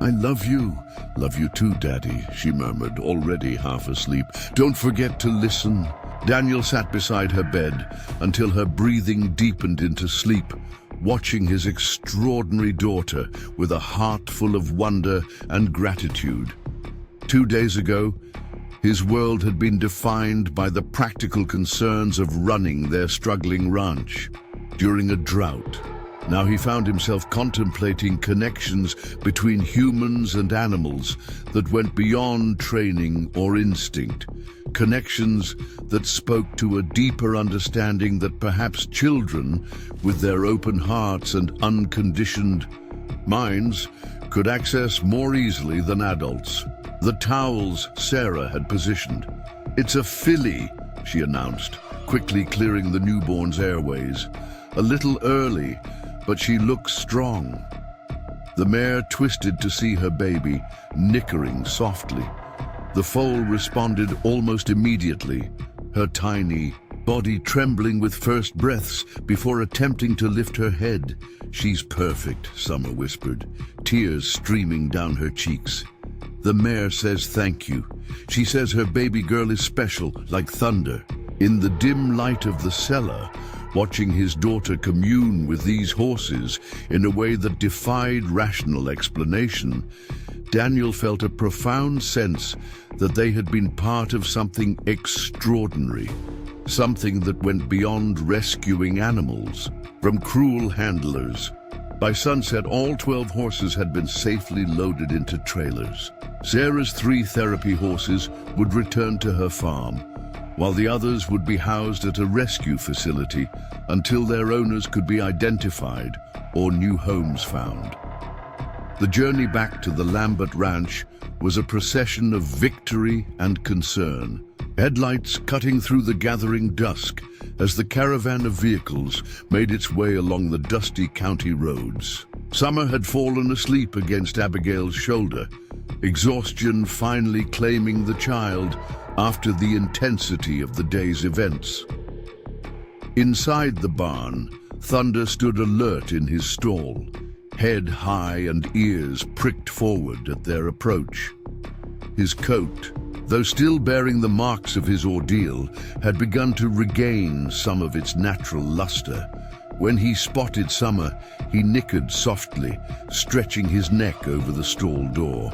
"I love you. Love you too, Daddy," she murmured, already half asleep. "Don't forget to listen." Daniel sat beside her bed until her breathing deepened into sleep, watching his extraordinary daughter with a heart full of wonder and gratitude. 2 days ago, his world had been defined by the practical concerns of running their struggling ranch during a drought. Now he found himself contemplating connections between humans and animals that went beyond training or instinct, connections that spoke to a deeper understanding that perhaps children, with their open hearts and unconditioned minds, could access more easily than adults. The towels Sarah had positioned. "It's a filly," she announced, quickly clearing the newborn's airways. "A little early, but she looks strong." The mare twisted to see her baby, nickering softly. The foal responded almost immediately, her tiny body trembling with first breaths before attempting to lift her head. "She's perfect," Summer whispered, tears streaming down her cheeks. "The mare says thank you. She says her baby girl is special, like thunder." In the dim light of the cellar, watching his daughter commune with these horses in a way that defied rational explanation, Daniel felt a profound sense that they had been part of something extraordinary, something that went beyond rescuing animals from cruel handlers. By sunset, all 12 horses had been safely loaded into trailers. Sarah's 3 therapy horses would return to her farm, while the others would be housed at a rescue facility until their owners could be identified or new homes found. The journey back to the Lambert Ranch was a procession of victory and concern, headlights cutting through the gathering dusk as the caravan of vehicles made its way along the dusty county roads. Summer had fallen asleep against Abigail's shoulder, exhaustion finally claiming the child after the intensity of the day's events. Inside the barn, Thunder stood alert in his stall, head high and ears pricked forward at their approach. His coat, though still bearing the marks of his ordeal, had begun to regain some of its natural luster. When he spotted Summer, he nickered softly, stretching his neck over the stall door.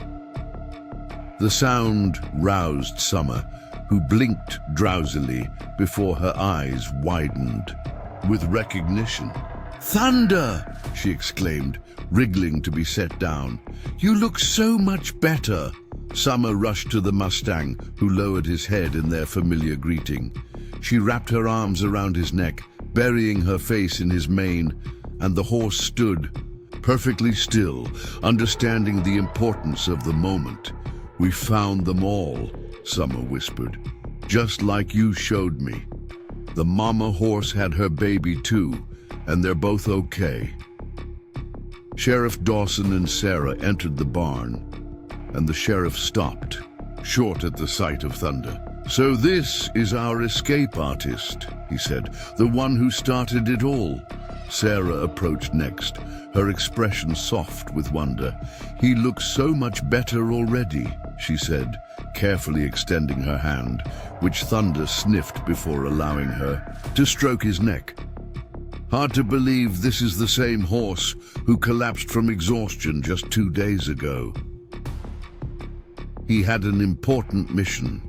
The sound roused Summer, who blinked drowsily before her eyes widened with recognition. "Thunder!" she exclaimed, wriggling to be set down. "You look so much better." Summer rushed to the Mustang, who lowered his head in their familiar greeting. She wrapped her arms around his neck, burying her face in his mane, and the horse stood, perfectly still, understanding the importance of the moment. "We found them all," Summer whispered. just like you showed me. The mama horse had her baby too, and they're both okay." Sheriff Dawson and Sarah entered the barn, and the sheriff stopped, short at the sight of Thunder. "So this is our escape artist," he said, "the one who started it all." Sarah approached next, her expression soft with wonder. "He looks so much better already," she said, carefully extending her hand, which Thunder sniffed before allowing her to stroke his neck. "Hard to believe this is the same horse who collapsed from exhaustion just 2 days ago." "He had an important mission,"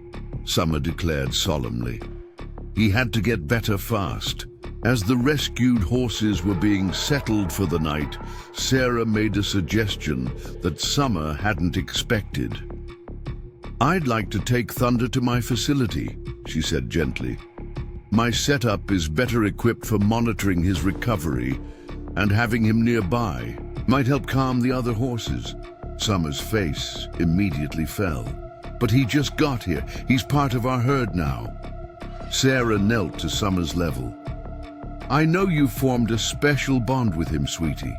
Summer declared solemnly. "He had to get better fast." As the rescued horses were being settled for the night, Sarah made a suggestion that Summer hadn't expected. "I'd like to take Thunder to my facility," she said gently. "My setup is better equipped for monitoring his recovery, and having him nearby might help calm the other horses." Summer's face immediately fell. "But he just got here. He's part of our herd now." Sarah knelt to Summer's level. "I know you formed a special bond with him, sweetie,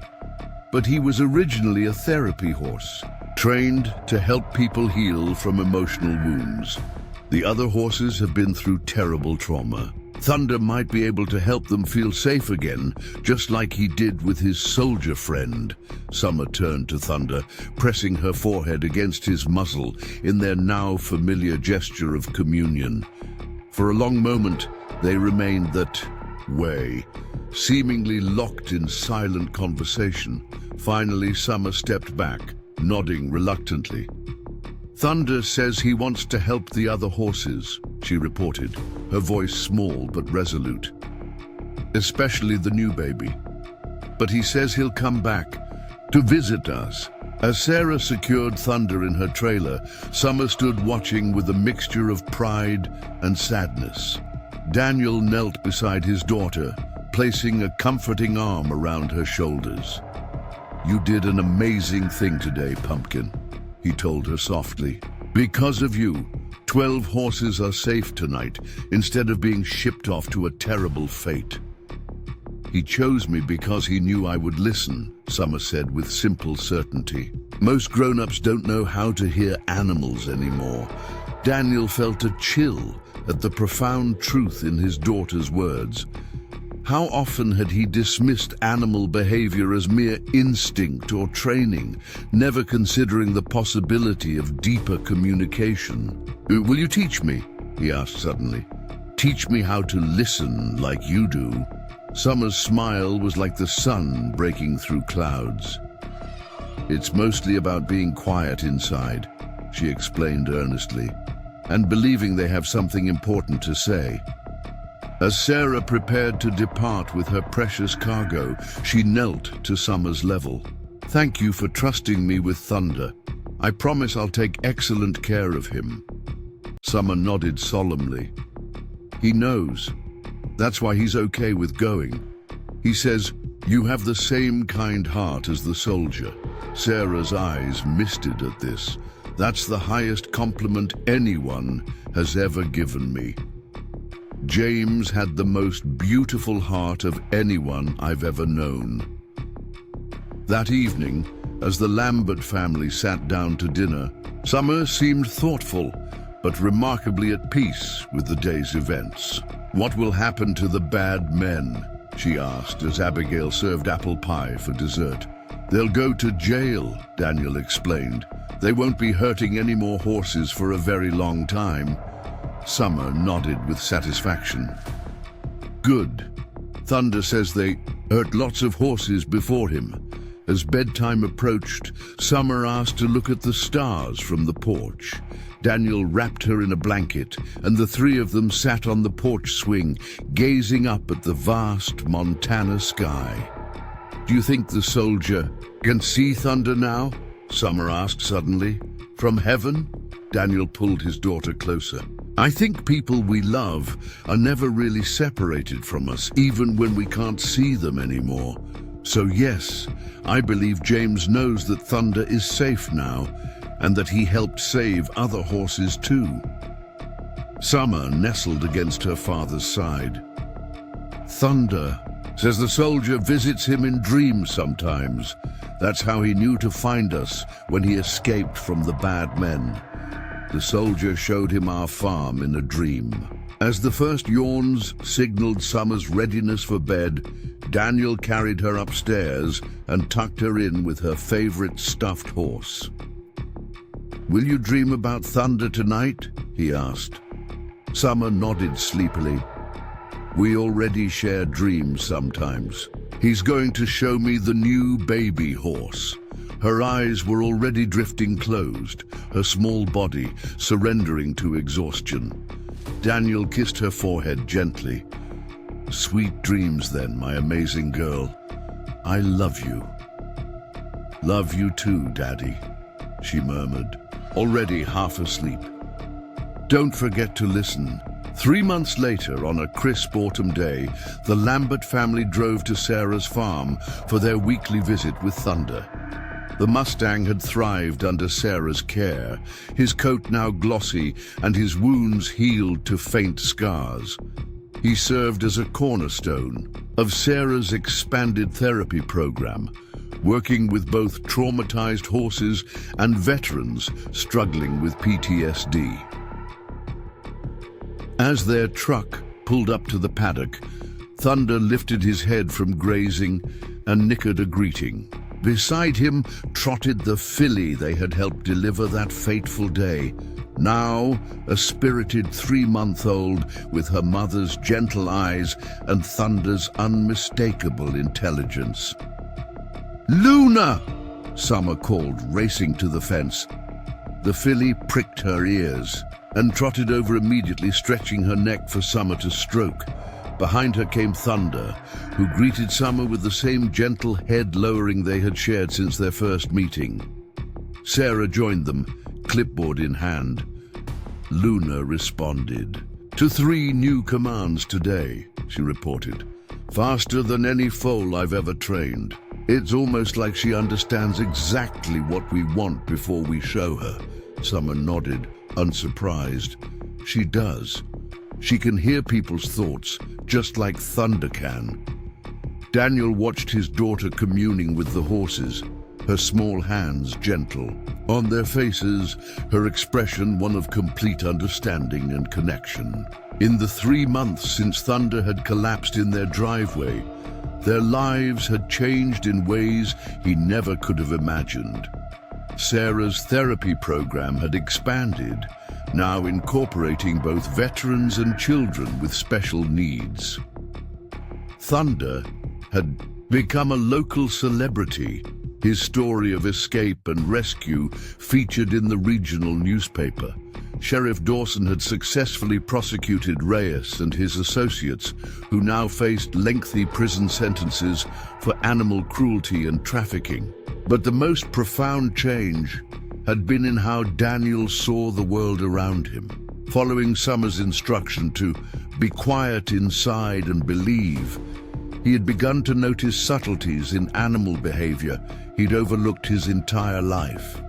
but he was originally a therapy horse, trained to help people heal from emotional wounds. The other horses have been through terrible trauma. Thunder might be able to help them feel safe again, just like he did with his soldier friend." Summer turned to Thunder, pressing her forehead against his muzzle in their now familiar gesture of communion. For a long moment, they remained that way, seemingly locked in silent conversation. Finally, Summer stepped back, nodding reluctantly. "Thunder says he wants to help the other horses," she reported, her voice small but resolute. "Especially the new baby. But he says he'll come back to visit us." As Sarah secured Thunder in her trailer, Summer stood watching with a mixture of pride and sadness. Daniel knelt beside his daughter, placing a comforting arm around her shoulders. "You did an amazing thing today, Pumpkin," he told her softly. "Because of you, 12 horses are safe tonight instead of being shipped off to a terrible fate." "He chose me because he knew I would listen," Summer said with simple certainty. "Most grown-ups don't know how to hear animals anymore." Daniel felt a chill at the profound truth in his daughter's words. How often had he dismissed animal behavior as mere instinct or training, never considering the possibility of deeper communication? "Will you teach me?" he asked suddenly. "Teach me how to listen like you do." Summer's smile was like the sun breaking through clouds. "It's mostly about being quiet inside," she explained earnestly, "and believing they have something important to say." As Sarah prepared to depart with her precious cargo, she knelt to Summer's level. "Thank you for trusting me with Thunder. I promise I'll take excellent care of him." Summer nodded solemnly. "He knows. That's why he's okay with going. He says, you have the same kind heart as the soldier." Sarah's eyes misted at this. "That's the highest compliment anyone has ever given me. James had the most beautiful heart of anyone I've ever known." That evening, as the Lambert family sat down to dinner, Summer seemed thoughtful, but remarkably at peace with the day's events. "What will happen to the bad men?" she asked as Abigail served apple pie for dessert. "They'll go to jail," Daniel explained. "They won't be hurting any more horses for a very long time." Summer nodded with satisfaction. "Good. Thunder says they hurt lots of horses before him." As bedtime approached, Summer asked to look at the stars from the porch. Daniel wrapped her in a blanket, and the three of them sat on the porch swing, gazing up at the vast Montana sky. "Do you think the soldier can see Thunder now?" Summer asked suddenly. "From heaven?" Daniel pulled his daughter closer. "I think people we love are never really separated from us, even when we can't see them anymore. So yes, I believe James knows that Thunder is safe now, and that he helped save other horses too." Summer nestled against her father's side. Thunder says the soldier visits him in dreams sometimes. That's how he knew to find us when he escaped from the bad men. The soldier showed him our farm in a dream. As the first yawns signaled Summer's readiness for bed, Daniel carried her upstairs and tucked her in with her favorite stuffed horse. "Will you dream about Thunder tonight?" he asked. Summer nodded sleepily. "We already share dreams sometimes. He's going to show me the new baby horse." Her eyes were already drifting closed, her small body surrendering to exhaustion. Daniel kissed her forehead gently. "Sweet dreams then, my amazing girl. I love you." "Love you too, Daddy," she murmured, already half asleep. Don't forget to listen. 3 months later, on a crisp autumn day, the Lambert family drove to Sarah's farm for their weekly visit with Thunder. The Mustang had thrived under Sarah's care, his coat now glossy and his wounds healed to faint scars. He served as a cornerstone of Sarah's expanded therapy program, working with both traumatized horses and veterans struggling with PTSD. As their truck pulled up to the paddock, Thunder lifted his head from grazing and nickered a greeting. Beside him trotted the filly they had helped deliver that fateful day, now a spirited 3-month-old with her mother's gentle eyes and Thunder's unmistakable intelligence. "Luna!" Summer called, racing to the fence. The filly pricked her ears and trotted over immediately, stretching her neck for Summer to stroke. Behind her came Thunder, who greeted Summer with the same gentle head lowering they had shared since their first meeting. Sarah joined them, clipboard in hand. Luna responded. "To 3 new commands today," she reported. "Faster than any foal I've ever trained. It's almost like she understands exactly what we want before we show her." Summer nodded, unsurprised. "She does. She can hear people's thoughts, just like Thunder can." Daniel watched his daughter communing with the horses, her small hands gentle. On their faces, her expression one of complete understanding and connection. In the 3 months since Thunder had collapsed in their driveway, their lives had changed in ways he never could have imagined. Sarah's therapy program had expanded, now incorporating both veterans and children with special needs. Thunder had become a local celebrity, his story of escape and rescue featured in the regional newspaper. Sheriff Dawson had successfully prosecuted Reyes and his associates, who now faced lengthy prison sentences for animal cruelty and trafficking. But the most profound change had been in how Daniel saw the world around him. Following Summer's instruction to be quiet inside and believe, he had begun to notice subtleties in animal behavior he'd overlooked his entire life.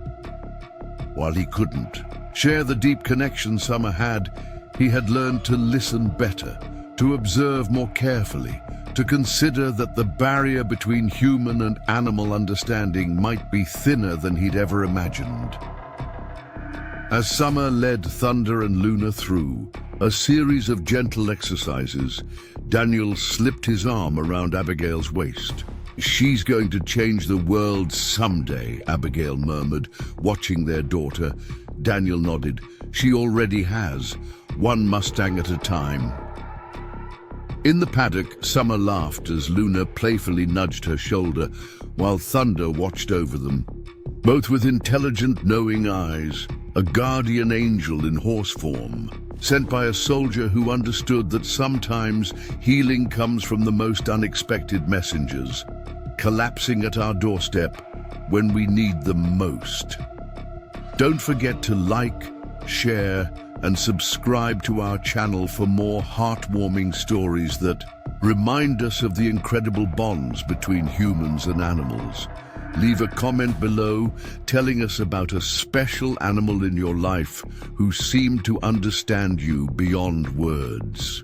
While he couldn't share the deep connection Summer had, he had learned to listen better, to observe more carefully, to consider that the barrier between human and animal understanding might be thinner than he'd ever imagined. As Summer led Thunder and Luna through a series of gentle exercises, Daniel slipped his arm around Abigail's waist. "She's going to change the world someday," Abigail murmured, watching their daughter. Daniel nodded. "She already has, 1 Mustang at a time." In the paddock, Summer laughed as Luna playfully nudged her shoulder, while Thunder watched over them. Both with intelligent, knowing eyes, a guardian angel in horse form, sent by a soldier who understood that sometimes healing comes from the most unexpected messengers, collapsing at our doorstep when we need them most. Don't forget to like, share, and subscribe to our channel for more heartwarming stories that remind us of the incredible bonds between humans and animals. Leave a comment below telling us about a special animal in your life who seemed to understand you beyond words.